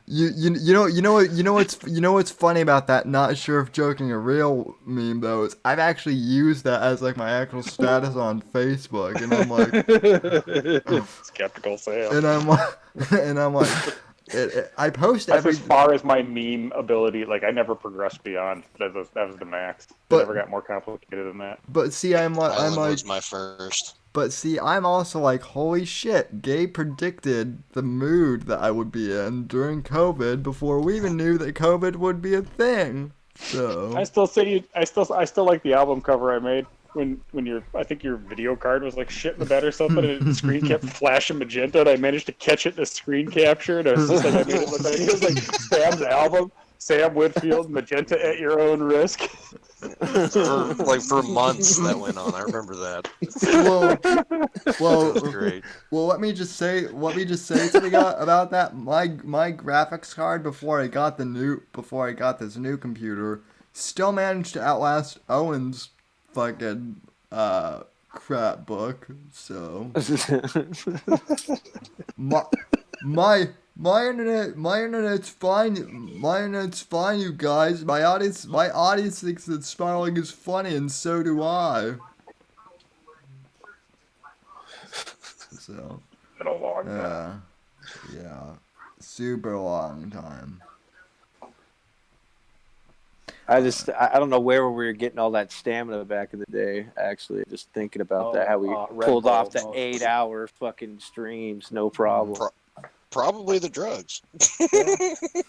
you know what's funny about that? Not sure if joking or real meme though is I've actually used that as like my actual status on Facebook, and I'm like Skeptical Sam. and I'm like. I post That's every. as far as my meme ability. Like I never progressed beyond. That was the max. But, I never got more complicated than that. But see, I'm like. Was my first. But see, I'm also like, holy shit! Gabe predicted the mood that I would be in during COVID before we even knew that COVID would be a thing. So. I still like the album cover I made. When I think your video card was like shit in the bed or something, and the screen kept flashing magenta, and I managed to catch it in the screen capture, and it was just like I made it look like it was like Sam's album, Sam Whitfield, magenta at your own risk. For months that went on. I remember that. Well, that was great. Well, let me just say something about that. My graphics card before I got this new computer still managed to outlast Owen's fucking crap book. So my internet's fine. My internet's fine, you guys. My audience thinks that spiraling is funny, and so do I. So Been a long time. Yeah, super long time. I don't know where we were getting all that stamina back in the day. Actually, just thinking about that, how we pulled off the 8-hour fucking streams, no problem. Probably the drugs.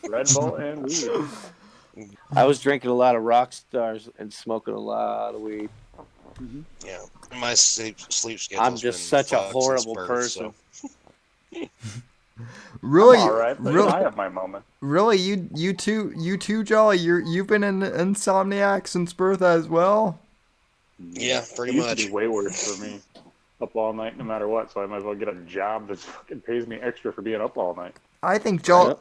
Red Bull and weed. I was drinking a lot of rock stars and smoking a lot of weed. Mm-hmm. Yeah, my sleep schedule. I'm just such a horrible person. So. Really, all right, but really, I have my moment. Really, you too, Jolly. You've been an insomniac since birth as well. Yeah, pretty it used much. To be way worse for me. Up all night, no matter what. So I might as well get a job that fucking pays me extra for being up all night. I think Jolly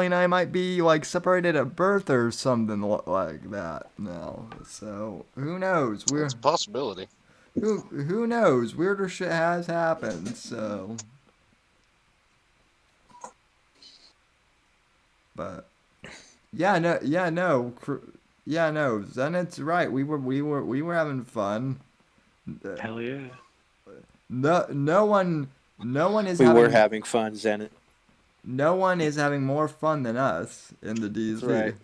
and I might be like separated at birth or something like that now. So who knows? It's a possibility. Who knows? Weirder shit has happened. So. But no, Zenit's right. We were having fun. Hell yeah. No one is. We were having fun, Zenit. No one is having more fun than us in the DZ.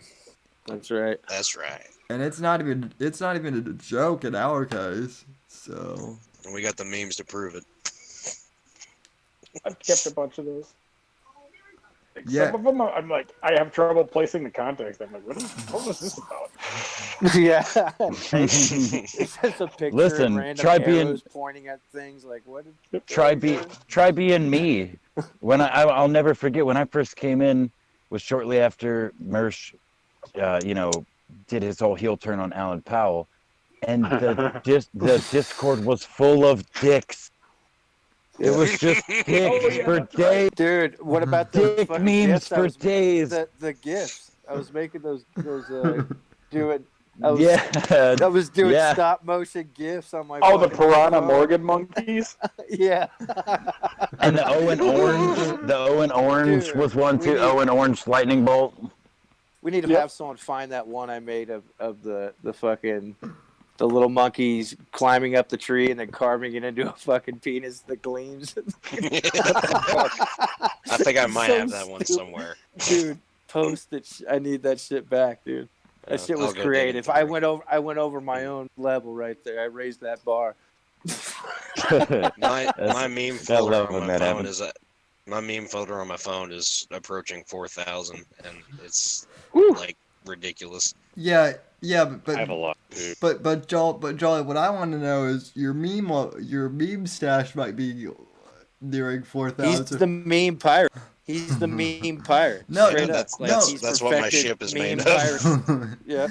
That's right. That's right. And it's not even a joke in our case. So. And we got the memes to prove it. I've kept a bunch of those. Yeah. Some of them, I'm like, I have trouble placing the context. I'm like, what was this about? Yeah. It's just a picture. Listen, of random try arrows pointing at things. Like, what? Try being me. When I'll never forget when I first came in was shortly after Mersh, did his whole heel turn on Alan Powell, and the Discord was full of dicks. It was just dicks for days. Dude, what about those Dick fucking memes gifts? for days. The gifts. I was making those doing. I Yeah, was doing yeah. stop motion gifs on my. Oh, the fucking Piranha iPhone. Morgan monkeys. Yeah. And the Owen Orange Dude, was one we too. need- Owen Orange lightning bolt. We need to Yep. have someone find that one I made of the fucking the little monkeys climbing up the tree and then carving it into a fucking penis that gleams. I think I might So have that one stupid. somewhere. Dude, post it. I need that shit back, dude. That shit was I'll go dig it creative. for I you. went over my own level right there. I raised that bar. My meme folder love on when my that phone happens. is my meme folder on my phone is approaching 4,000, and it's Whew. like ridiculous. Yeah, I have a lot, dude. but Jolly, what I want to know is your meme stash might be nearing He's 4,000. the meme pirate. He's the meme pirate. No, Straight Yeah, up. no. He's that's what my perfected ship is meme made of. pirate. Yeah.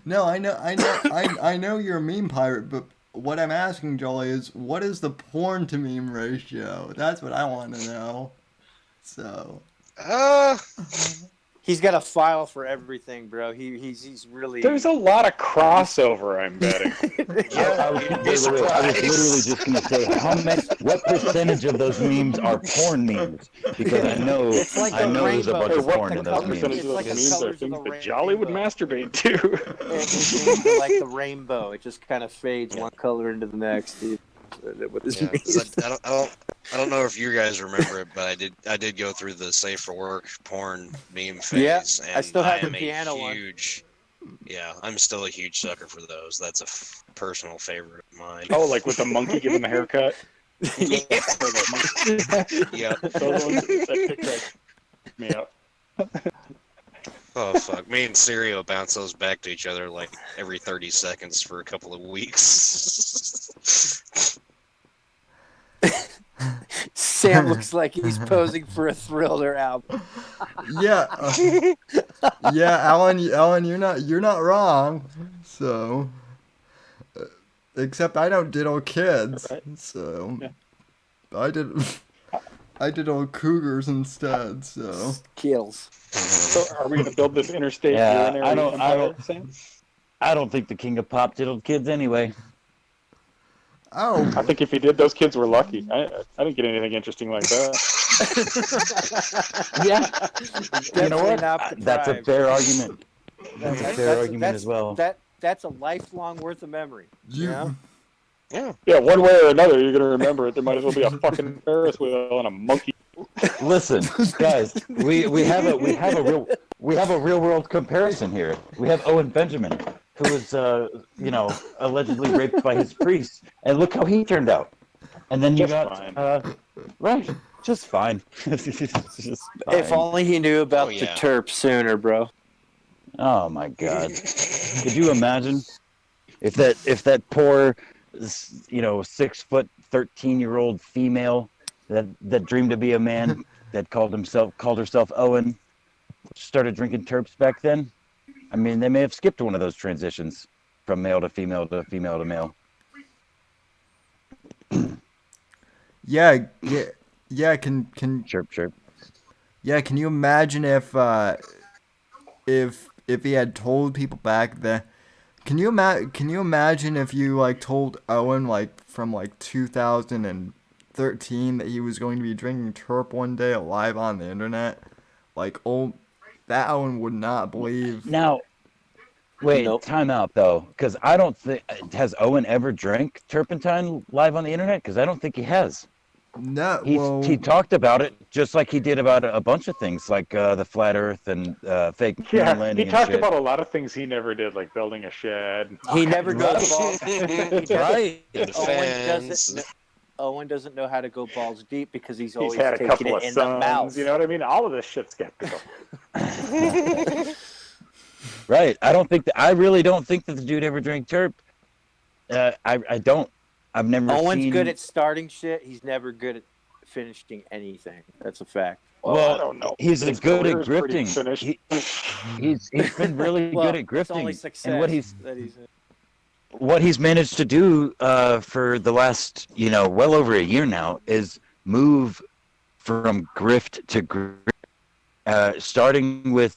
No, I know you're a meme pirate, but what I'm asking, Jolly, is what is the porn to meme ratio? That's what I want to know. So. He's got a file for everything, bro. He's really. There's a lot of crossover, I'm betting. I was literally just gonna say what percentage of those memes are porn memes? Because I know It's like I a know there's a rainbow. bunch Hey, of what porn in those percentage memes. of those like the memes are colors of things the that Jolly would rainbow. masturbate to? His memes are like the rainbow. It just kind of fades one color into the next, dude. What this Yeah, 'cause means. I don't know if you guys remember it, but I did go through the safe for work porn meme phase, Yeah, and I still have the am piano a one. huge, yeah, I'm still a huge sucker for those. That's a personal favorite of mine. Oh, like with the monkey giving the haircut? yeah, Those ones, that picture cracked me up. Oh fuck, me and Sirio bounce those back to each other like every 30 seconds for a couple of weeks. Sam looks like he's posing for a Thriller album. Yeah, Alan, you're not wrong. So, except I don't diddle kids, Right. so Yeah. I diddle cougars instead. So, Kills. So are we going to build this interstate Yeah, urinary I don't- empire, Sam? I don't think the king of pop diddled kids anyway. oh, I think if he did, those kids were lucky. I didn't get anything interesting like that. Yeah, you know Definitely what? not That's a deprived. fair argument. That's a fair argument that's- as well. That's a lifelong worth of memory. You know? Yeah, Yeah, one way or another, you're going to remember it. There might as well be a fucking Ferris wheel and a monkey. Listen, guys, we have a real world comparison here. We have Owen Benjamin, who was allegedly raped by his priest, and look how he turned out. And then you Just got fine. right, just fine. Just fine. If only he knew about Oh, the yeah. terp sooner, bro. Oh my God, could you imagine if that poor 6'13" female that dreamed to be a man that called herself Owen started drinking terps back then? I mean, they may have skipped one of those transitions from male to female to female to male. yeah. Can Chirp chirp. Yeah, can you imagine if he had told people back then? Can you imagine if you like told Owen like from like 2013 that he was going to be drinking terp one day live on the internet? Like, that Owen would not believe. Now, wait, Nope. time out though, because I don't think has Owen ever drank turpentine live on the internet? Because I don't think he has. No, He well, talked about it just like he did about a bunch of things, like the flat Earth and fake moon Yeah, landing he and talked shit. about a lot of things he never did, like building a shed. He never goes Right. balls. Right. Owen doesn't know how to go balls deep because he's He's always had a taking couple it of in the mouth. sons. You know what I mean? All of this shit's skeptical. Right. I really don't think that the dude ever drank terp. I don't. I've never Owen's seen. good at starting shit. He's never good at finishing anything. That's a fact. Well, I don't know. He's His good at career's pretty grifting. finished. He's been really Well, good at it's only grifting. success And what he's that he's. what he's managed to do for the last, well over a year now is move from grift to grift, starting with,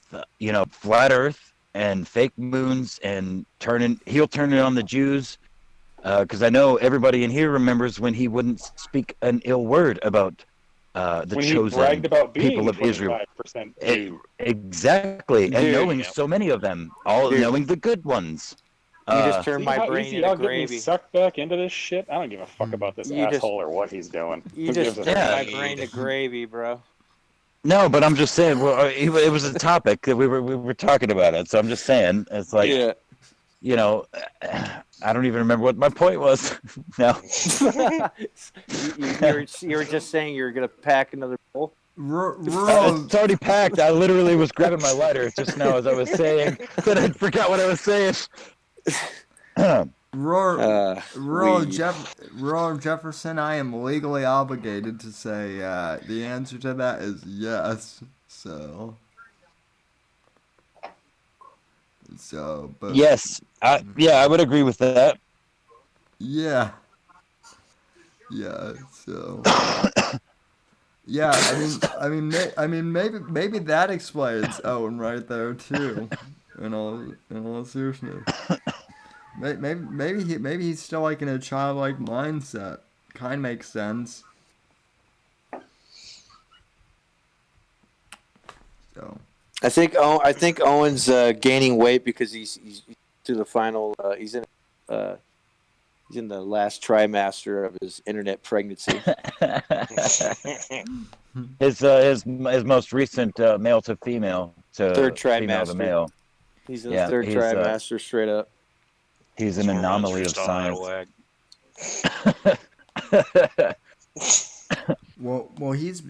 flat Earth and fake moons, and he'll turn it on the Jews. Because I know everybody in here remembers when he wouldn't speak an ill word about the When he chosen bragged about being people of Israel. 25% Jew. Exactly, and Dude, knowing yeah. so many of them, all Dude. knowing the good ones. You just turned See my how brain easy into y'all get me gravy. sucked back into this shit? I don't give a fuck about this You just- asshole or what he's doing. You Who just gives a turned Yeah. my fuck? brain to gravy, bro. No, but I'm just saying. Well, it was a topic that we were talking about it, so I'm just saying it's like, Yeah. I don't even remember what my point was. No. you were just saying you were gonna pack another bowl. Rural. It's already packed. I literally was grabbing my lighter just now as I was saying, but I forgot what I was saying. Rural Weed. Jefferson, I am legally obligated to say the answer to that is yes. But Yes, I would agree with that. yeah, so yeah. Maybe that explains Owen right there too. In all seriousness, maybe he's still like in a childlike mindset. Kind of makes sense. So I think Owen's gaining weight because he's to the final. He's in the last trimester of his internet pregnancy. His most recent male to female to Third female to trimester. male. He's in Yeah, the third he's, trimester, straight up. He's an anomaly of Still out of science. whack. well he's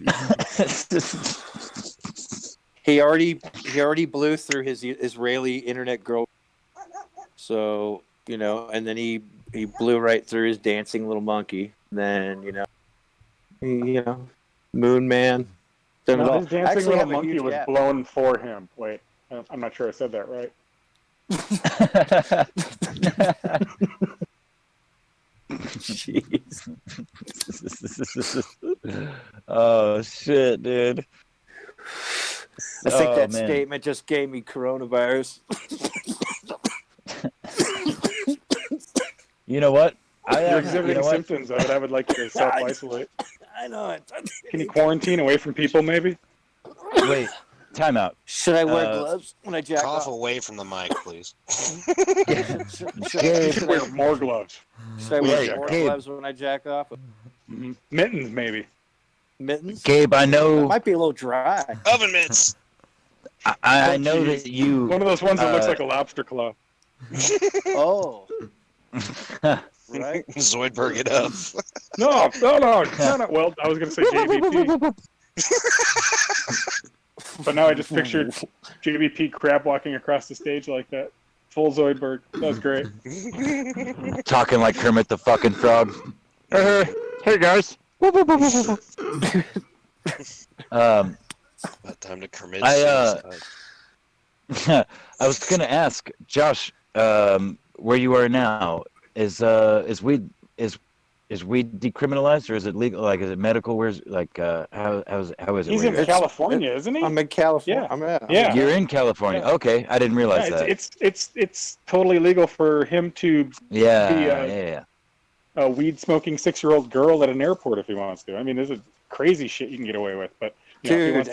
He already blew through his Israeli internet girl. So and then he blew right through his dancing little monkey. Then Moon Man. Done it No, all. his I dancing actually little have a monkey huge was gap. blown for him. Wait, I'm not sure I said that right. Jeez. Oh shit, dude. I think Oh, that man. statement just gave me coronavirus. You know what? You're exhibiting symptoms of it. I would like you to self-isolate. I know it. Can you quarantine away from people, maybe? Wait, time out. Should I wear gloves when I jack Cough off? away from the mic, please. You should wear more gloves. Should I Wait, wear more Gabe. gloves when I jack off? Mm-hmm. Mittens, maybe. Mittens? Gabe, I That know. might be a little dry. Oven mitts. I know that you. One of those ones that looks like a lobster claw. Oh, right. Zoidberg it up. No. Well, I was going to say JVP. But now I just pictured JVP crab walking across the stage like that. Full Zoidberg. That was great. Talking like Kermit the fucking Frog. Hey guys. About time to commit I suicide. was gonna ask Josh, where you are now. Is weed decriminalized, or is it legal? Like, is it medical? Where's how is it? He's where in you're at? California, isn't he? I'm in California. Yeah. Yeah. You're in California. Yeah. Okay, I didn't realize Yeah, that. it's totally legal for him to Yeah, be yeah. a weed smoking 6-year-old girl at an airport if he wants to. I mean, there's a crazy shit you can get away with, but if he Dude, wants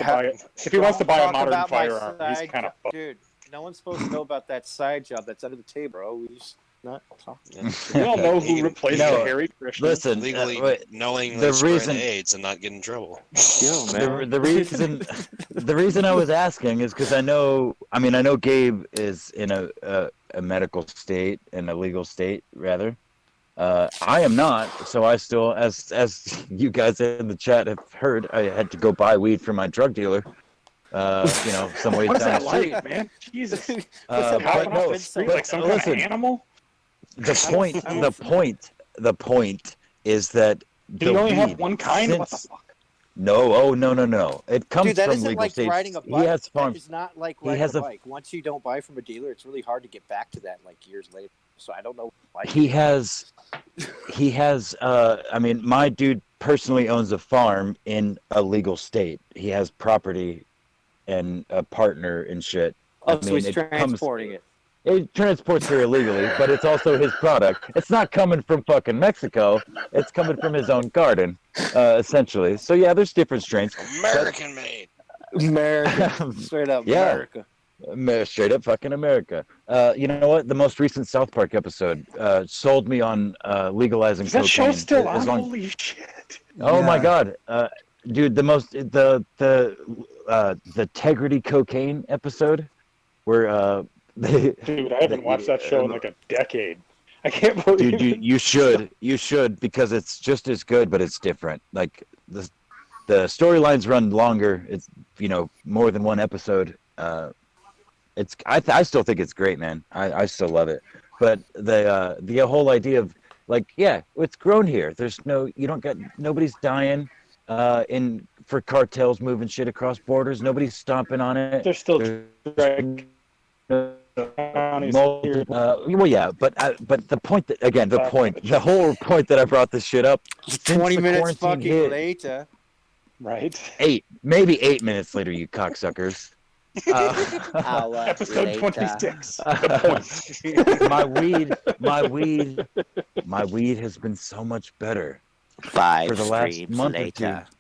to buy a Talk modern about my firearm, he's side kind of job. Dude, no one's supposed to know about that side job that's under the table, bro. We just not talking. we all know who He- replaced No, the Harry Krishna. Listen, Legally knowing the they spread reason- AIDS and not get in trouble. Yo, man. the reason I was asking is because I know Gabe is in a medical state, in a legal state rather. I am not, so I still, as you guys in the chat have heard, I had to go buy weed from my drug dealer. Some way What's down that the street. like, man? Jesus. But Hopping no, off the street like some kind listen, of animal? the point is that Did he only have weed, one kind? What the fuck? No, oh no. It comes Dude, that from isn't legal like states. riding a He bike. has That farms. is not like He riding has a a bike. Once you don't buy from a dealer, it's really hard to get back to that like years later. So I don't know why he has I mean, my dude personally owns a farm in a legal state. He has property and a partner and shit. I Oh, so mean, he's transporting it. it transports here illegally, but it's also his product. It's not coming from fucking Mexico. It's coming from his own garden, essentially. So yeah, there's different strains. American made. America. Straight up Yeah. America. Straight up fucking America. You know what? The most recent South Park episode sold me on legalizing Is that cocaine. show still As on? long- Holy shit! Oh my Yeah. god, dude! The integrity cocaine episode where they Dude, I haven't watched that show in like a decade. I can't believe dude, it. you should because it's just as good, but it's different. Like the storylines run longer. It's more than one episode. I still think it's great, man. I still love it. But the whole idea of like, yeah, it's grown here. You don't get nobody's dying in for cartels moving shit across borders. Nobody's stomping on it. They're still There's dragging no counties here. well, yeah, but the point that again, the whole point that I brought this shit up. Since 20 the minutes quarantine fucking hit, later. Right? maybe 8 minutes later, you cocksuckers. Episode Later. 26. The point. my weed has been so much better 5 for the last streams month or later. two.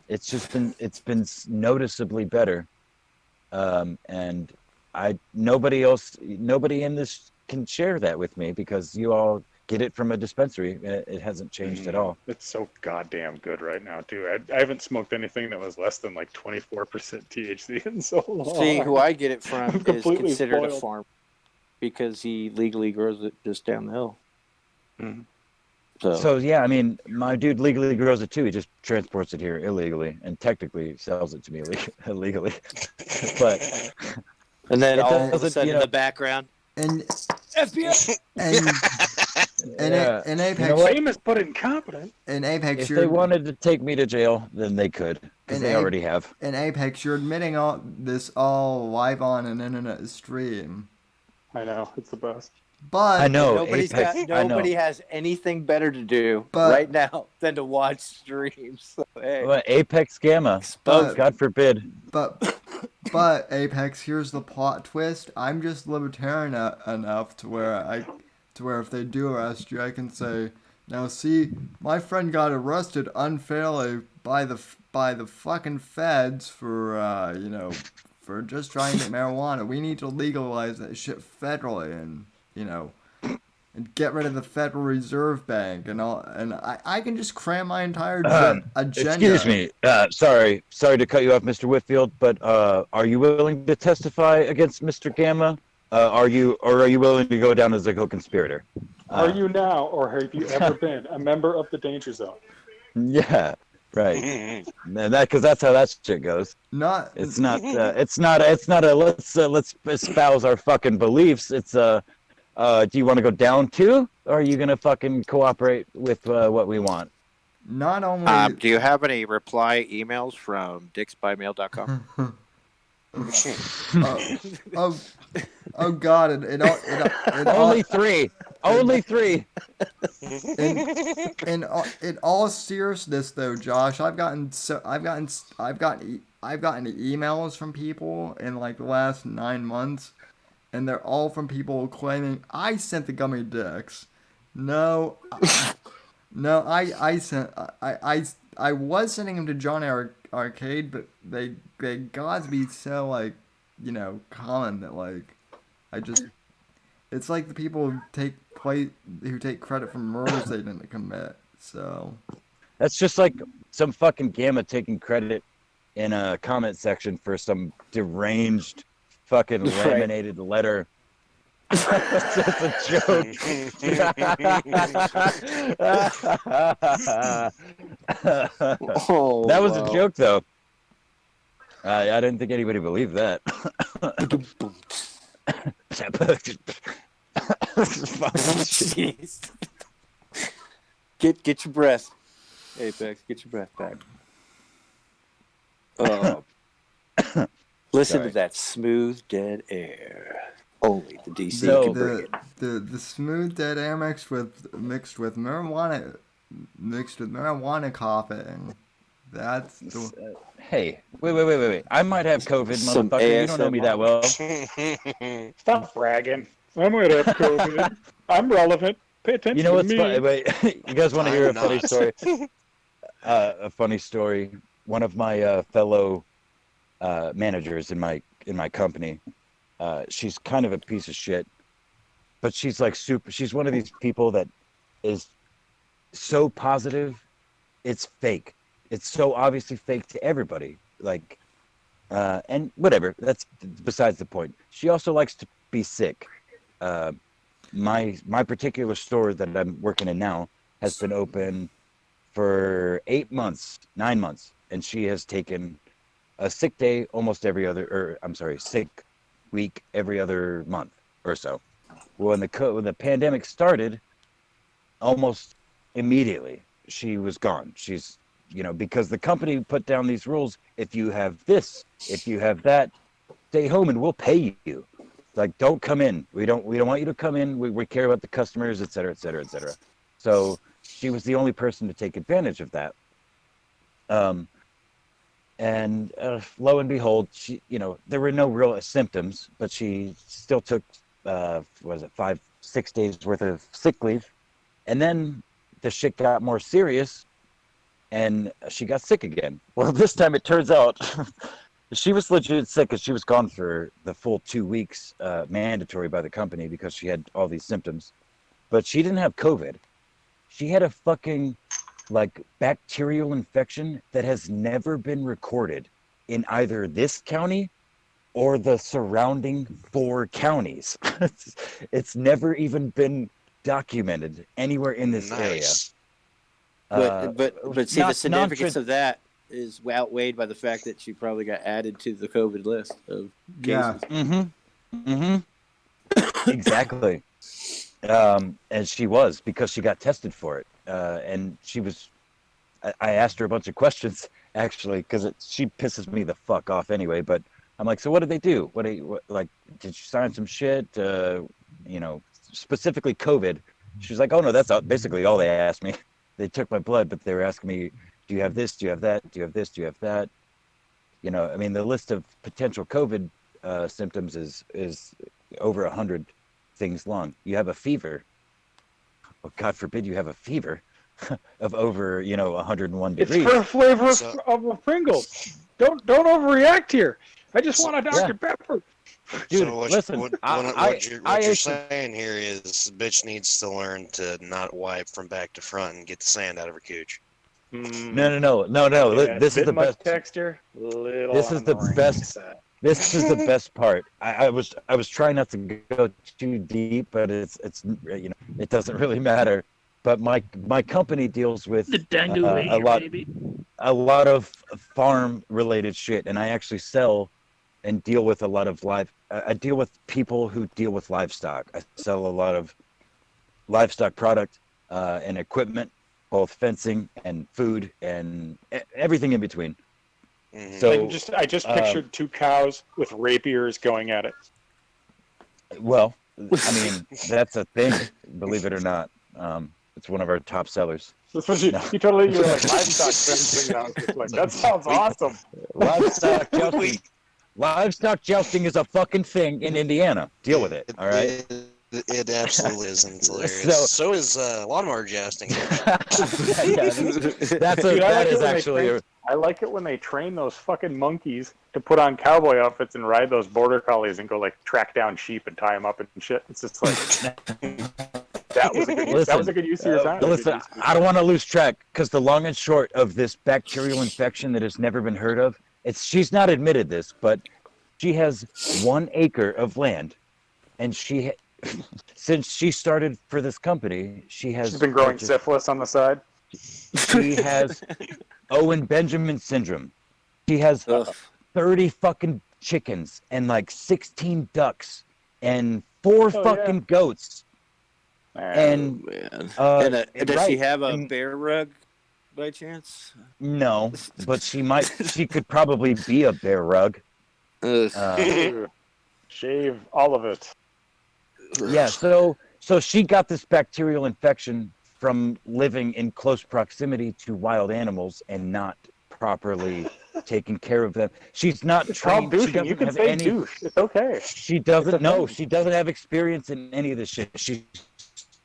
It's been noticeably better, and nobody in this can share that with me because you all get it from a dispensary. It hasn't changed at all. It's so goddamn good right now, too. I haven't smoked anything that was less than like 24% THC in so long. See, who I get it from I'm is completely considered a spoiled. farm because he legally grows it just down the hill. Mhm. So yeah, I mean, my dude legally grows it too. He just transports it here illegally and technically sells it to me illegally. But And then It all of a doesn't, sudden you in know- the background, And FBI. and yeah, in Apex, You know what? Famous but incompetent. in Apex, If you're they wanted to take me to jail, then they could, because And they Ape- already have. in Apex, you're admitting all this all live on an internet stream. I know, it's the best. But I know. Nobody has anything better to do But- right now than to watch streams. So, hey, Well, Apex Gamma. exposed. God forbid. But Apex, here's the plot twist. I'm just libertarian enough to where if they do arrest you, I can say, now see, my friend got arrested unfairly by the fucking feds for for just trying to make marijuana. We need to legalize that shit federally and and get rid of the Federal Reserve Bank and all. And I can just cram my entire agenda. Excuse me. Sorry to cut you off, Mr. Whitfield, but are you willing to testify against Mr. Gamma? Are you willing to go down as a co-conspirator? Are you now, or have you ever been, a member of the danger zone? Yeah, right. And because that's how that shit goes. Not. It's not a let's espouse our fucking beliefs. It's do you want to go down too, or are you gonna fucking cooperate with what we want? Not only. Do you have any reply emails from dicksbymail.com? Oh God! It Only three. Only three. in all seriousness though, Josh, I've gotten emails from people in like the last 9 months, and they're all from people claiming I sent the gummy dicks. No, no, I was sending them to John Arcade, but they got to be so like common that like it's like the people who take credit for murders they didn't commit. So That's just like some fucking Gamma taking credit in a comment section for some deranged fucking laminated letter. That's just a joke. Oh, That was a joke, though. I didn't think anybody believed that. Jeez. Get your breath. Apex, get your breath back. Oh, listen Sorry. to that smooth, dead air. Only the DC The can So- bring it. the smooth dead air mixed with marijuana coughing. That's the Hey, wait. I might have COVID, Some motherfucker. You don't know me that well. Stop bragging. I might have COVID. I'm relevant. Pay attention You know to what's me. funny? Wait, you guys want to hear I'm a funny not. story? A funny story. One of my fellow managers in my company, she's kind of a piece of shit, but she's like super. She's one of these people that is so positive, it's fake. It's so obviously fake to everybody. Like, and whatever. That's besides the point. She also likes to be sick. Uh, my particular store that I'm working in now has been open for 8 months, 9 months, and she has taken a sick day almost every other, or I'm sorry, sick week every other month or so. Well, when the pandemic started, almost immediately she was gone. She's, because the company put down these rules. If you have this, if you have that, stay home and we'll pay you. Like, don't come in. We don't want you to come in. We care about the customers, et cetera, et cetera, et cetera. So she was the only person to take advantage of that. And lo and behold, there were no real symptoms, but she still took, was it 5-6 days worth of sick leave. And then the shit got more serious and she got sick again. Well, this time it turns out she was legit sick because she was gone for the full 2 weeks, mandatory by the company because she had all these symptoms. But she didn't have COVID. She had a fucking bacterial infection that has never been recorded in either this county or the surrounding 4 counties. It's never even been documented anywhere in this Nice. area. But see, the significance of that is outweighed by the fact that she probably got added to the COVID list of yeah. cases. Exactly. And she was, because she got tested for it. And she was, I asked her a bunch of questions actually, because she pisses me the fuck off anyway. But I'm like, so what did they do? Did you sign some shit? Specifically COVID. She was like, oh no, that's basically all they asked me. They took my blood, but they were asking me, do you have this? Do you have that? Do you have this? Do you have that? I mean, the list of potential COVID symptoms is over 100 things long. You have a fever. Well, God forbid you have a fever of over 101 It's degrees. for a flavor So- of a Pringles. Don't overreact here. I just So- want a Dr. Pepper. Dude, so what, listen, what you're I saying here is the bitch needs to learn to not wipe from back to front and get the sand out of her cooch. No. Yeah, This is bit the much best. texture. Little This is on the range best. side. This is the best part. I was trying not to go too deep, but it's it doesn't really matter. But my company deals with The dengue ate a your lot baby. a lot of farm related shit, and I actually sell and deal with a lot of I deal with people who deal with livestock. I sell a lot of livestock product and equipment, both fencing and food and everything in between. Mhm. So I just pictured 2 cows with rapiers going at it. well, I mean, that's a thing, believe it or not. It's one of our top sellers. That's what you totally, you're like livestock fencing. I was just like, that sounds awesome. Livestock jousting. Livestock jousting is a fucking thing in Indiana. Deal with it, all right? It absolutely is, and it's hilarious. So is lawnmower jousting. I like it when they train those fucking monkeys to put on cowboy outfits and ride those border collies and go track down sheep and tie them up and shit. It's just like that was a good use of your time. Listen, I don't want to lose track because the long and short of this bacterial infection that has never been heard of, she's not admitted this, but she has 1 acre of land, and since she started for this company, she's been growing syphilis on the side. She has Owen Benjamin syndrome. She has 30 fucking chickens and 16 ducks and 4 fucking goats. Man. And Does she have a bear rug? by chance? No, but she could probably be a bear rug. Shave all of it. Yeah, so she got this bacterial infection from living in close proximity to wild animals and not properly taking care of them. She's not It's called trained. She douching. You doesn't can have say any. douche. It's okay. She It's doesn't a know. thing. She doesn't have experience in any of this shit. She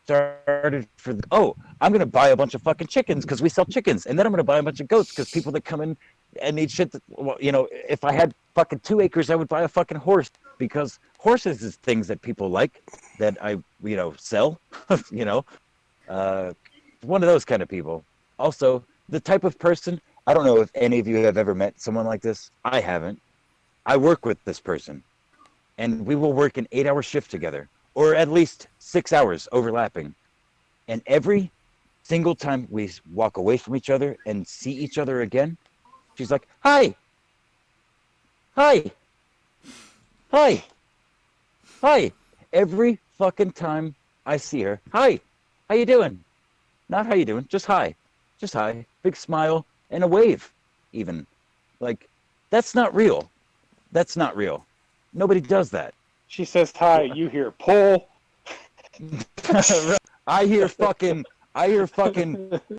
started for the, oh, I'm gonna buy a bunch of fucking chickens because we sell chickens, and then I'm gonna buy a bunch of goats because people that come in and need shit. That, well, you know, if I had fucking 2 acres, I would buy a fucking horse because horses is things that people like that I sell. you know, one of those kind of people. Also, the type of person. I don't know if any of you have ever met someone like this. I haven't. I work with this person, and we will work an 8-hour shift together, or at least 6 hours overlapping. And every single time we walk away from each other and see each other again, she's like, "Hi, hi, hi, hi." Every fucking time I see her, "Hi, how you doing?" Not "how you doing," just "hi," just "hi." Big smile and a wave, even. Like, that's not real. That's not real. Nobody does that. She says hi. You hear pull. I hear fucking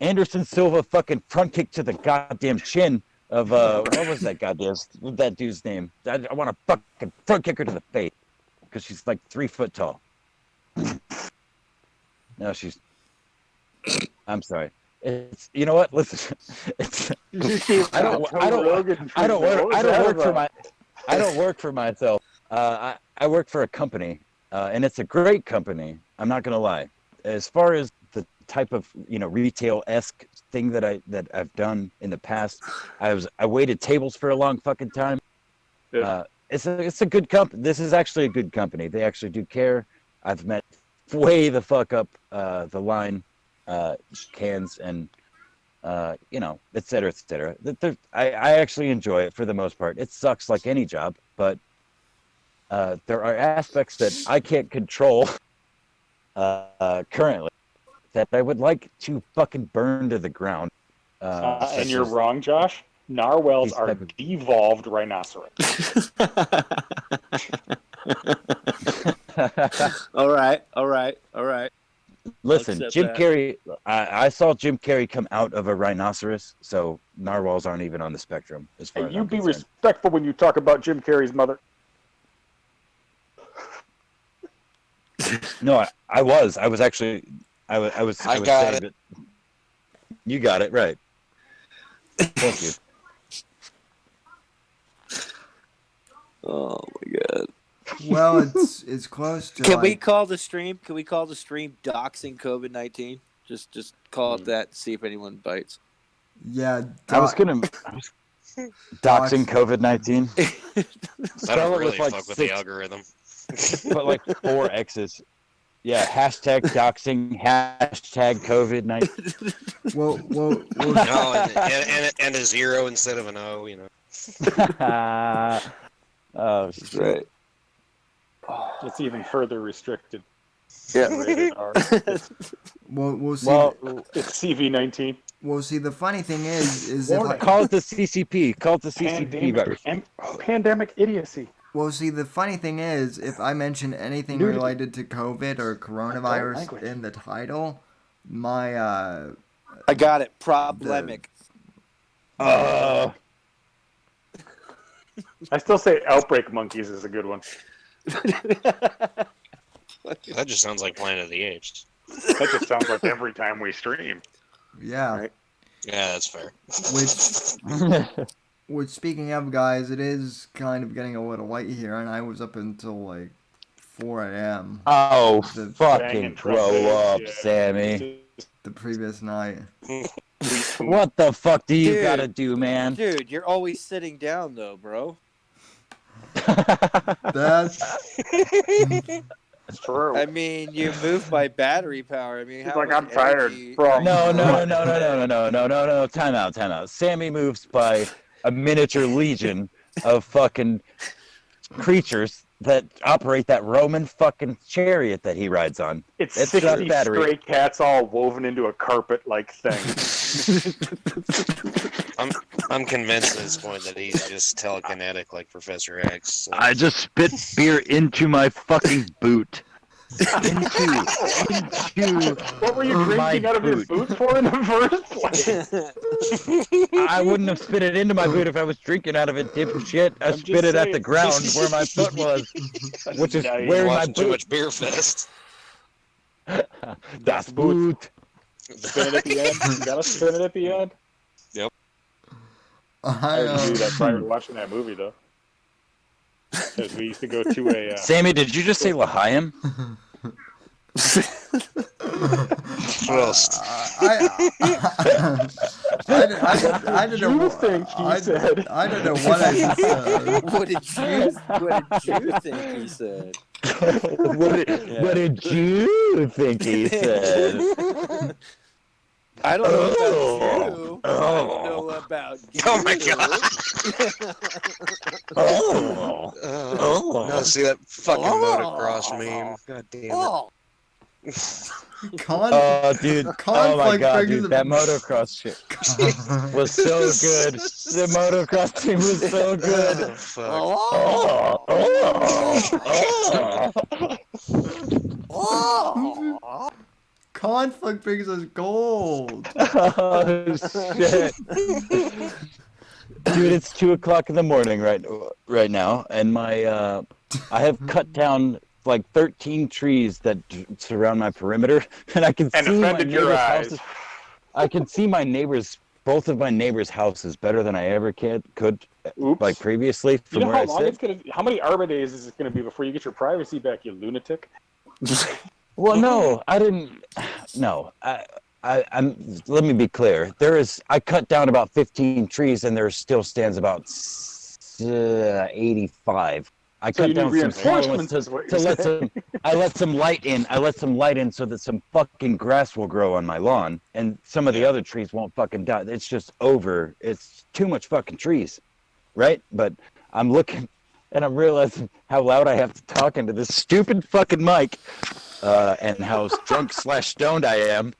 Anderson Silva fucking front kick to the goddamn chin of what was that that dude's name? I want to fucking front kick her to the face because she's like 3 foot tall. No, she's. I'm sorry. It's, you know what? Listen, it's. I don't work for myself. I work for a company, and it's a great company. I'm not gonna lie. As far as the type of retail-esque thing that I've done in the past, I waited tables for a long fucking time. Yeah. It's a good company. This is actually a good company. They actually do care. I've met way the fuck up the line cans and et cetera, et cetera. I actually enjoy it for the most part. It sucks like any job, but there are aspects that I can't control currently that I would like to fucking burn to the ground. And you're wrong, Josh. Narwhals are devolved rhinoceros. All right. Listen, Jim Carrey. I saw Jim Carrey come out of a rhinoceros, so narwhals aren't even on the spectrum as far as You I'm be concerned. respectful when you talk about Jim Carrey's mother. No, I was actually. I was got saying that. You got it right. Thank you. Oh my god. Well, it's close to. Can we call the stream? Can we call the stream doxing COVID-19? Just call it that. See if anyone bites. Yeah, I was doxing COVID-19. That'll really fuck with the algorithm. But like 4 X's. Yeah, hashtag doxing, hashtag COVID-19. Well, No, and a 0 instead of an O. Oh, That's right. It's even further restricted. Yeah. Rated R. we'll see. Well, It's CV-19. Well, see, the funny thing is if call it the CCP. Call it the CCP virus. Pandemic idiocy. well, see, the funny thing is, if I mention anything Nudity. related to COVID or coronavirus language. in the title, my I got it. Problemic. I still say outbreak monkeys is a good one. That just sounds like Planet of the Apes. That just sounds like every time we stream. yeah. Right. Yeah, that's fair. Which speaking of, guys, it is kind of getting a little late here, and I was up until like 4 a.m. Oh, The- fucking grow up, Yeah. Sammy. the previous night. What the fuck do you Dude. gotta do, man? Dude, you're always sitting down though, bro. That's It's true. I mean, you move by battery power. I mean, He's how like, much I'm tired, energy- bro. No. Time out. Sammy moves by a miniature legion of fucking creatures that operate that Roman fucking chariot that he rides on. It's It's 60 battery. stray cats all woven into a carpet-like thing. I'm convinced at this point that he's just telekinetic like Professor X. So. I just spit beer into my fucking boot. into What were you my drinking out of your boot. boot for in the first place? I wouldn't have spit it into my boot if I was drinking out of it, dipshit. I I'm spit just it at the saying. ground where my foot was, which is Nice. where my Watching too boot. much Beer Fest. Das Boot. Spin it at the end. You gotta spin it at the end. I already knew that prior to watching that movie, though. Because we used to go to a... Sammy, did you just say L'Chaim? What else? I don't know. You think he said? I don't know what I just said. What did you think he said? What did you think he said? I don't know about you. I don't know about you. Oh my god! No, see that fucking motocross meme? God damn it! Dude! Oh my Conflict god, brings dude! That motocross shit was so good. The motocross team was so good. Conflict brings us gold. Oh shit! Dude, it's 2:00 in the morning right now, and my I have cut down like 13 trees that surround my perimeter, and I can And see my offended your neighbors' eyes. houses. I can see both of my neighbors' houses better than I ever could Oops. like previously You from know where how I long sit. it's gonna? How many Arbor days is it gonna be before you get your privacy back, you lunatic? Well, no, I didn't. No, I'm. Let me be clear. I cut down about 15 trees, and there still stands about 85. I So you cut need down some smaller ones reinforcements, is what to you're let saying. I let some light in. I let some light in so that some fucking grass will grow on my lawn, and some of the other trees won't fucking die. It's just over. It's too much fucking trees, right? But I'm looking, and I'm realizing how loud I have to talk into this stupid fucking mic. And how drunk/stoned I am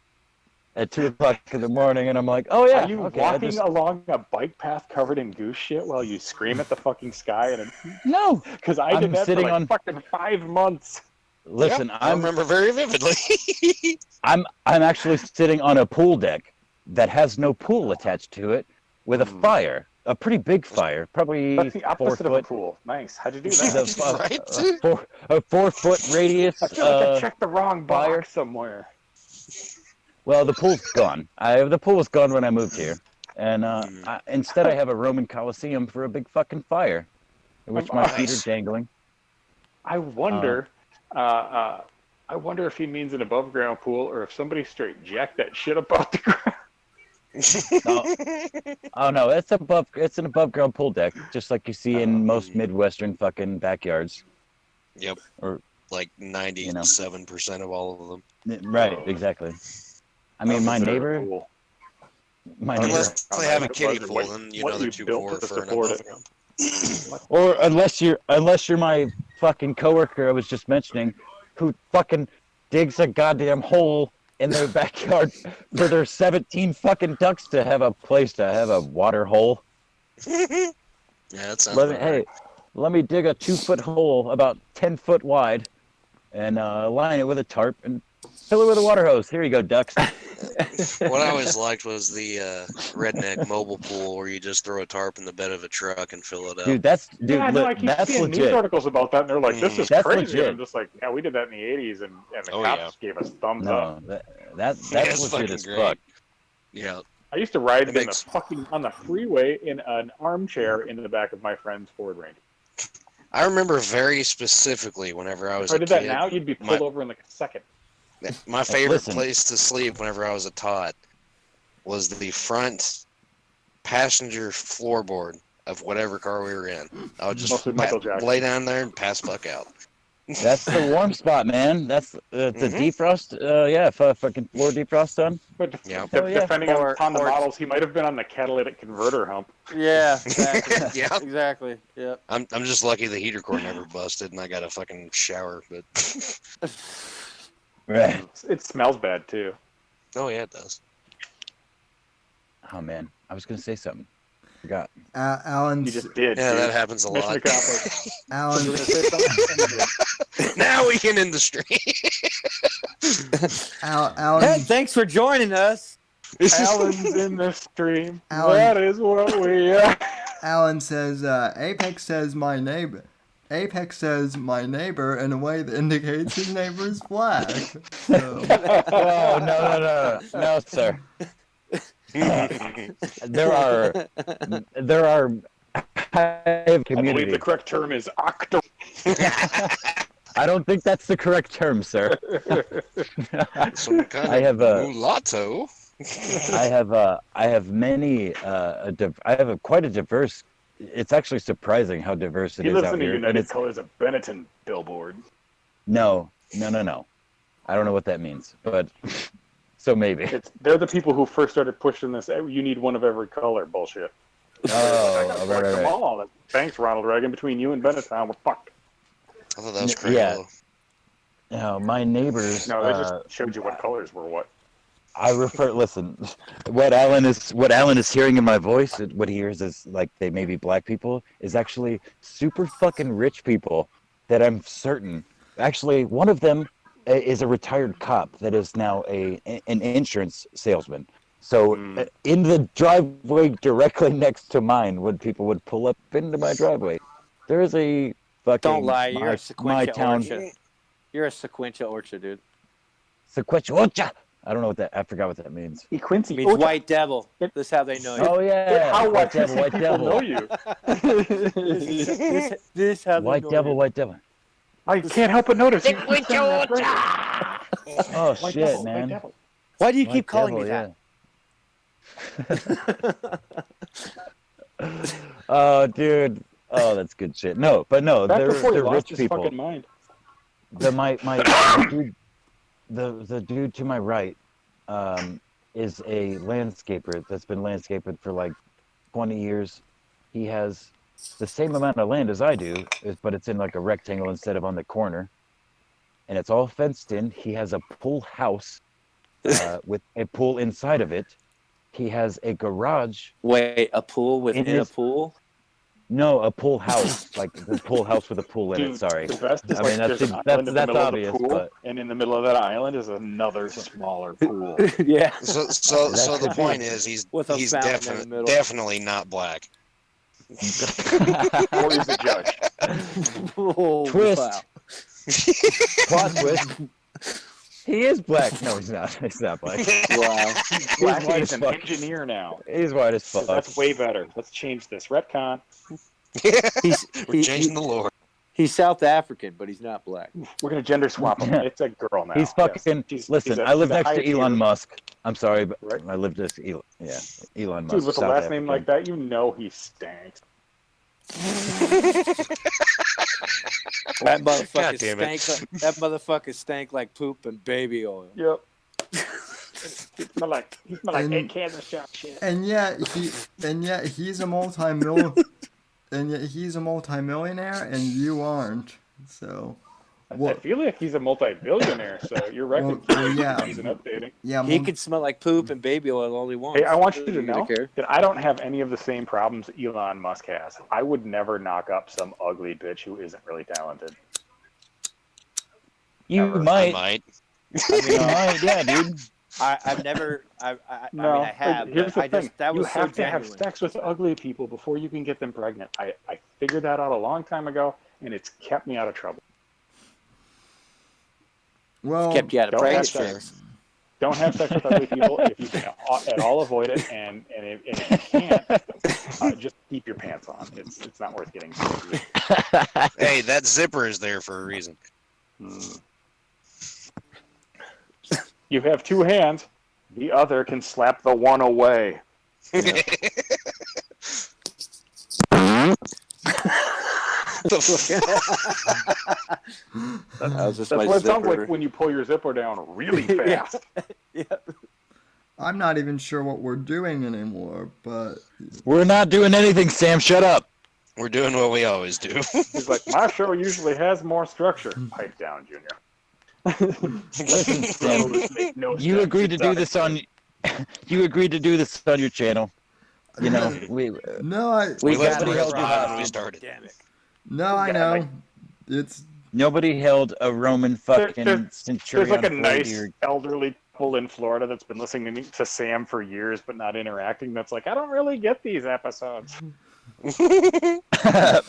at 2:00 in the morning, and I'm like, oh yeah. Are you okay, walking along a bike path covered in goose shit while you scream at the fucking sky? No, Because I I'm did that for sitting like on- fucking 5 months. listen, I remember very vividly. I'm actually sitting on a pool deck that has no pool attached to it, with a fire, a pretty big fire, probably That's the 4 opposite of a foot. pool. Nice. How'd you do that? Right? A 4 foot radius. I feel like I checked the wrong fire. box somewhere. Well, the pool's gone. The pool was gone when I moved here, and instead I have a Roman Colosseum for a big fucking fire, in which my feet are dangling. I wonder if he means an above ground pool or if somebody straight jacked that shit up off the ground. Oh no, it's an above ground pool deck, just like you see in most Midwestern fucking backyards. Yep. Or like 97% of all of them. Right, exactly. I mean, my neighbor. Unless they have a kiddie pool, then they're too poor for an above ground. Or unless you're my fucking coworker I was just mentioning, who fucking digs a goddamn hole in their backyard for their 17 fucking ducks to have a place to have a water hole. Yeah, that sounds about right. Let me dig a 2-foot hole about 10 foot wide and line it with a tarp and fill it with a water hose. Here you go, ducks. What I always liked was the redneck mobile pool where you just throw a tarp in the bed of a truck and fill it up. Dude, I keep seeing news articles about that, and they're like, "This is That's crazy." legit. And I'm just like, "Yeah, we did that in the '80s, and the cops gave us thumbs up." That's legit as great. fuck. Yeah. I used to ride on the freeway in an armchair in the back of my friend's Ford Ranger. I remember very specifically whenever I was If I a did kid. that now, you'd be pulled over in like a second. My favorite place to sleep whenever I was a tot was the front passenger floorboard of whatever car we were in. I would just lay down there and pass fuck out. That's the warm spot, man. That's the defrost. Yeah, fucking floor defrost done. But Yeah. Hell yeah. depending upon the models, he might have been on the catalytic converter hump. Yeah, exactly. Yeah. Exactly. Yep. I'm just lucky the heater core never busted and I got a fucking shower. But Right. It smells bad too. oh yeah, it does. Oh man, I was gonna say something. Forgot. You Alan's just did. Yeah, dude. that happens a Mission lot. accomplished. Alan You were gonna say something? Now we can end the stream. Alan Hey, thanks for joining us. Alan's in the stream. Alan- That is what we are. Alan says Apex says my neighbor. Apex says my neighbor in a way that indicates his neighbor is black. So, Whoa, no, sir. There are I have I believe community. the correct term is octo. I don't think that's the correct term, sir. Some kind I of have a mulatto. I have many I have a quite a diverse. It's actually surprising how diverse it He is lives out in the here. And United it's Colors of Benetton billboard. no. I don't know what that means, but so maybe. They're the people who first started pushing this. You need one of every color bullshit. Oh, Like them right. all. Thanks, Ronald Reagan. Between you and Benetton, we're fucked. I thought that was crazy. Yeah. No, my neighbors. No, they just showed you what colors were what. Listen, what Alan is hearing in my voice, what he hears is like they may be black people, is actually super fucking rich people that I'm certain. Actually, one of them is a retired cop that is now an insurance salesman. So in the driveway directly next to mine, when people would pull up into my driveway, there is a fucking Don't lie. You're a my sequential town orchard. You're a sequential orchard, dude. sequential. I don't know what that. I forgot what that means. Quincy It means white devil. That's how they know you. Oh yeah, How white devil, white people devil. know you? This how White they know devil, you. white devil. I can't help but notice. Oh White shit, devil, man. White devil. Why do you White keep calling devil, me that? Oh, dude. Oh, that's good shit. No, but no, Back before he they're lost rich his people. fucking mind. The dude to my right, is a landscaper that's been landscaping for like 20 years. He has the same amount of land as I do, but it's in like a rectangle instead of on the corner, and it's all fenced in. He has a pool house with a pool inside of it. He has a garage. Wait, a pool within a pool? No, a pool house, like the pool house with a pool in Dude, it. Sorry. The best is I like mean, there's an that's island in the middle obvious, of the pool, but and in the middle of that island is another smaller pool. Yeah. So the point is he's With a he's fountain in the middle. definitely not black. Or he's a judge. Oh, Twist. wow. Plot twist. He is black. No, he's not. He's not black. Wow. Black white is as an fuck. engineer now. He's white as fuck. That's way better. Let's change this. Retcon. We're changing the lore. He's South African, but he's not black. We're gonna gender swap him. It's a girl now. He's fucking. Yes. Listen, I live next to Elon Musk. I'm sorry, but Right. I live next to Elon. Yeah, Elon Musk. Dude, with a South last name African. like that, you know he stinks. That God motherfucker damn it. stank like poop and baby oil. Yep. He smell like And- 8 cans of shot shit. and yet he's a multimillionaire and you aren't. So I what? feel like he's a multi-billionaire, so your record Well, yeah. keeps updating. Yeah, He could smell like poop and baby oil all he wants. Hey, I want you to You know gonna care? that I don't have any of the same problems Elon Musk has. I would never knock up some ugly bitch who isn't really talented. You Ever. I might. might. You might. Yeah, dude. I've never. I No, mean, I have. but here's But the I thing. just that You was so have to have genuine. sex with ugly people before you can get them pregnant. I figured that out a long time ago, and it's kept me out of trouble. well, Kept you out of Don't have pregnancy. sex. Don't have sex with ugly people if you can at all avoid it, and if you can't, just keep your pants on. It's not worth getting into. Hey, that zipper is there for a reason. You have two hands. The other can slap the one away. The was just That's my what it sounds zipper. like when you pull your zipper down really Yeah. fast. Yeah. I'm not even sure what we're doing anymore, but We're not doing anything, Sam. Shut up. We're doing what we always do. He's like, my show usually has more structure. Pipe down, Junior. Listen, Sam. Make no You sense. agreed to It's do not this a- on. You agreed to do this on your channel. You know, we no, I we We left got the nobody rails held you behind when we hostage. started. Damn it. no, I Yeah, know. like- It's Nobody held a Roman fucking There's centurion like a for nice your. elderly couple in Florida that's been listening to Sam for years but not interacting. That's like, I don't really get these episodes. I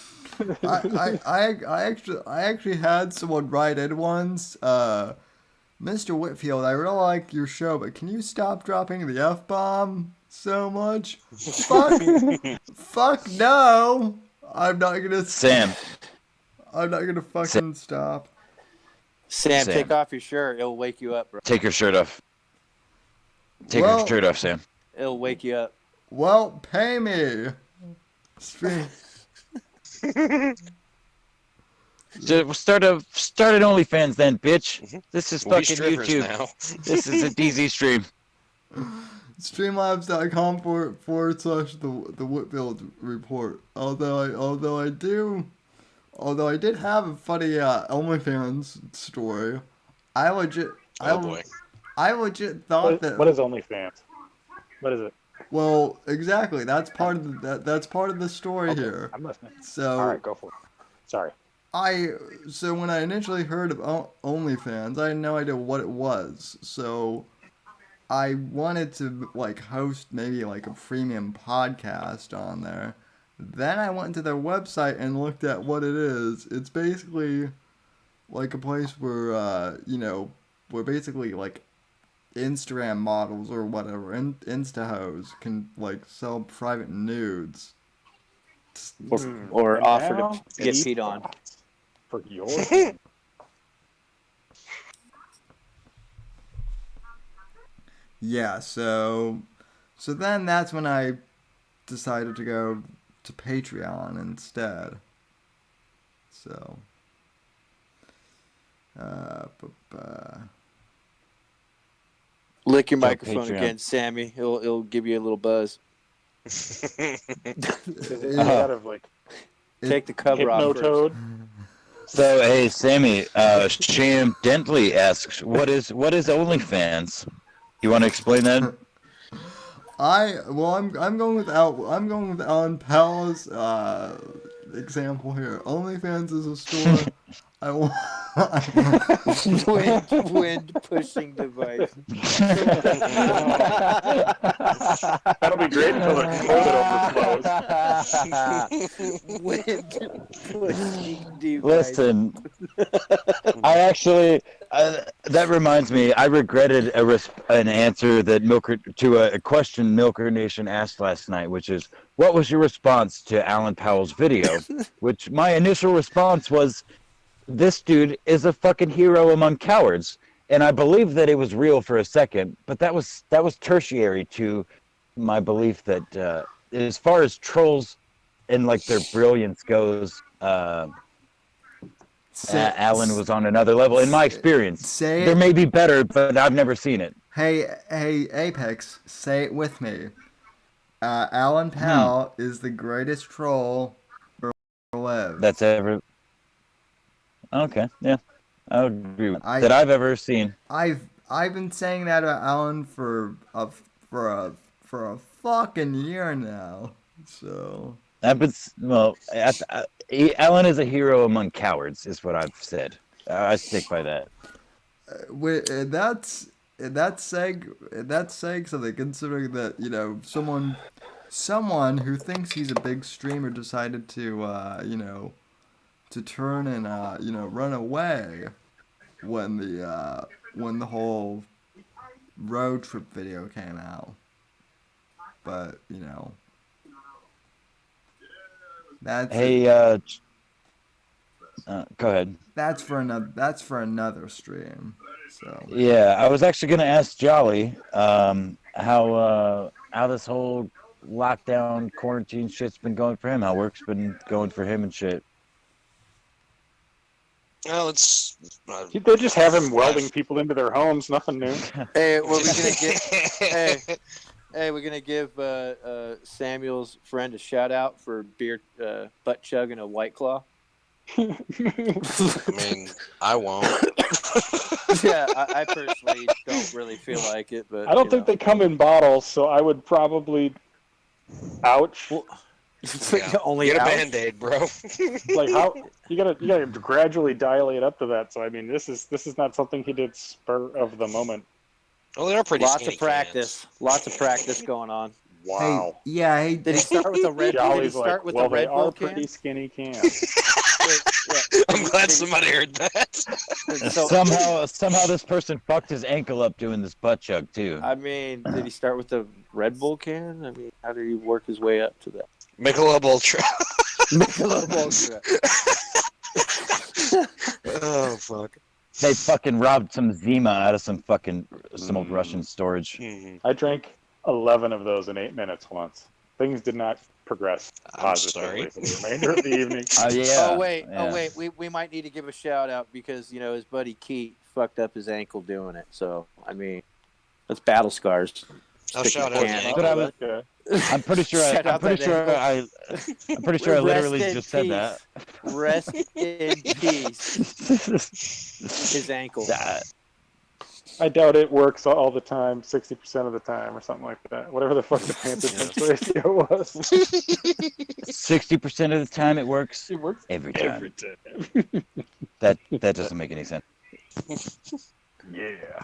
actually had someone write in once. Mr. Whitfield, I really like your show, but can you stop dropping the F bomb so much? Fuck no! I'm not gonna Sam, I'm not gonna fucking stop. Sam, Sam. take off your shirt. It'll wake you up, bro. take your shirt off. Take Well- your shirt off, Sam. It'll wake you up. Well, pay me. Stream. Start an OnlyFans then, bitch. This is We'll be fucking strippers YouTube. now. This is a DZ stream. Streamlabs.com /the Whitfield report. Although I did have a funny OnlyFans story. I legit thought What is OnlyFans? What is it? well, exactly. That's part of that's part of the story Okay, here. I'm listening. So All right, go for it. Sorry. so when I initially heard of OnlyFans, I had no idea what it was. So I wanted to like host maybe like a premium podcast on there. Then I went to their website and looked at what it is. It's basically like a place where where basically like Instagram models or whatever, Insta hoes can like sell private nudes. Or And offer now, to get deep peed on. thoughts For your Yeah, so then that's when I decided to go to Patreon instead. So Lick your So microphone Patreon. again, Sammy. It'll give you a little buzz. is it made out of like Take the cover off first. Hypnotoad? So hey, Sammy, Sham Dentley asks, what is OnlyFans? You want to explain that? I'm going with Alan Powell's example here. OnlyFans is a store. I want. Wind pushing device. That'll be great until the toilet overflows. Wind pushing device. Listen, I actually, that reminds me, I regretted an answer that to a question Milker Nation asked last night, which is, what was your response to Alan Powell's video? Which my initial response was, this dude is a fucking hero among cowards. And I believed that it was real for a second, but that was tertiary to my belief that as far as trolls and like their brilliance goes, Alan was on another level in my experience. Say There it. may be better, but I've never seen it. Hey, Apex, say it with me. Alan Powell is the greatest troll ever lived. That's ever. Okay, yeah, I would agree with I- that I've ever seen. I've been saying that about Alan for a fucking year now. So Alan is a hero among cowards, is what I've said. I stick by that. that's saying something, considering that someone who thinks he's a big streamer decided to to turn and run away when the whole road trip video came out. But that's Hey, go ahead. that's for another stream. So Yeah, I was actually gonna ask Jolly how this whole lockdown quarantine shit's been going for him. How work's been going for him and shit. Well, it's. They just have him welding people into their homes. Nothing new. Hey, were we gonna get? Hey, we're gonna give Samuel's friend a shout out for beer butt chugging a White Claw. I mean, I won't. Yeah, I personally don't really feel like it, but I don't think they come in bottles, so I would probably. Ouch. Well, Yeah. only Get a ouch? Band-Aid, bro. Like how you gotta gradually dilate up to that. So I mean, this is not something he did spur of the moment. Well, they're pretty Lots skinny of practice. cans. Lots of practice going on. Wow. Hey, yeah, hey, Did he start with the Red? Did he Jolly's start like, with well, the they Red Bull are can? pretty skinny cans. Wait, yeah. I'm glad somebody heard that. So Somehow this person fucked his ankle up doing this butt chug too. I mean, did he start with the Red Bull can? I mean, how did he work his way up to that? Michelob Ultra. Michelob Ultra. Oh, fuck. They fucking robbed some Zima out of some old Russian storage. Mhm. I drank 11 of those in 8 minutes once. Things did not progress I'm positively sorry. for the remainder of the evening. Yeah. Oh wait, we might need to give a shout out because his buddy Keith fucked up his ankle doing it. So I mean, that's battle scars. I'll Stick shout the out can. the That's what I ankle. was. Okay. I'm pretty sure. Shout I'm out pretty that sure. ankle. I'm pretty sure I literally Rest in just said that. peace. Rest in peace. His ankle. I doubt it works all the time, 60% of the time, or something like that. Whatever the fuck the Panther ratio was. 60% of the time it works. It works Every time. every time. That doesn't make any sense. Yeah.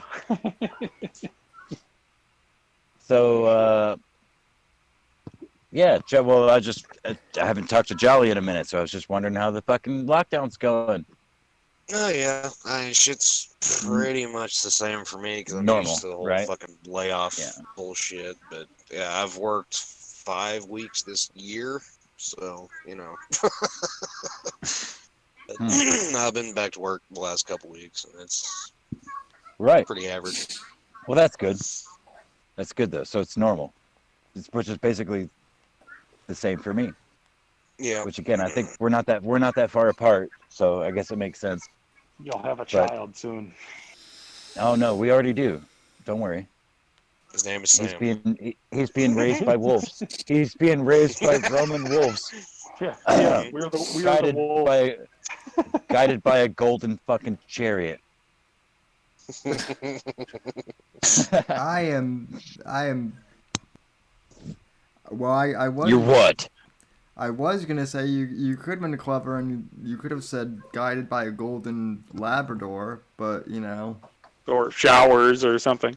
So yeah, well, I haven't talked to Jolly in a minute, so I was just wondering how the fucking lockdown's going. Oh, yeah. Shit's pretty much the same for me because I'm Normal, used to the whole right? fucking layoff Yeah. bullshit. But, yeah, I've worked 5 weeks this year, so, I've been back to work the last couple weeks, and it's Right. pretty average. Well, that's good. That's good though. So it's normal. Which is basically the same for me. Yeah. Which again, I think we're not that far apart. So I guess it makes sense. You'll have a child soon. Oh no, we already do. Don't worry. His name is Sam. He's being raised by wolves. He's being raised by Roman wolves. Yeah, we're the guided wolves. guided by a golden fucking chariot. I am. Well, I was. You're what? I was gonna say you could have been clever and you could have said guided by a golden Labrador, but Or showers or something.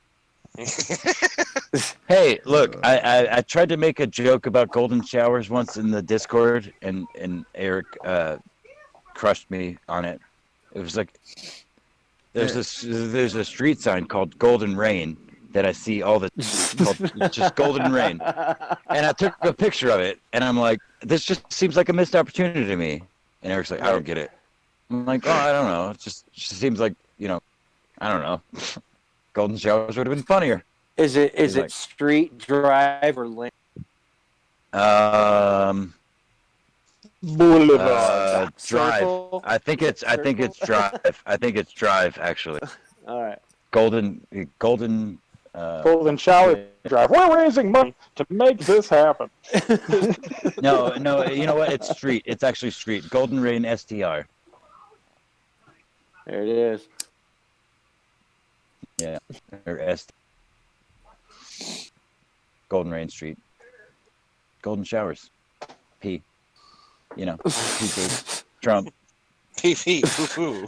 Hey, look, I tried to make a joke about golden showers once in the Discord, and Eric crushed me on it. It was like there's a street sign called Golden Rain that I see all the called just Golden Rain, and I took a picture of it, and I'm like, this just seems like a missed opportunity to me. And Eric's like, I don't get it. I'm like, oh, I don't know. It just seems like I don't know. Golden showers would have been funnier. Is it like- street, drive, or lane? Boulevard. Drive. Circle? I think it's drive. I think it's drive actually. All right. Golden. Golden shower drive. We're raising money to make this happen. No. You know what? It's street. It's actually street. Golden Rain STR. There it is. Yeah. Or S. Golden Rain Street. Golden showers. P. PP. Trump. PP. Poo-poo.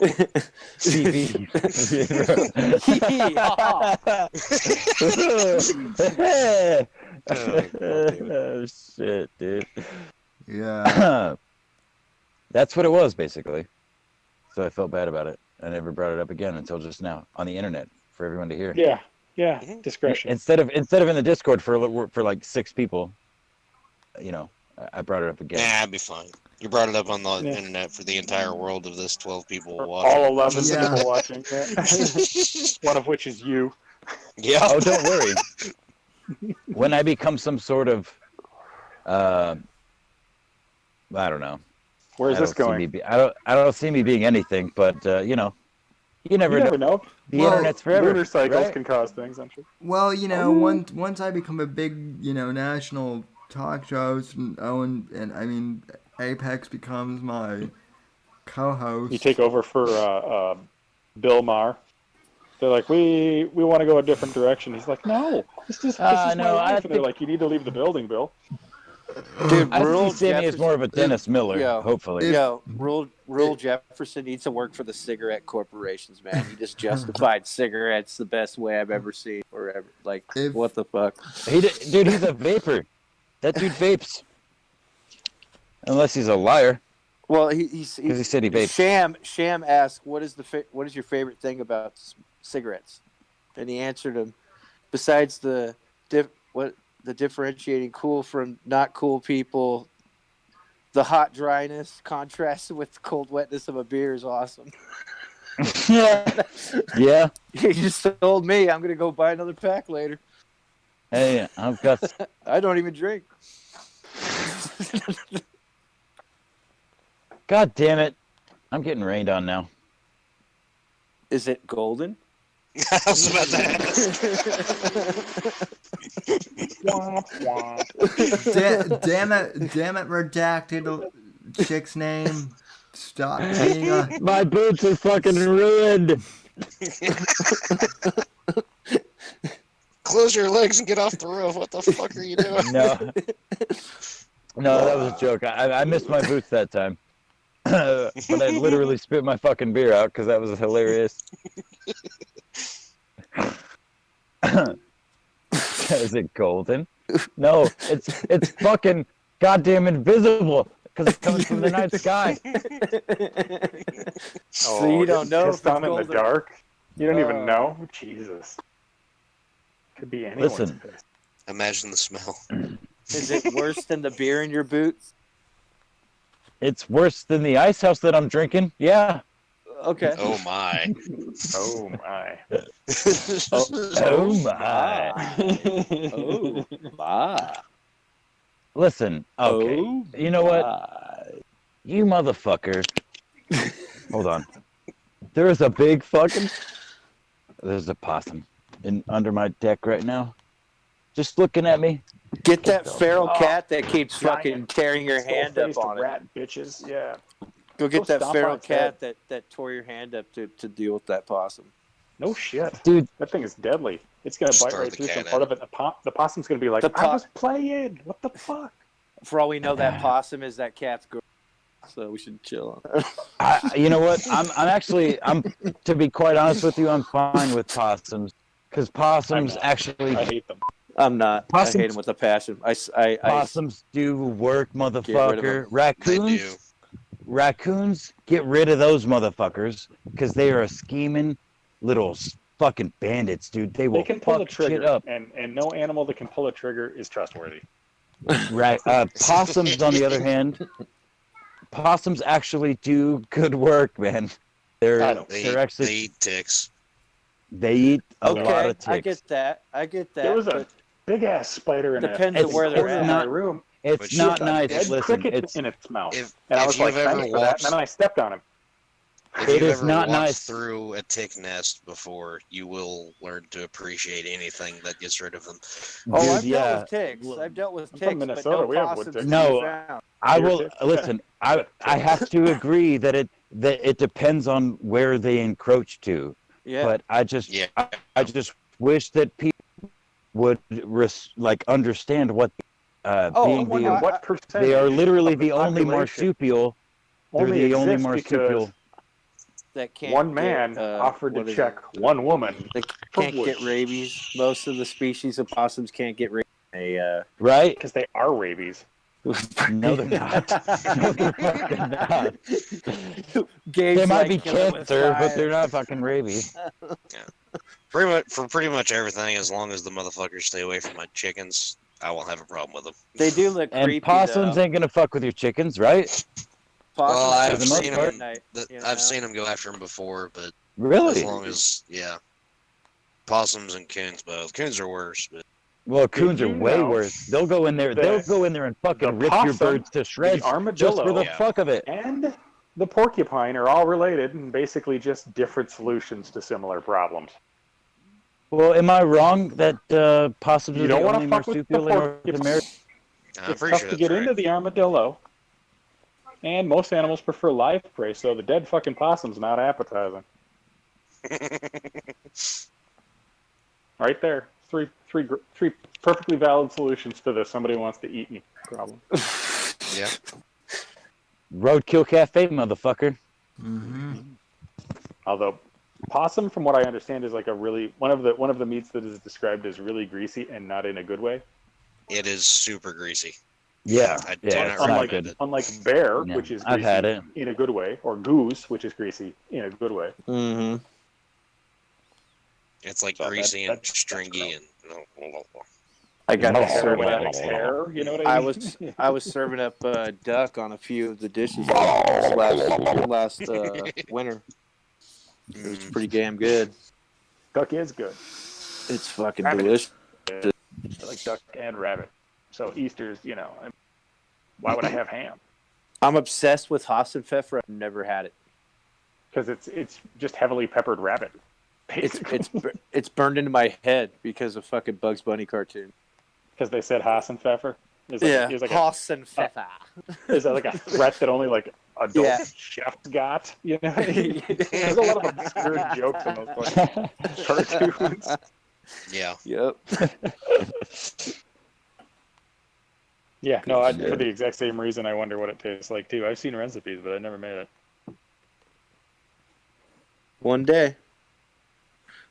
CV. Oh, shit, dude. yeah. That's what it was, basically. So I felt bad about it. I never brought it up again until just now on the internet for everyone to hear. Yeah, discretion. Instead of in the Discord for like 6 people, I brought it up again. Nah, I'd be fine. You brought it up on the internet for the entire world of this 12 people watching. All 11 Yeah. people watching. Yeah. One of which is you. Yeah. Oh, don't worry. When I become some sort of, I don't know, Where's this going? I don't see me being anything, but you know, you You never know. never know. The Well, internet's forever. Lunar cycles right? can cause things, I'm sure. Well, you know, Oh. once I become a big, national talk shows and I mean, Apex becomes my You co-host. take over for Bill Maher. They're like, we want to go a different direction. He's like, no, this is my No, life. And they're like, you need to leave the building, Bill. Dude, I see rural Sammy as more of a Dennis Miller, Yo, hopefully. If- rural Jefferson needs to work for the cigarette corporations, man. He just justified cigarettes the best way I've ever seen or ever. Like, If- what the fuck? Dude, he's a vapor. That dude vapes. Unless he's a liar. Well, Because he said he vapes. Sham asked, "What is your favorite thing about cigarettes?" And he answered him, besides the differentiating cool from not cool people, the hot dryness contrasted with the cold wetness of a beer is awesome. Yeah. He just told me I'm gonna go buy another pack later. Hey, I've got. I don't even drink. God damn it! I'm getting rained on now. Is it golden? I was about to ask. damn it, redacted chick's name. Stop being a. My boots are fucking ruined. Close your legs and get off the roof. What the fuck are you doing? No, that was a joke. I missed my boots that time. But I literally spit my fucking beer out because that was hilarious. Is it golden? No, it's fucking goddamn invisible because it's coming from the night sky. So you don't know if Pissed it's on in the golden. dark. You don't even know. Jesus. Could be anyone's Listen. piss. Imagine the smell. Is it worse than the beer in your boots? It's worse than the ice house that I'm drinking. Yeah. Okay. Oh my. Oh my. Oh my. Oh my. Listen. Okay. Oh, You know what? my. You motherfucker. Hold on. There is a big fucking. There's a possum under my deck right now. Just looking at me. Get that feral cat that keeps Giant fucking tearing your hand up Skull-faced on it. rat bitches. Yeah. Go get that stomp feral on its head. cat that tore your hand up to deal with that possum. No shit. Dude. That thing is deadly. It's going to bite Start right the through some cat part at of it. The possum's going to be like, I was playing. What the fuck? For all we know, that possum is that cat's girl. So we should chill on that. You know what? I'm to be quite honest with you, I'm fine with possums because possums actually. I hate them. I'm not. Possums- I hate him with a passion. Possums do work, Get rid of motherfucker. them. They do. Raccoons, get rid of those motherfuckers because they are a scheming little fucking bandits, dude. They will They can pull the fuck shit trigger, up. and no animal that can pull a trigger is trustworthy. Possums, on the other hand, possums actually do good work, man. They're actually They eat ticks. they eat a lot Okay, of ticks. I get that. There was a big ass spider in Depends a on where they're corner of at. my room. It's Which- not with a nice. dead Listen, cricket it's in its mouth, If and I was like, you've ever thanks for that. walked, And then I stepped on him. if It you've is ever not walked nice. through a tick nest before, you will learn to appreciate anything that gets rid of them. Oh, Dude, I've yeah. dealt with ticks. I've dealt with I'm from ticks, but Minnesota. no We have wood possums ticks. to No. be found. I Deer will ticks? listen. I have to agree that it depends on where they encroach to. Yeah. But I just Yeah. I just wish that people would understand what I'm being wondering the what percentage they are literally of the only population marsupial. They're only the only exists marsupial. that can't one get, man offered to what is check it? one woman. They for can't get wood. rabies. Most of the species of possums can't get rabies. They Right? Because they are rabies. No, they're not. No, they're fucking not. Gabe's They might like be killing with cancer, but fire. they're not fucking rabies. Pretty much everything, as long as the motherfuckers stay away from my chickens, I won't have a problem with them. They do look And creepy, possums though. ain't gonna fuck with your chickens, right? Well, Possums I've do seen at them- night, you know? I've seen them go after them before, but as Really? long as possums and coons both. Coons are worse, but Well, coons are you way know worse. They'll go in there. They'll that go in there and the fucking rip your possum, birds to the shreds just for armadillo, the Yeah. fuck of it. and the porcupine are all related and basically just different solutions to similar problems. Well, am I wrong that possums You are don't the want only to fuck with the marsupial in North porcupine. America? I'm It's pretty tough sure to that's get into right. the armadillo, and most animals prefer live prey, so the dead fucking possum's not appetizing. Right there, three perfectly valid solutions to this. Somebody wants to eat me problem. Yeah. Roadkill Cafe, motherfucker. Mm-hmm. Although possum, from what I understand, is like a really one of the meats that is described as really greasy and not in a good way. It is super greasy. Yeah, I do yeah, not it's not Unlike recommend good. it. unlike bear, Yeah, which is I've greasy had it. in a good way, or goose, which is greasy in a good way. Mm-hmm. It's like So greasy and that's stringy gross. and I got to Hair serve it without up. a hair, you know what I I mean? was serving up duck on a few of the dishes last winter. It was pretty damn good. Duck is good. It's fucking Rabbit delicious. is I like duck and rabbit. So Easter's, why would I have ham? I'm obsessed with Hassenpfeffer. I've never had it. Because it's just heavily peppered rabbit. Basically. It's burned into my head because of fucking Bugs Bunny cartoon. Because they said Hassenpfeffer. Hassenpfeffer. Is that like a threat that only like adult chefs got? You know, there's a lot of obscure jokes in those fucking cartoons. yeah. Yep. Yeah, no, for the exact same reason, I wonder what it tastes like too. I've seen recipes, but I never made it. One day.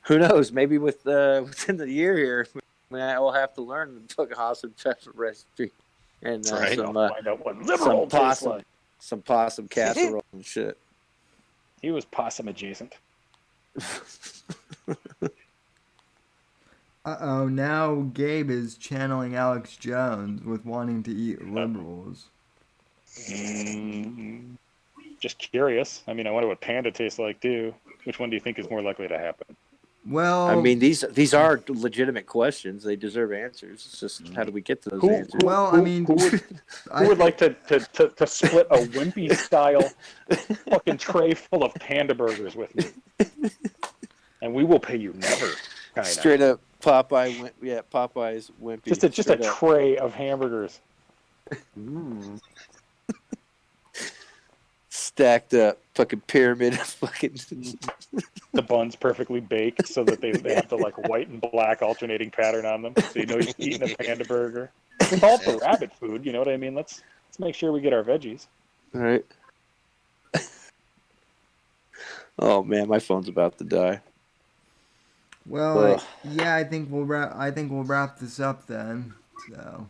Who knows? Maybe within the year here, I will have to learn the fucking Hassenpfeffer recipe and Right. Find out what liberal tastes like. some possum casserole and shit. He was possum adjacent. Uh-oh, now Gabe is channeling Alex Jones with wanting to eat liberals. Just curious. I mean, I wonder what panda tastes like too. Which one do you think is more likely to happen? Well, I mean, these are legitimate questions. They deserve answers. It's just how do we get to those answers? Who would like to split a wimpy style fucking tray full of panda burgers with me? And we will pay you never. Kinda. Straight up Popeye's wimpy. Just a tray of hamburgers. Stacked up, fucking pyramid of fucking. The bun's perfectly baked so that they have the like white and black alternating pattern on them, so you know you're eating a panda burger. With all the rabbit food, you know what I mean? Let's make sure we get our veggies. All right. Oh man, my phone's about to die. well, yeah, I think we'll wrap this up then. So,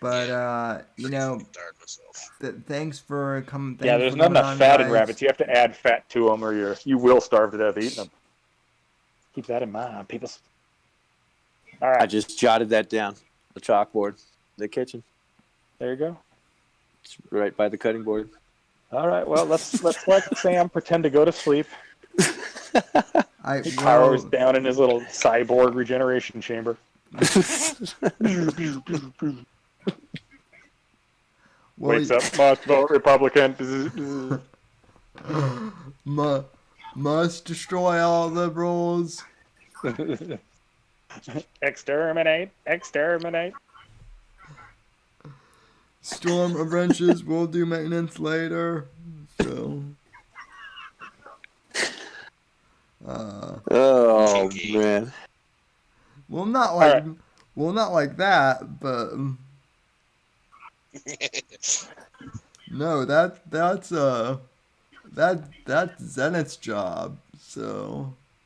but Tired myself. thanks for coming. Yeah, there's not enough fat in rabbits. You have to add fat to them, or you will starve to death eating them. Keep that in mind, people. All right, I just jotted that down. The chalkboard, the kitchen. there you go. It's right by the cutting board. All right, well let's let Sam pretend to go to sleep. He Well, powers down in his little cyborg regeneration chamber. Wakes up, must vote Republican. Must destroy all liberals. Exterminate. Storm of wrenches. We'll do maintenance later. So. Oh Kinky. man. Well, not like that, but no, that's Zenith's job. So